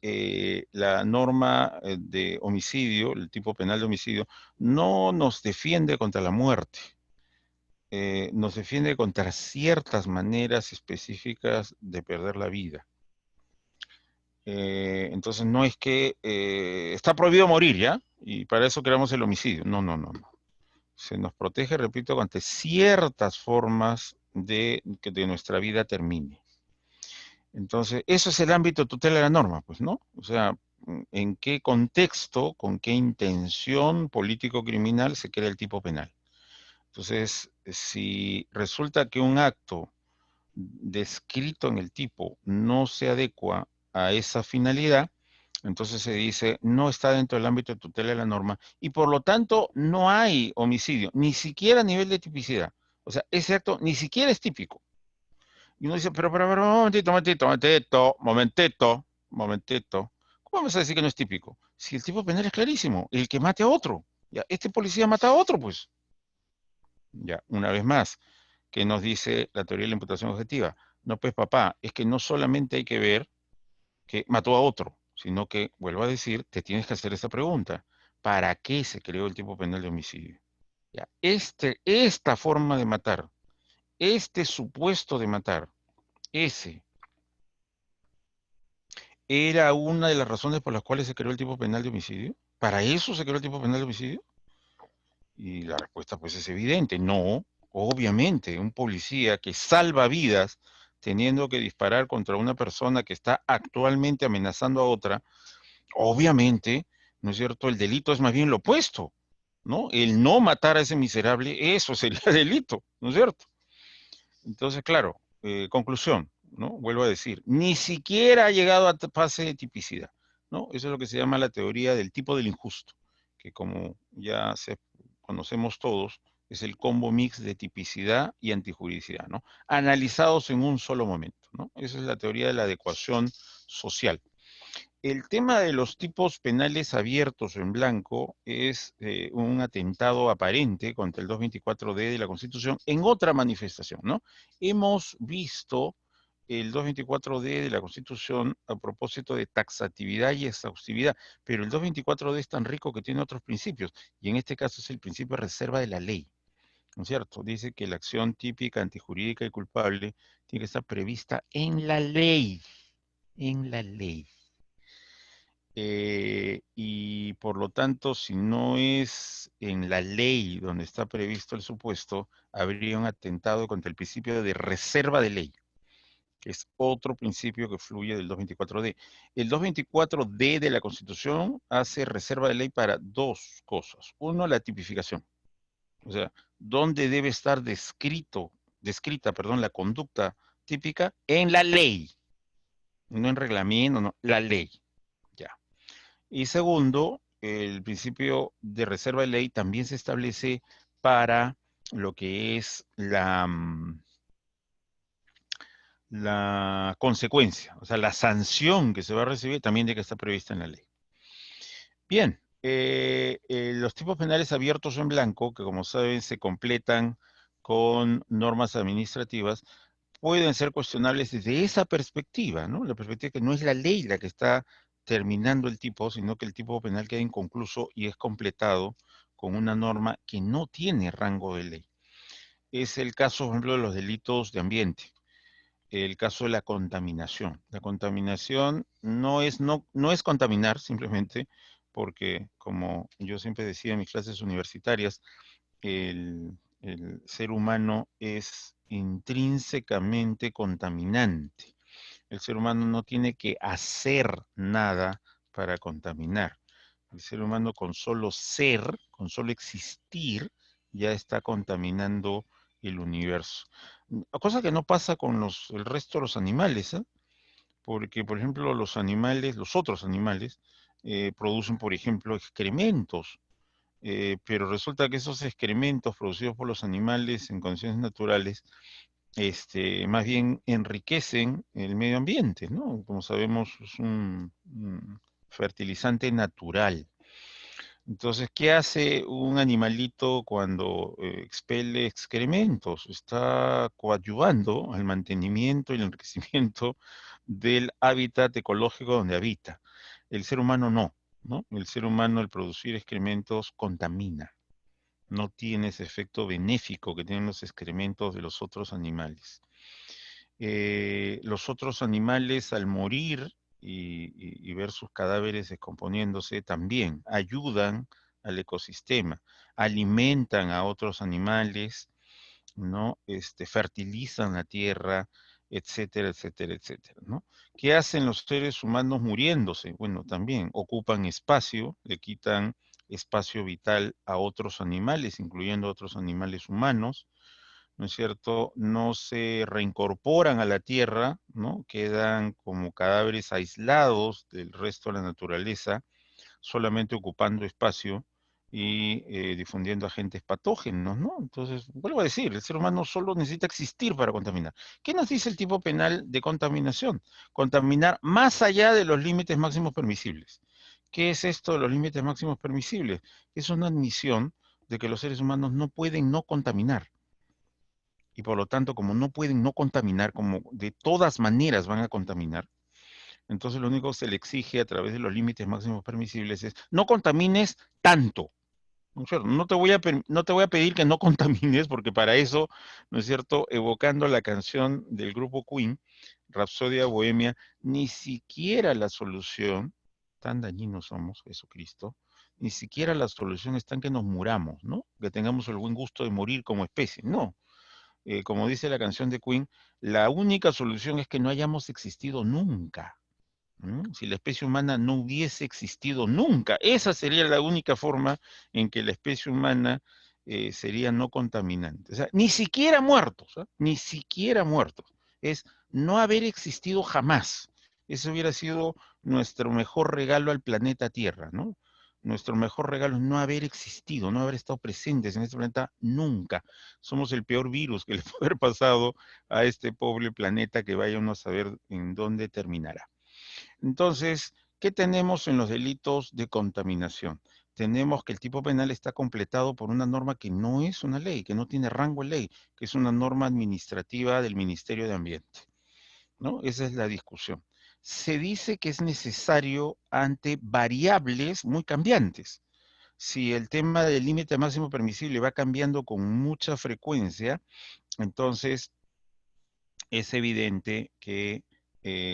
la norma de homicidio, el tipo penal de homicidio, no nos defiende contra la muerte, nos defiende contra ciertas maneras específicas de perder la vida. Entonces no es que está prohibido morir, ¿ya? Y para eso creamos el homicidio. No, no, no, no. Se nos protege, repito, ante ciertas formas de que de nuestra vida termine. Entonces, eso es el ámbito de tutela de la norma, pues, ¿no? O sea, en qué contexto, con qué intención político-criminal se crea el tipo penal. Entonces, si resulta que un acto descrito en el tipo no se adecua a esa finalidad, entonces se dice no está dentro del ámbito de tutela de la norma y por lo tanto no hay homicidio, ni siquiera a nivel de tipicidad. O sea, ese acto ni siquiera es típico. Y uno dice, pero, momentito. ¿Cómo vamos a decir que no es típico? Si el tipo penal es clarísimo, el que mate a otro. Ya, este policía mata a otro, pues. Ya, una vez más, ¿qué nos dice la teoría de la imputación objetiva? No, pues papá, es que no solamente hay que ver que mató a otro, sino que, vuelvo a decir, te tienes que hacer esa pregunta. ¿Para qué se creó el tipo penal de homicidio? Ya, esta forma de matar, este supuesto de matar, ese, ¿era una de las razones por las cuales se creó el tipo penal de homicidio? ¿Para eso se creó el tipo penal de homicidio? Y la respuesta pues es evidente, no, obviamente, un policía que salva vidas teniendo que disparar contra una persona que está actualmente amenazando a otra, obviamente, ¿no es cierto? El delito es más bien lo opuesto, ¿no? El no matar a ese miserable, eso sería delito, ¿no es cierto? Entonces, claro, conclusión, ¿no? Vuelvo a decir, ni siquiera ha llegado a fase de tipicidad, ¿no? Eso es lo que se llama la teoría del tipo del injusto, que como ya conocemos todos, es el combo mix de tipicidad y antijuridicidad, ¿no? Analizados en un solo momento, ¿no? Esa es la teoría de la adecuación social. El tema de los tipos penales abiertos o en blanco es un atentado aparente contra el 224D de la Constitución en otra manifestación, ¿no? Hemos visto el 224D de la Constitución a propósito de taxatividad y exhaustividad, pero el 224D es tan rico que tiene otros principios, y en este caso es el principio de reserva de la ley, ¿no es cierto? Dice que la acción típica, antijurídica y culpable tiene que estar prevista en la ley, en la ley. Y por lo tanto, si no es en la ley donde está previsto el supuesto, habría un atentado contra el principio de reserva de ley, que es otro principio que fluye del 224D. El 224D de la Constitución hace reserva de ley para dos cosas. Uno, la tipificación. O sea, ¿dónde debe estar descrita, la conducta típica? En la ley, no en reglamento, no, la ley. Ya. Y segundo, el principio de reserva de ley también se establece para lo que es la consecuencia, o sea, la sanción que se va a recibir también tiene que estar prevista en la ley. Bien, los tipos penales abiertos o en blanco, que como saben se completan con normas administrativas, pueden ser cuestionables desde esa perspectiva, ¿no? La perspectiva que no es la ley la que está terminando el tipo, sino que el tipo penal queda inconcluso y es completado con una norma que no tiene rango de ley. Es el caso, por ejemplo, de los delitos de ambiente, el caso de la contaminación. La contaminación no es contaminar simplemente, porque como yo siempre decía en mis clases universitarias, el ser humano es intrínsecamente contaminante. El ser humano no tiene que hacer nada para contaminar. El ser humano con solo ser, con solo existir, ya está contaminando el universo. Cosa que no pasa con el resto de los animales, ¿eh? Porque, por ejemplo, los animales, los otros animales, producen, por ejemplo, excrementos, pero resulta que esos excrementos producidos por los animales en condiciones naturales, más bien enriquecen el medio ambiente, ¿no? Como sabemos, es un fertilizante natural. Entonces, ¿qué hace un animalito cuando expele excrementos? Está coadyuvando al mantenimiento y el enriquecimiento del hábitat ecológico donde habita. El ser humano no, ¿no? El ser humano al producir excrementos contamina, no tiene ese efecto benéfico que tienen los excrementos de los otros animales. Los otros animales al morir y ver sus cadáveres descomponiéndose también ayudan al ecosistema, alimentan a otros animales, ¿no? Fertilizan la tierra, etcétera, etcétera, etcétera, ¿no? ¿Qué hacen los seres humanos muriéndose? Bueno, también ocupan espacio, le quitan espacio vital a otros animales, incluyendo a otros animales humanos, ¿no es cierto? No se reincorporan a la tierra, ¿no? Quedan como cadáveres aislados del resto de la naturaleza, solamente ocupando espacio y difundiendo agentes patógenos, ¿no? Entonces, vuelvo a decir, el ser humano solo necesita existir para contaminar. ¿Qué nos dice el tipo penal de contaminación? Contaminar más allá de los límites máximos permisibles. ¿Qué es esto de los límites máximos permisibles? Es una admisión de que los seres humanos no pueden no contaminar. Y por lo tanto, como no pueden no contaminar, como de todas maneras van a contaminar, entonces lo único que se le exige a través de los límites máximos permisibles es no contamines tanto. ¿No es cierto? No te voy a pedir que no contamines, porque para eso, ¿no es cierto? Evocando la canción del grupo Queen, Rapsodia Bohemia, ni siquiera la solución, tan dañinos somos, Jesucristo, ni siquiera la solución está en que nos muramos, ¿no? Que tengamos el buen gusto de morir como especie, no. Como dice la canción de Queen, la única solución es que no hayamos existido nunca. Si la especie humana no hubiese existido nunca, esa sería la única forma en que la especie humana sería no contaminante. O sea, ni siquiera muertos, ¿eh? Ni siquiera muertos. Es no haber existido jamás. Ese hubiera sido nuestro mejor regalo al planeta Tierra, ¿no? Nuestro mejor regalo es no haber existido, no haber estado presentes en este planeta nunca. Somos el peor virus que le puede haber pasado a este pobre planeta que vaya uno a saber en dónde terminará. Entonces, ¿qué tenemos en los delitos de contaminación? Tenemos que el tipo penal está completado por una norma que no es una ley, que no tiene rango de ley, que es una norma administrativa del Ministerio de Ambiente, ¿no? Esa es la discusión. Se dice que es necesario ante variables muy cambiantes. Si el tema del límite máximo permisible va cambiando con mucha frecuencia, entonces es evidente que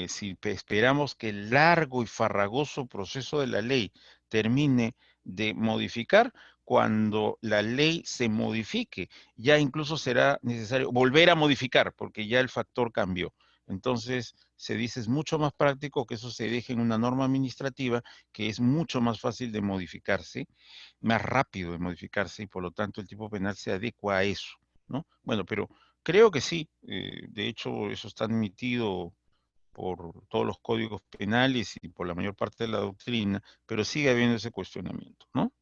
si esperamos que el largo y farragoso proceso de la ley termine de modificar, cuando la ley se modifique, ya incluso será necesario volver a modificar, porque ya el factor cambió. Entonces, se dice es mucho más práctico que eso se deje en una norma administrativa que es mucho más fácil de modificarse, más rápido de modificarse y por lo tanto el tipo penal se adecua a eso, ¿no? Bueno, pero creo que sí. De hecho, eso está admitido por todos los códigos penales y por la mayor parte de la doctrina, pero sigue habiendo ese cuestionamiento, ¿no?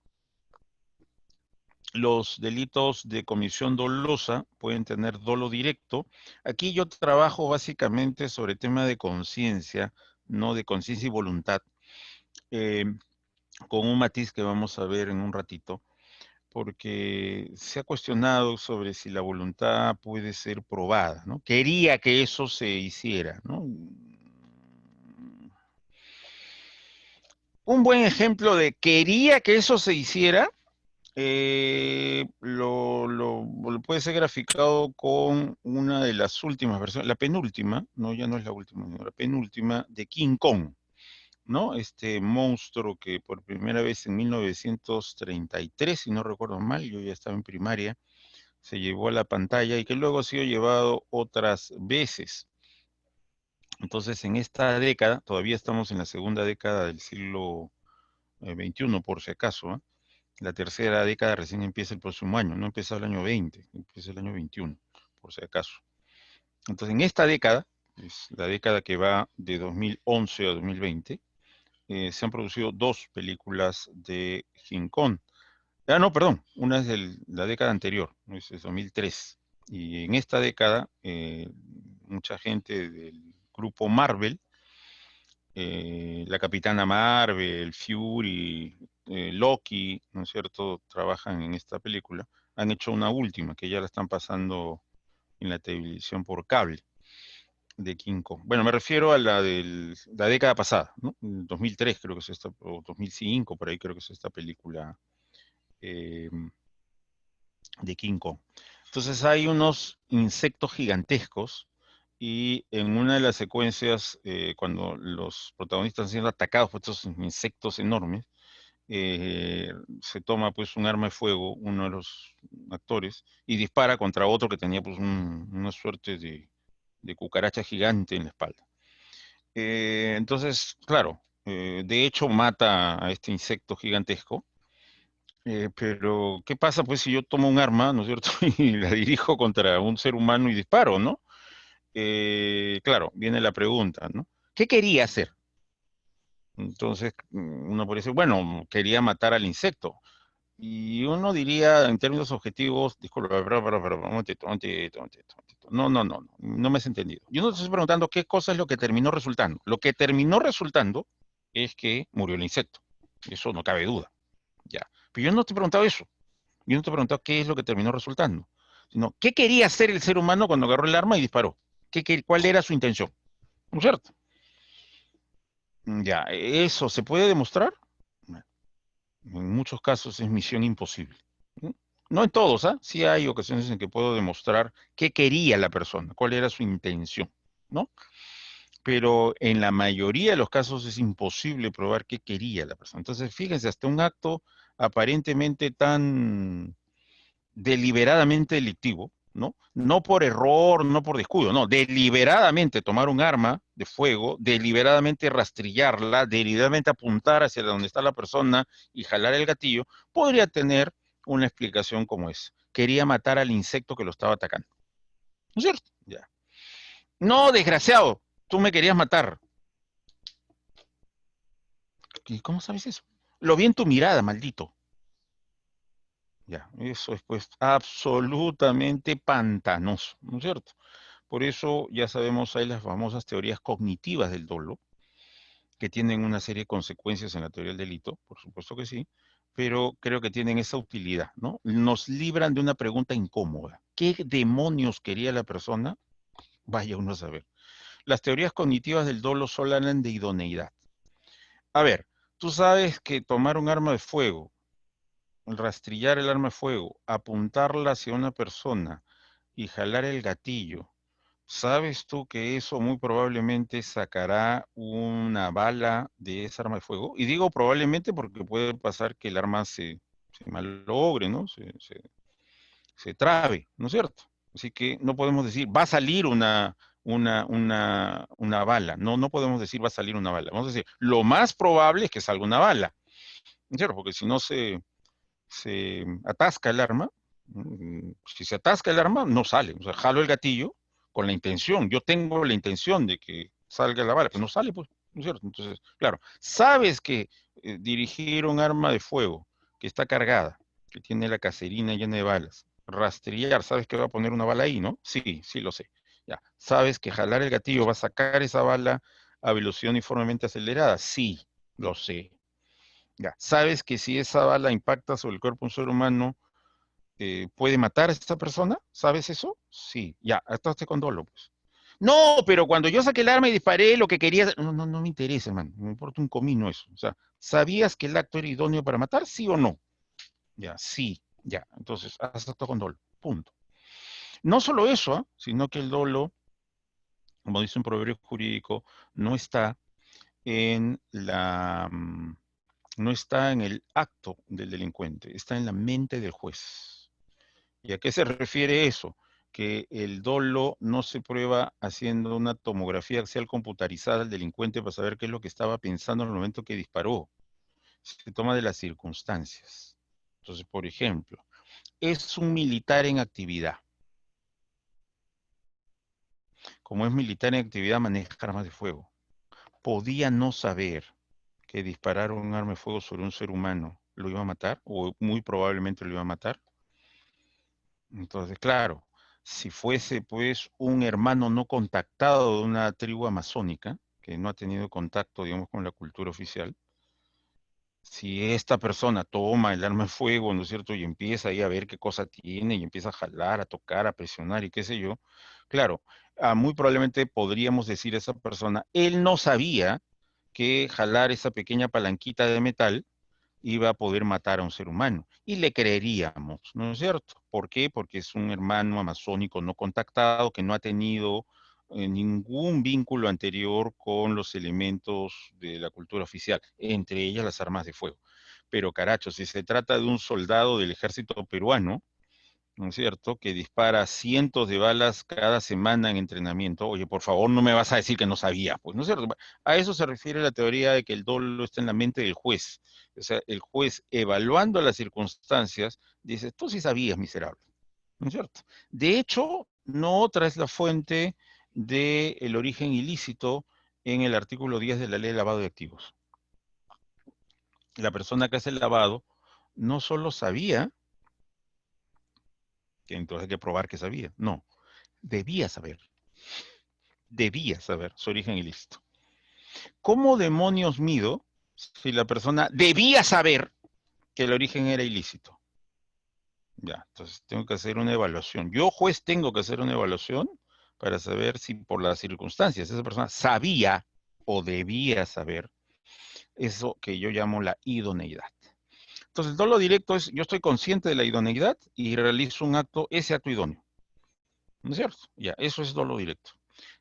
Los delitos de comisión dolosa pueden tener dolo directo. Aquí yo trabajo básicamente sobre tema de conciencia, no de conciencia y voluntad, eh, con un matiz que vamos a ver en un ratito, porque se ha cuestionado sobre si la voluntad puede ser probada, ¿no? Quería que eso se hiciera, ¿no? Un buen ejemplo de quería que eso se hiciera, lo puede ser graficado con una de las últimas versiones, la penúltima, no, ya no es la última, sino la penúltima, de King Kong, ¿no? Este monstruo que por primera vez en 1933, si no recuerdo mal, yo ya estaba en primaria, se llevó a la pantalla y que luego ha sido llevado otras veces. Entonces, en esta década, todavía estamos en la segunda década del siglo XXI, por si acaso, ¿eh? La tercera década recién empieza el próximo año, no empieza el año 20, empieza el año 21, por si acaso. Entonces, en esta década, es la década que va de 2011 a 2020, se han producido dos películas de King Kong. Ah, no, perdón, una es de la década anterior, es 2003. Y en esta década, mucha gente del grupo Marvel, la Capitana Marvel, Fury, Loki, ¿no es cierto?, trabajan en esta película. Han hecho una última que ya la están pasando en la televisión por cable de King Kong. Bueno, me refiero a la de la década pasada, ¿no? En 2003 creo que es esta, o 2005, por ahí creo que es esta película eh, de King Kong. Entonces hay unos insectos gigantescos y en una de las secuencias, cuando los protagonistas están siendo atacados por estos insectos enormes, se toma pues un arma de fuego, uno de los actores, y dispara contra otro que tenía pues una suerte de cucaracha gigante en la espalda. Entonces, claro, de hecho mata a este insecto gigantesco. Pero, ¿qué pasa pues si yo tomo un arma, ¿no es cierto? Y la dirijo contra un ser humano y disparo, ¿no? Claro, viene la pregunta, ¿no? ¿Qué quería hacer? Entonces, uno podría decir, bueno, quería matar al insecto. Y uno diría, en términos objetivos, disculpa, pero, un momentito, un momentito, un momentito, un momentito. No me has entendido. Yo no te estoy preguntando qué cosa es lo que terminó resultando. Lo que terminó resultando es que murió el insecto. Eso no cabe duda, ya. Pero yo no te he preguntado eso. Yo no te he preguntado qué es lo que terminó resultando, sino qué quería hacer el ser humano cuando agarró el arma y disparó. ¿Cuál era su intención? ¿No es cierto? Ya, ¿eso se puede demostrar? En muchos casos es misión imposible. ¿No? No en todos, ¿ah? Sí hay ocasiones en que puedo demostrar qué quería la persona, cuál era su intención, ¿no? Pero en la mayoría de los casos es imposible probar qué quería la persona. Entonces, fíjense, hasta un acto aparentemente tan deliberadamente delictivo, ¿no? No por error, no por descuido, no, deliberadamente tomar un arma de fuego, deliberadamente rastrillarla, deliberadamente apuntar hacia donde está la persona y jalar el gatillo, podría tener una explicación como esa. Quería matar al insecto que lo estaba atacando. ¿No es cierto? Ya. No, desgraciado, tú me querías matar. ¿Y cómo sabes eso? Lo vi en tu mirada, maldito. Ya, eso es pues absolutamente pantanoso, ¿no es cierto? Por eso ya sabemos, hay las famosas teorías cognitivas del dolo, que tienen una serie de consecuencias en la teoría del delito, por supuesto que sí, pero creo que tienen esa utilidad, ¿no? Nos libran de una pregunta incómoda. ¿Qué demonios quería la persona? Vaya uno a saber. las teorías cognitivas del dolo solo hablan de idoneidad. A ver, tú sabes que tomar un arma de fuego, rastrillar el arma de fuego, apuntarla hacia una persona y jalar el gatillo, ¿sabes tú que eso muy probablemente sacará una bala de esa arma de fuego? Y digo probablemente porque puede pasar que el arma se malogre, ¿no? Se trabe, ¿no es cierto? Así que no podemos decir, va a salir una bala. No, no podemos decir va a salir una bala. Vamos a decir, lo más probable es que salga una bala, ¿no es cierto? Porque si no se atasca el arma, si se atasca el arma, no sale. O sea, jalo el gatillo con la intención. Yo tengo la intención de que salga la bala, pero no sale, pues, ¿no es cierto? Entonces, claro, sabes que dirigir un arma de fuego que está cargada, que tiene la caserina llena de balas, rastrillar, sabes que va a poner una bala ahí, ¿no? Sí, sí lo sé. Ya. ¿Sabes que jalar el gatillo va a sacar esa bala a velocidad uniformemente acelerada? Sí, lo sé. Ya. ¿Sabes que si esa bala impacta sobre el cuerpo de un ser humano, puede matar a esta persona? ¿Sabes eso? Sí. Ya, hasta con dolo, pues. No, pero cuando yo saqué el arma y disparé, lo que quería... No, no, no me interesa, hermano. Me importa un comino eso. O sea, ¿sabías que el acto era idóneo para matar? ¿Sí o no? Ya, sí. Ya, entonces, hasta con dolo. Punto. No solo eso, sino que el dolo, como dice un proverbio jurídico, no está en no está en el acto del delincuente, está en la mente del juez. ¿Y a qué se refiere eso? Que el dolo no se prueba haciendo una tomografía axial computarizada al delincuente para saber qué es lo que estaba pensando en el momento que disparó. Se toma de las circunstancias. Entonces, por ejemplo, es un militar en actividad. Como es militar en actividad, maneja armas de fuego. Podía no saber que disparar un arma de fuego sobre un ser humano lo iba a matar, o muy probablemente lo iba a matar. Entonces, claro, si fuese pues un hermano no contactado de una tribu amazónica, que no ha tenido contacto, digamos, con la cultura oficial, si esta persona toma el arma de fuego, ¿no es cierto?, y empieza ahí a ver qué cosa tiene, y empieza a jalar, a tocar, a presionar y qué sé yo, claro, muy probablemente podríamos decir a esa persona, él no sabía que jalar esa pequeña palanquita de metal iba a poder matar a un ser humano. Y le creeríamos, ¿no es cierto? ¿Por qué? Porque es un hermano amazónico no contactado que no ha tenido ningún vínculo anterior con los elementos de la cultura oficial, entre ellas las armas de fuego. Pero caracho, si se trata de un soldado del ejército peruano, ¿no es cierto?, que dispara cientos de balas cada semana en entrenamiento. Oye, por favor, no me vas a decir que no sabía, pues, ¿no es cierto? A eso se refiere la teoría de que el dolo está en la mente del juez. O sea, el juez, evaluando las circunstancias, dice, tú sí sabías, miserable, ¿no es cierto? De hecho, no otra es la fuente del origen ilícito en el artículo 10 de la ley de lavado de activos. La persona que hace el lavado no solo sabía, que entonces hay que probar que sabía, no, debía saber su origen ilícito. ¿Cómo demonios mido si la persona debía saber que el origen era ilícito? Ya, entonces tengo que hacer una evaluación. Yo, juez, tengo que hacer una evaluación para saber si por las circunstancias esa persona sabía o debía saber eso que yo llamo la idoneidad. Entonces, el dolo directo es, yo estoy consciente de la idoneidad y realizo un acto, ese acto idóneo. ¿No es cierto? Ya, eso es dolo directo.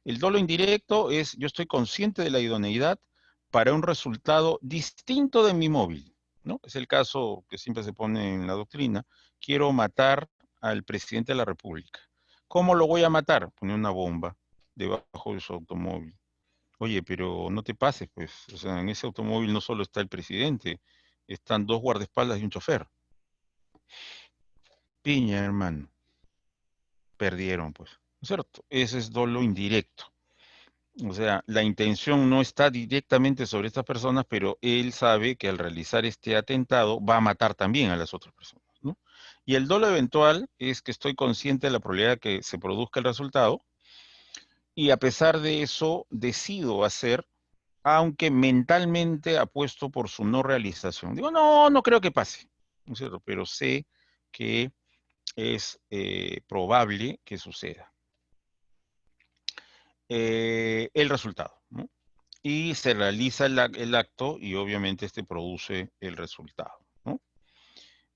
El dolo indirecto es, yo estoy consciente de la idoneidad para un resultado distinto de mi móvil, ¿no? Es el caso que siempre se pone en la doctrina. Quiero matar al presidente de la República. ¿Cómo lo voy a matar? Poner una bomba debajo de su automóvil. Oye, pero no te pases, pues. O sea, en ese automóvil no solo está el presidente, están dos guardaespaldas y un chofer. Piña, hermano. Perdieron, pues. ¿No es cierto? Ese es dolo indirecto. O sea, la intención no está directamente sobre estas personas, pero él sabe que al realizar este atentado va a matar también a las otras personas, ¿no? Y el dolo eventual es que estoy consciente de la probabilidad de que se produzca el resultado y a pesar de eso decido hacer, aunque mentalmente apuesto por su no realización. Digo, no, no creo que pase, ¿no es cierto? Pero sé que es probable que suceda. el resultado, ¿no? Y se realiza el acto y obviamente este produce el resultado, ¿no?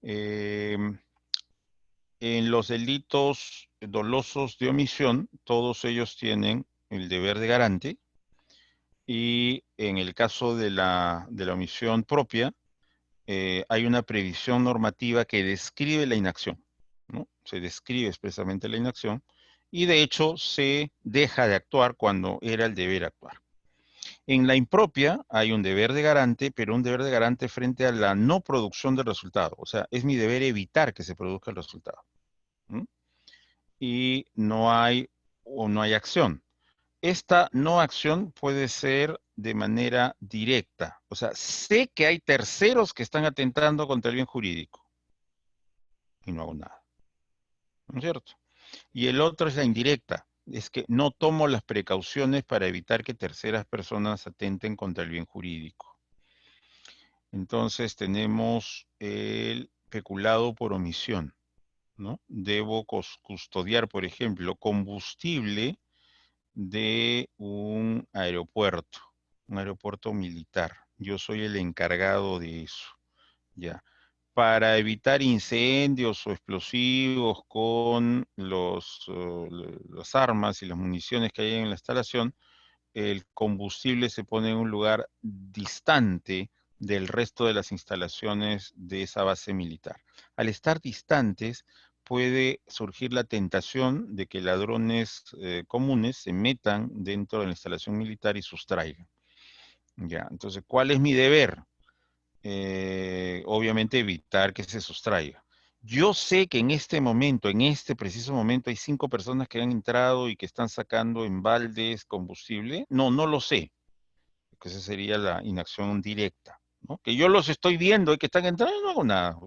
En los delitos dolosos de omisión, todos ellos tienen el deber de garante, y en el caso de la omisión propia, hay una previsión normativa que describe la inacción, ¿no? Se describe expresamente la inacción, y de hecho se deja de actuar cuando era el deber actuar. En la impropia hay un deber de garante, pero un deber de garante frente a la no producción del resultado. O sea, es mi deber evitar que se produzca el resultado, ¿no? Y no hay acción. Esta no acción puede ser de manera directa. O sea, sé que hay terceros que están atentando contra el bien jurídico y no hago nada, ¿no es cierto? Y el otro es la indirecta. Es que no tomo las precauciones para evitar que terceras personas atenten contra el bien jurídico. Entonces tenemos el peculado por omisión, ¿no? Debo custodiar, por ejemplo, combustible de un aeropuerto militar. Yo soy el encargado de eso, ¿ya? Para evitar incendios o explosivos con las armas y las municiones que hay en la instalación, el combustible se pone en un lugar distante del resto de las instalaciones de esa base militar. Al estar distantes, puede surgir la tentación de que ladrones comunes se metan dentro de la instalación militar y sustraigan. Ya, entonces, ¿cuál es mi deber? Obviamente evitar que se sustraiga. Yo sé que en este momento, en este preciso momento, hay 5 personas que han entrado y que están sacando en baldes combustible. No, no lo sé, que esa sería la inacción directa, ¿no? Que yo los estoy viendo y que están entrando, no hago nada.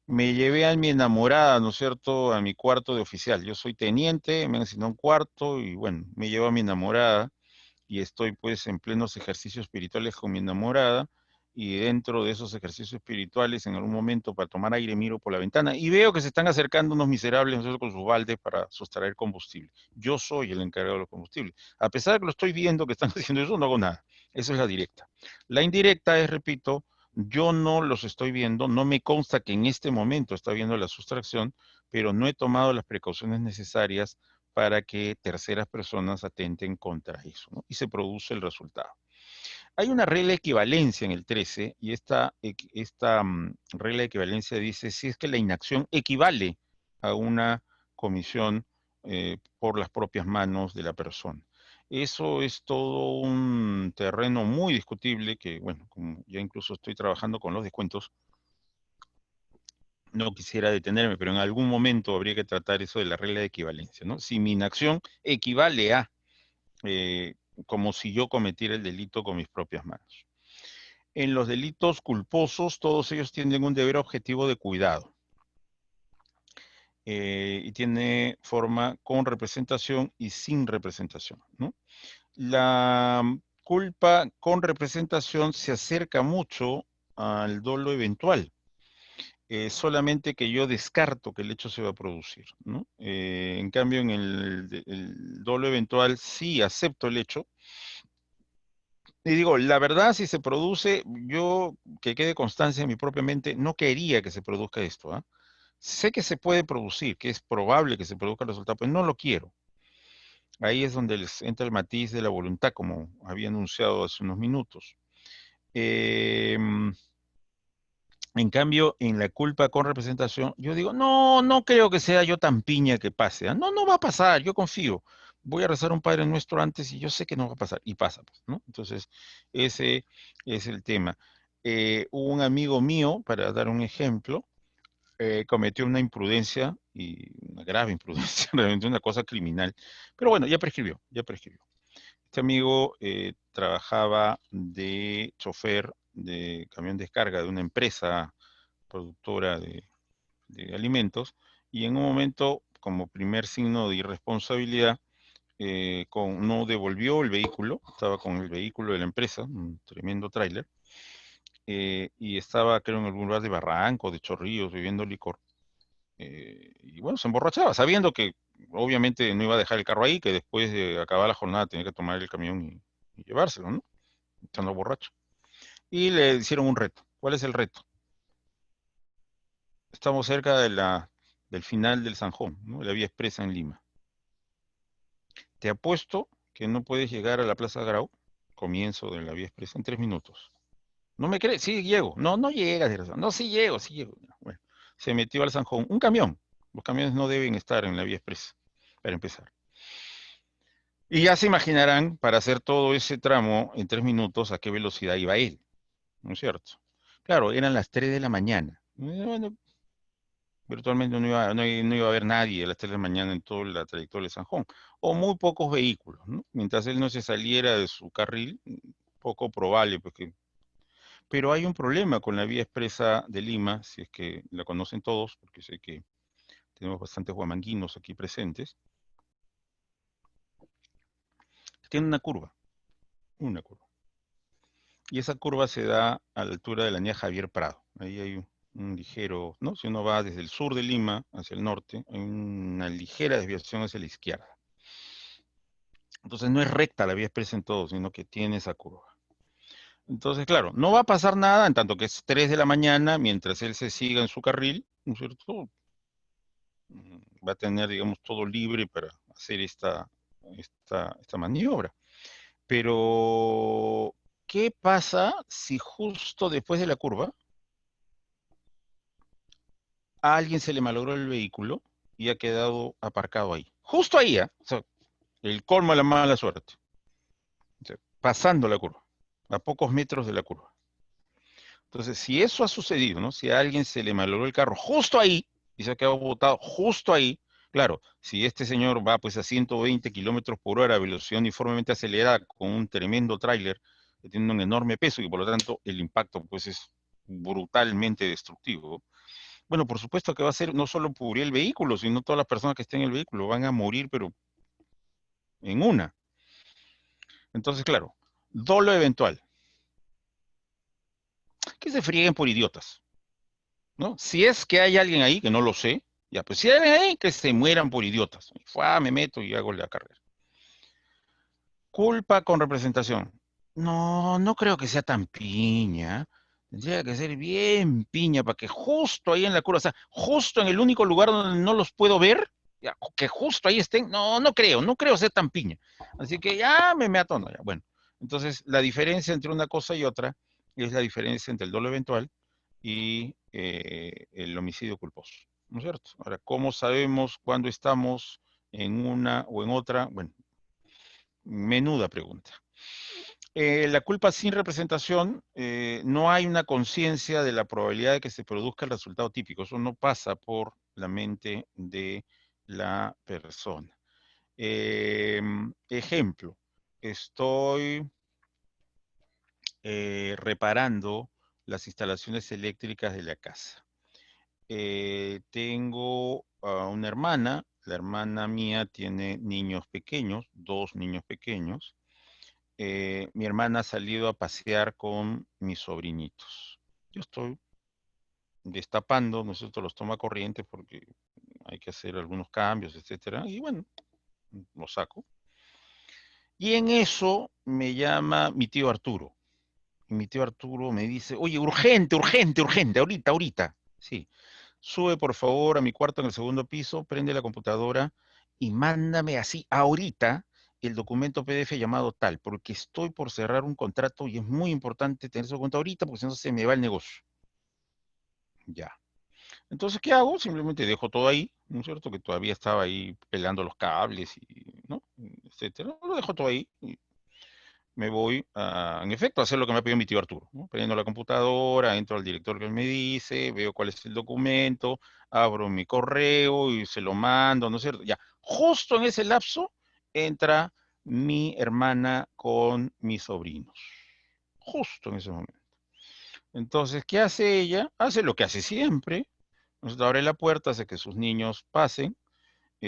Me llevé a mi enamorada, ¿no es cierto?, a mi cuarto de oficial. Yo soy teniente, me han asignado un cuarto y bueno, me llevo a mi enamorada y estoy pues en plenos ejercicios espirituales con mi enamorada, y dentro de esos ejercicios espirituales en algún momento para tomar aire miro por la ventana y veo que se están acercando unos miserables nosotros con sus baldes para sustraer combustible. Yo soy el encargado de los combustibles. A pesar de que lo estoy viendo que están haciendo eso, no hago nada. Esa es la directa. La indirecta es, repito, yo no los estoy viendo, no me consta que en este momento está viendo la sustracción, pero no he tomado las precauciones necesarias para que terceras personas atenten contra eso, ¿no? Y se produce el resultado. Hay una regla de equivalencia en el 13 y esta regla de equivalencia dice si es que la inacción equivale a una comisión por las propias manos de la persona. Eso es todo un terreno muy discutible que, bueno, como ya incluso estoy trabajando con los descuentos, no quisiera detenerme, pero en algún momento habría que tratar eso de la regla de equivalencia, ¿no? Si mi inacción equivale a eh, como si yo cometiera el delito con mis propias manos. En los delitos culposos, todos ellos tienen un deber objetivo de cuidado y tiene forma con representación y sin representación, ¿no? La culpa con representación se acerca mucho al dolo eventual, solamente que yo descarto que el hecho se va a producir, ¿no? En cambio, en el dolo eventual sí acepto el hecho. Y digo, la verdad, si se produce, yo, que quede constancia en mi propia mente, no quería que se produzca esto, ¿ah? Sé que se puede producir, que es probable que se produzca el resultado, pero no lo quiero. Ahí es donde les entra el matiz de la voluntad, como había anunciado hace unos minutos. En cambio, en la culpa con representación, yo digo, no, no creo que sea yo tan piña que pase, ¿ah? No, no va a pasar, yo confío. Voy a rezar un Padre Nuestro antes y yo sé que no va a pasar, y pasa, pues, ¿no? Entonces, ese es el tema. Un amigo mío, para dar un ejemplo, cometió una imprudencia, y una grave imprudencia, realmente una cosa criminal, pero bueno, ya prescribió, ya prescribió. Este amigo trabajaba de chofer de camión de descarga de una empresa productora de alimentos, y en un momento, como primer signo de irresponsabilidad, no devolvió el vehículo, estaba con el vehículo de la empresa, un tremendo tráiler, y estaba, creo, en algún lugar de Barranco, de Chorrillos, bebiendo licor, y bueno, se emborrachaba, sabiendo que obviamente no iba a dejar el carro ahí, que después de acabar la jornada tenía que tomar el camión y llevárselo, ¿no? Estando borracho. Y le hicieron un reto. ¿Cuál es el reto? Estamos cerca del final del Zanjón, ¿no? La vía expresa en Lima. Te apuesto que no puedes llegar a la Plaza Grau, comienzo de la vía expresa, en 3 minutos. ¿No me crees? Sí, llego. No, no llegas, desgraciado. No, sí llego, sí llego. Bueno, se metió al Zanjón. Un camión. Los camiones no deben estar en la vía expresa, para empezar. Y ya se imaginarán, para hacer todo ese tramo en 3 minutos, a qué velocidad iba él, ¿no es cierto? Claro, eran las 3 de la mañana. Bueno, virtualmente no iba a haber nadie a las 3 de la mañana en toda la trayectoria de San Juan, o muy pocos vehículos, ¿no? Mientras él no se saliera de su carril, poco probable, porque... Pero hay un problema con la vía expresa de Lima, si es que la conocen todos, porque sé que tenemos bastantes huamanguinos aquí presentes. Tiene una curva. Y esa curva se da a la altura de la avenida Javier Prado. Ahí hay un ligero, ¿no? Si uno va desde el sur de Lima hacia el norte, hay una ligera desviación hacia la izquierda. Entonces no es recta la vía expresa en todo, sino que tiene esa curva. Entonces, claro, no va a pasar nada en tanto que es 3 de la mañana, mientras él se siga en su carril, ¿no es cierto? Va a tener, digamos, todo libre para hacer esta maniobra. Pero, ¿qué pasa si justo después de la curva a alguien se le malogró el vehículo y ha quedado aparcado ahí? Justo ahí, ¿eh? O sea, el colmo de la mala suerte. O sea, pasando la curva, a pocos metros de la curva. Entonces, si eso ha sucedido, ¿no? Si a alguien se le malogró el carro justo ahí y se ha quedado botado justo ahí, claro, si este señor va pues a 120 kilómetros por hora a velocidad uniformemente acelerada con un tremendo tráiler que tiene un enorme peso y por lo tanto el impacto pues es brutalmente destructivo. Bueno, por supuesto que va a ser no solo por el vehículo, sino todas las personas que estén en el vehículo van a morir, pero en una. Entonces, claro, dolo eventual. Que se frieguen por idiotas, ¿no? Si es que hay alguien ahí, que no lo sé, ya, pues si hay alguien ahí, que se mueran por idiotas. Me meto y hago la carrera. Culpa con representación. No, no creo que sea tan piña. Tendría que ser bien piña para que justo ahí en la curva, o sea, justo en el único lugar donde no los puedo ver, ya, que justo ahí estén. No, no creo ser tan piña. Así que ya me atono, ya. Bueno, entonces la diferencia entre una cosa y otra es la diferencia entre el dolo eventual y el homicidio culposo, ¿no es cierto? Ahora, ¿cómo sabemos cuándo estamos en una o en otra? Bueno, menuda pregunta. La culpa sin representación, no hay una conciencia de la probabilidad de que se produzca el resultado típico. Eso no pasa por la mente de la persona. Ejemplo, estoy reparando las instalaciones eléctricas de la casa. Tengo a una hermana, la hermana mía tiene niños pequeños, 2 niños pequeños. Mi hermana ha salido a pasear con mis sobrinitos. Yo estoy destapando, nosotros los toma corriente porque hay que hacer algunos cambios, etcétera, y bueno, los saco. Y en eso me llama mi tío Arturo. Y mi tío Arturo me dice, oye, urgente, urgente, urgente, ahorita, ahorita. Sí, sube por favor a mi cuarto en el segundo piso, prende la computadora y mándame así ahorita el documento PDF llamado tal, porque estoy por cerrar un contrato y es muy importante tener eso cuenta ahorita porque si no se me va el negocio. Ya. Entonces, ¿qué hago? Simplemente dejo todo ahí, ¿no es cierto? Que todavía estaba ahí pelando los cables y, ¿no? Etcétera. Lo dejo todo ahí y me voy en efecto, a hacer lo que me ha pedido mi tío Arturo, ¿no? Prendo la computadora, entro al director que él me dice, veo cuál es el documento, abro mi correo y se lo mando, ¿no es cierto? Ya, justo en ese lapso entra mi hermana con mis sobrinos. Justo en ese momento. Entonces, ¿qué hace ella? Hace lo que hace siempre. Nos abre la puerta, hace que sus niños pasen,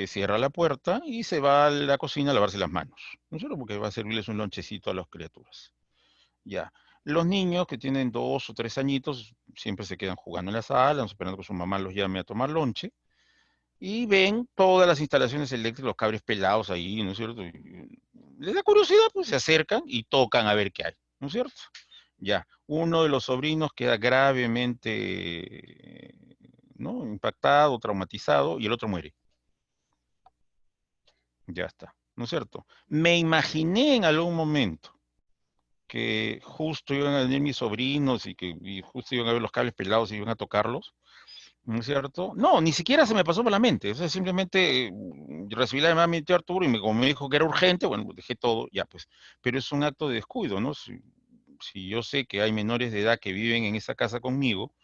cierra la puerta y se va a la cocina a lavarse las manos. ¿No es cierto? Porque va a servirles un lonchecito a las criaturas. Ya. Los niños que tienen 2 o 3 añitos siempre se quedan jugando en la sala, esperando que su mamá los llame a tomar lonche. y ven todas las instalaciones eléctricas, los cables pelados ahí, ¿no es cierto? Y les da curiosidad, pues se acercan y tocan a ver qué hay, ¿no es cierto? Ya, uno de los sobrinos queda gravemente, ¿no? Impactado, traumatizado, y el otro muere. Ya está, ¿no es cierto? Me imaginé en algún momento que justo iban a venir mis sobrinos y justo iban a ver los cables pelados y iban a tocarlos, ¿no es cierto? No, ni siquiera se me pasó por la mente. O sea, simplemente recibí la llamada de mi tío Arturo y como me dijo que era urgente, bueno, pues dejé todo, ya pues. Pero es un acto de descuido, ¿no? Si yo sé que hay menores de edad que viven en esa casa conmigo,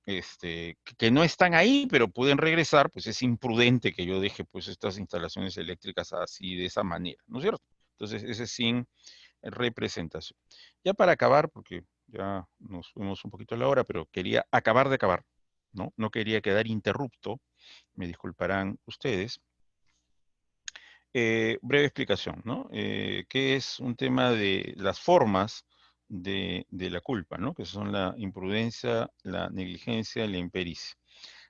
que no están ahí, pero pueden regresar, pues es imprudente que yo deje pues estas instalaciones eléctricas así, de esa manera, ¿no es cierto? Entonces, ese es sin representación. Ya para acabar, porque ya nos fuimos un poquito a la hora, pero quería acabar de acabar, ¿no? No quería quedar interrupto, me disculparán ustedes. Breve explicación, ¿no? Que es un tema de las formas de la culpa, ¿no? Que son la imprudencia, la negligencia y la impericia.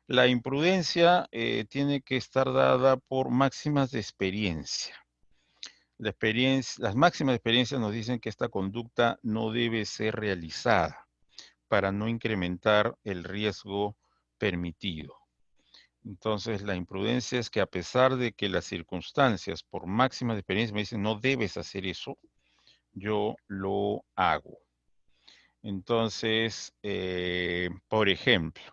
La imprudencia tiene que estar dada por máximas de experiencia. Las máximas experiencias nos dicen que esta conducta no debe ser realizada para no incrementar el riesgo permitido. Entonces, la imprudencia es que a pesar de que las circunstancias, por máximas experiencias, me dicen no debes hacer eso, yo lo hago. Entonces, por ejemplo,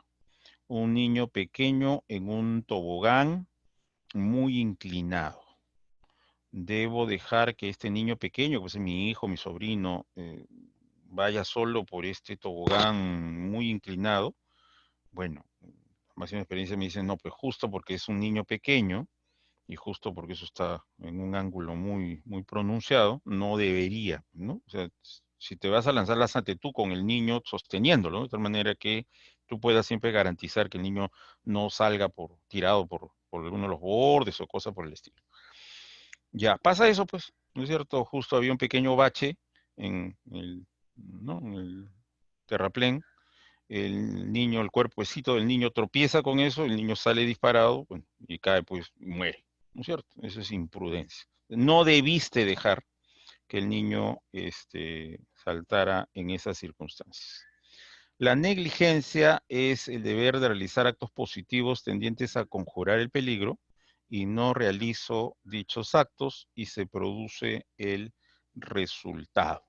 un niño pequeño en un tobogán muy inclinado. Debo dejar que este niño pequeño, pues es mi hijo, mi sobrino, vaya solo por este tobogán muy inclinado. Bueno, más de una experiencia me dicen, no, pues justo porque es un niño pequeño y justo porque eso está en un ángulo muy, muy pronunciado, no debería, ¿no? O sea, si te vas a lanzar, lánzate tú con el niño sosteniéndolo, ¿no? De tal manera que tú puedas siempre garantizar que el niño no salga tirado por alguno de los bordes o cosas por el estilo. Ya, pasa eso, pues, ¿no es cierto? Justo había un pequeño bache en el, ¿no? En el terraplén, el niño, el cuerpecito del niño tropieza con eso, el niño sale disparado, bueno, y cae, pues, y muere, ¿no es cierto? Eso es imprudencia. No debiste dejar que el niño saltara en esas circunstancias. La negligencia es el deber de realizar actos positivos tendientes a conjurar el peligro y no realizo dichos actos y se produce el resultado.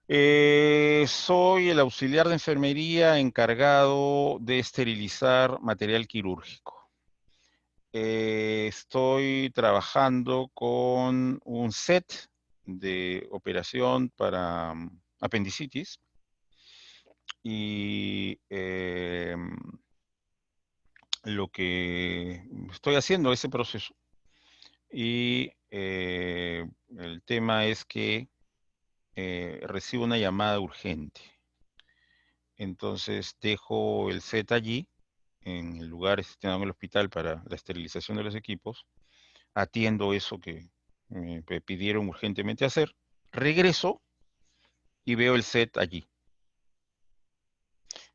Soy el auxiliar de enfermería encargado de esterilizar material quirúrgico. Estoy trabajando con un set de operación para apendicitis y lo que estoy haciendo ese proceso. Y el tema es que recibo una llamada urgente. Entonces dejo el set allí, en el lugar destinado en el hospital para la esterilización de los equipos, atiendo eso que me pidieron urgentemente hacer, regreso y veo el set allí.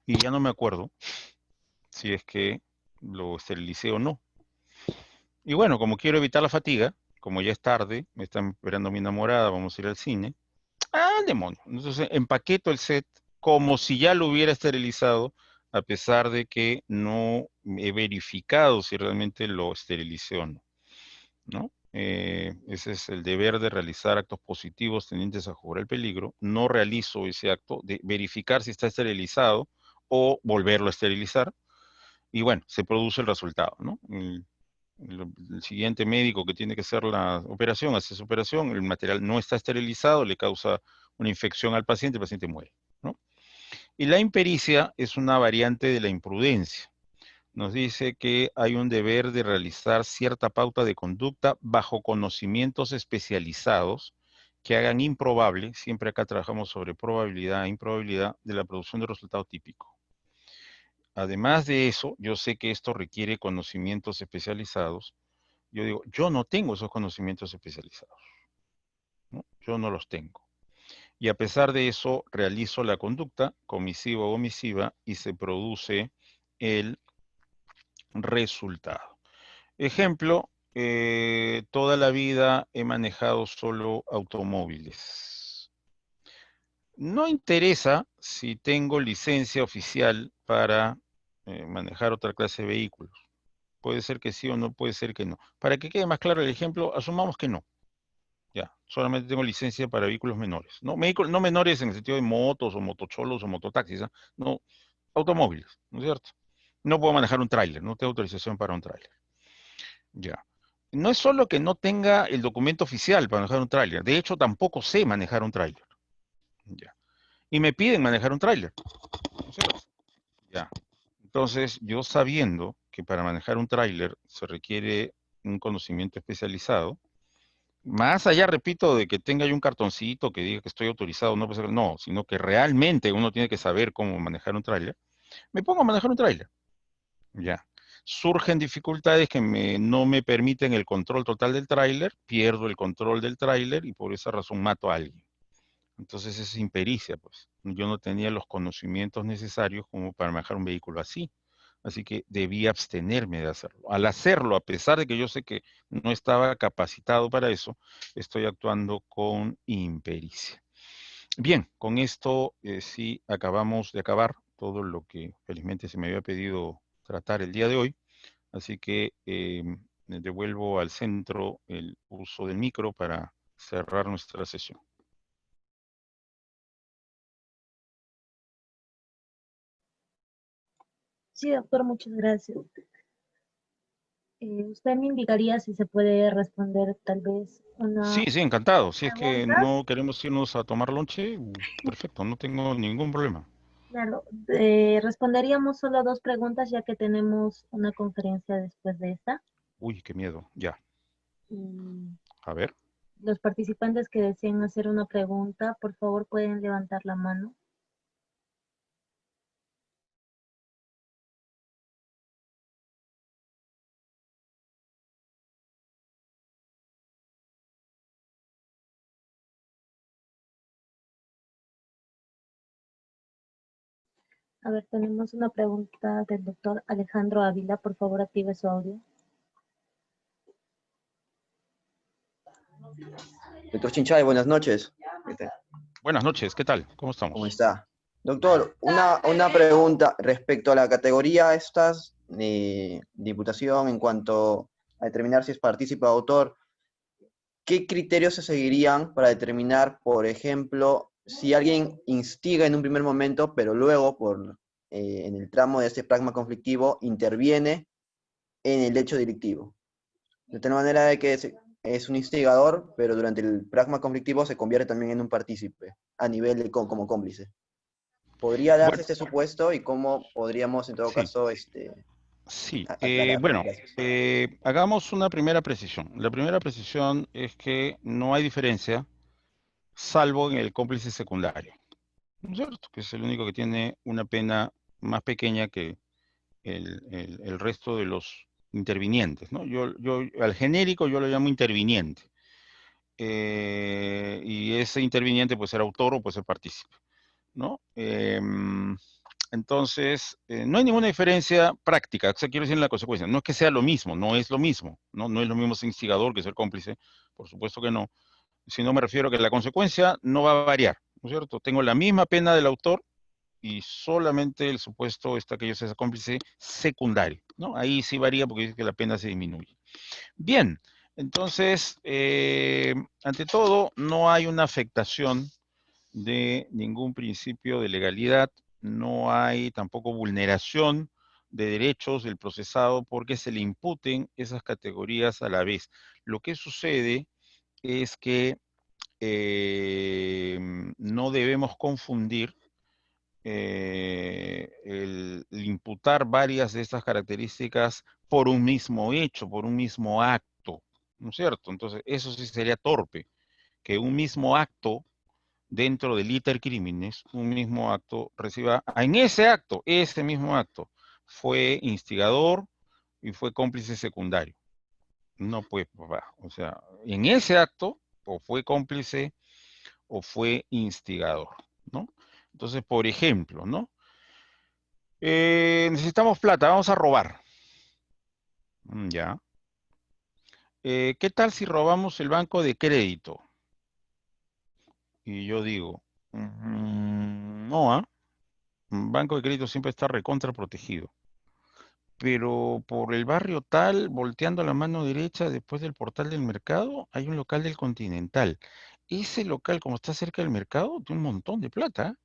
Y ya no me acuerdo si es que lo esterilicé o no. Y bueno, como quiero evitar la fatiga, como ya es tarde, me están esperando mi enamorada, vamos a ir al cine. Ah, demonio. Entonces empaqueto el set como si ya lo hubiera esterilizado, a pesar de que no he verificado si realmente lo esterilicé o no, ¿no? Ese es el deber de realizar actos positivos tendientes a jugar el peligro. No realizo ese acto de verificar si está esterilizado o volverlo a esterilizar. Y bueno, se produce el resultado, ¿no? El siguiente médico que tiene que hacer la operación hace su operación, el material no está esterilizado, le causa una infección al paciente, el paciente muere, ¿no? Y la impericia es una variante de la imprudencia. Nos dice que hay un deber de realizar cierta pauta de conducta bajo conocimientos especializados que hagan improbable, siempre acá trabajamos sobre probabilidad e improbabilidad de la producción de resultado típico. Además de eso, yo sé que esto requiere conocimientos especializados. Yo digo, yo no tengo esos conocimientos especializados, ¿no? Yo no los tengo. Y a pesar de eso, realizo la conducta comisiva o omisiva y se produce el resultado. Ejemplo, toda la vida he manejado solo automóviles. No interesa si tengo licencia oficial para manejar otra clase de vehículos. Puede ser que sí o no, puede ser que no. Para que quede más claro el ejemplo, asumamos que no. Ya, solamente tengo licencia para vehículos menores. No, no menores en el sentido de motos o motocholos o mototaxis, ¿ah? No, automóviles, ¿no es cierto? No puedo manejar un tráiler, no tengo autorización para un tráiler. Ya. No es solo que no tenga el documento oficial para manejar un tráiler, de hecho tampoco sé manejar un tráiler. Ya. Y me piden manejar un tráiler. ¿No es cierto? Ya. Entonces, yo sabiendo que para manejar un tráiler se requiere un conocimiento especializado, más allá, repito, de que tenga yo un cartoncito que diga que estoy autorizado, no, pues, no, sino que realmente uno tiene que saber cómo manejar un tráiler, me pongo a manejar un tráiler. Ya. Surgen dificultades que no me permiten el control total del tráiler, pierdo el control del tráiler y por esa razón mato a alguien. Entonces es impericia, pues. Yo no tenía los conocimientos necesarios como para manejar un vehículo así. Así que debí abstenerme de hacerlo. Al hacerlo, a pesar de que yo sé que no estaba capacitado para eso, estoy actuando con impericia. Bien, con esto sí acabamos de acabar todo lo que felizmente se me había pedido tratar el día de hoy. Así que devuelvo al centro el uso del micro para cerrar nuestra sesión. Sí, doctor, muchas gracias. Usted me indicaría si se puede responder tal vez Sí, una sí, encantado. Si es que pregunta. no queremos irnos a tomar lonche, perfecto, no tengo ningún problema. Claro, responderíamos solo dos preguntas ya que tenemos una conferencia después de esta. Uy, qué miedo. Ya, Y a ver. los participantes que deseen hacer una pregunta, por favor pueden levantar la mano. A ver, tenemos una pregunta del doctor Alejandro Ávila. Por favor, active su audio. Doctor Chinchay, buenas noches. Buenas noches, ¿qué tal? ¿Cómo ¿Cómo estamos? está? Doctor, una pregunta respecto a la categoría estas de diputación en cuanto a determinar si es partícipe o autor. ¿Qué criterios se seguirían para determinar, por ejemplo, si alguien instiga en un primer momento, pero luego, en el tramo de este pragma conflictivo, interviene en el hecho delictivo? De tal manera de que es un instigador, pero durante el pragma conflictivo se convierte también en un partícipe, a nivel de como cómplice. ¿Podría darse Bueno, este supuesto y cómo podríamos, en todo sí, caso, sí. aclararlo? Bueno, Gracias. hagamos una primera precisión. La primera precisión es que no hay diferencia, salvo en el cómplice secundario, ¿no es cierto? Que es el único que tiene una pena más pequeña que el resto de los intervinientes, ¿no? Yo al genérico yo lo llamo interviniente. Y ese interviniente puede ser autor o puede ser partícipe, ¿no? Entonces, no hay ninguna diferencia práctica, o sea, quiero decir en la consecuencia, no es que sea lo mismo, no es lo mismo, ¿no? No es lo mismo ser instigador que ser cómplice, por supuesto que no, sino me refiero a que la consecuencia no va a variar, ¿no es cierto? Tengo la misma pena del autor y solamente el supuesto está que yo sea cómplice secundario, ¿no? Ahí sí varía porque dice que la pena se disminuye. Bien, entonces, ante todo, no hay una afectación de ningún principio de legalidad, no hay tampoco vulneración de derechos del procesado porque se le imputen esas categorías a la vez. Lo que sucede es que no debemos confundir el imputar varias de estas características por un mismo hecho, por un mismo acto, ¿no es cierto? Entonces, eso sí sería torpe, que un mismo acto dentro del iter criminis, un mismo acto reciba, en ese acto, ese mismo acto, fue instigador y fue cómplice secundario. No, pues, papá, o sea, en ese acto, o fue cómplice o fue instigador, ¿no? Entonces, por ejemplo, ¿no? Necesitamos plata, vamos a robar. Ya. ¿Qué tal si robamos el banco de crédito? Y yo digo, no, un banco de crédito siempre está recontra protegido. Pero por el barrio tal, volteando a la mano derecha después del portal del mercado, hay un local del Continental. Ese local, como está cerca del mercado, tiene un montón de plata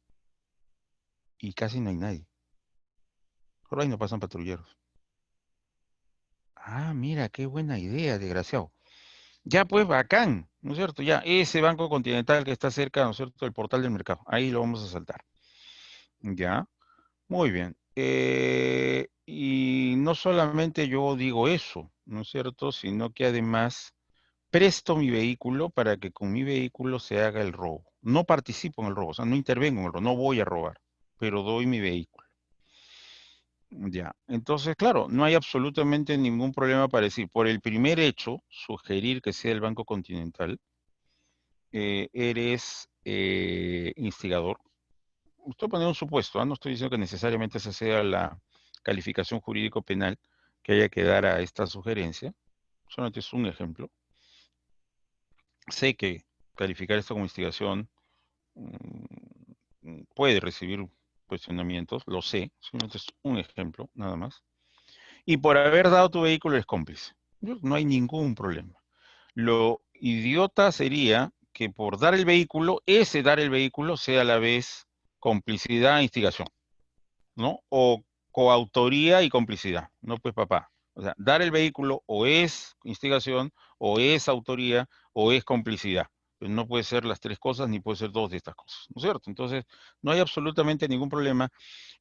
y casi no hay nadie. Por ahí no pasan patrulleros. Ah, mira, qué buena idea, desgraciado. Ya pues, bacán, ¿no es cierto? Ya, ese Banco Continental que está cerca, ¿no es cierto?, del portal del mercado. Ahí lo vamos a saltar. Ya, muy bien. Y no solamente yo digo eso, ¿no es cierto?, sino que además presto mi vehículo para que con mi vehículo se haga el robo. No participo en el robo, o sea, no intervengo en el robo, no voy a robar, pero doy mi vehículo. Ya, entonces, claro, no hay absolutamente ningún problema para decir, por el primer hecho, sugerir que sea el Banco Continental, eres instigador. Estoy poniendo un supuesto, no estoy diciendo que necesariamente esa sea la calificación jurídico-penal que haya que dar a esta sugerencia, solamente es un ejemplo. Sé que calificar esto como instigación puede recibir cuestionamientos, lo sé, simplemente es un ejemplo, nada más. Y por haber dado tu vehículo eres cómplice. No hay ningún problema. Lo idiota sería que por dar el vehículo, ese dar el vehículo sea a la vez complicidad e instigación, ¿no? O coautoría y complicidad, ¿no? Pues papá. O sea, dar el vehículo o es instigación, o es autoría, o es complicidad. Pues no puede ser las tres cosas, ni puede ser dos de estas cosas, ¿no es cierto? Entonces, no hay absolutamente ningún problema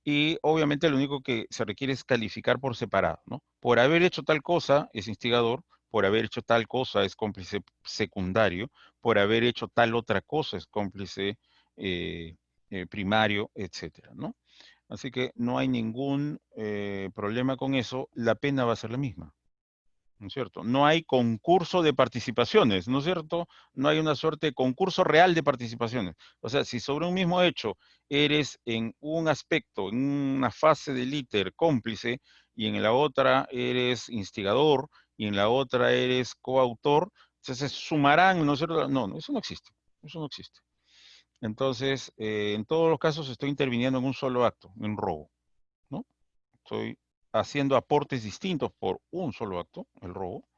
y obviamente lo único que se requiere es calificar por separado, ¿no? Por haber hecho tal cosa es instigador, por haber hecho tal cosa es cómplice secundario, por haber hecho tal otra cosa es cómplice primario, etcétera, ¿no? Así que no hay ningún problema con eso, la pena va a ser la misma, ¿no es cierto? No hay concurso de participaciones, ¿no es cierto? No hay una suerte de concurso real de participaciones. O sea, si sobre un mismo hecho eres en un aspecto, en una fase del íter cómplice, y en la otra eres instigador, y en la otra eres coautor, entonces sumarán, ¿no es cierto? No, no, eso no existe, eso no existe. Entonces, en todos los casos estoy interviniendo en un solo acto, en robo, ¿no? Estoy haciendo aportes distintos por un solo acto, el robo.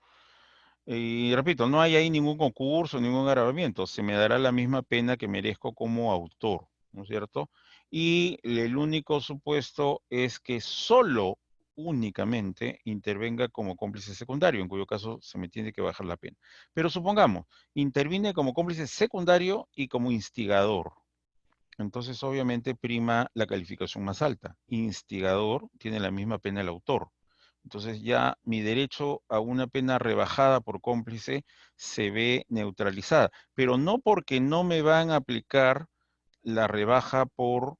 Y repito, no hay ahí ningún concurso, ningún agravamiento. Se me dará la misma pena que merezco como autor, ¿no es cierto? Y el único supuesto es que solo, únicamente, intervenga como cómplice secundario, en cuyo caso se me tiene que bajar la pena. Pero supongamos, intervine como cómplice secundario y como instigador. Entonces, obviamente, prima la calificación más alta. Instigador tiene la misma pena el autor. Entonces ya mi derecho a una pena rebajada por cómplice se ve neutralizada, pero no porque no me van a aplicar la rebaja por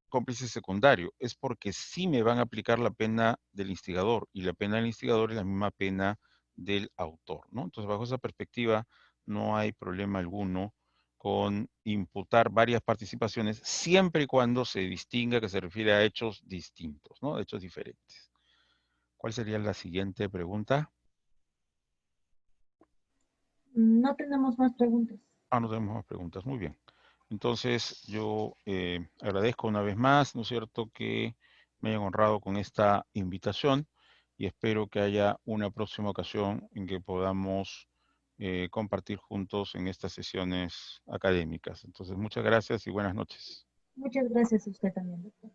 cómplice secundario, es porque sí me van a aplicar la pena del instigador, y la pena del instigador es la misma pena del autor, ¿no? Entonces, bajo esa perspectiva, no hay problema alguno con imputar varias participaciones, siempre y cuando se distinga que se refiere a hechos distintos, ¿no? Hechos diferentes. ¿Cuál sería la siguiente pregunta? No tenemos más preguntas. No tenemos más preguntas. Muy bien. Entonces, yo agradezco una vez más, ¿no es cierto?, que me hayan honrado con esta invitación y espero que haya una próxima ocasión en que podamos compartir juntos en estas sesiones académicas. Entonces, muchas gracias y buenas noches. Muchas gracias a usted también, doctor.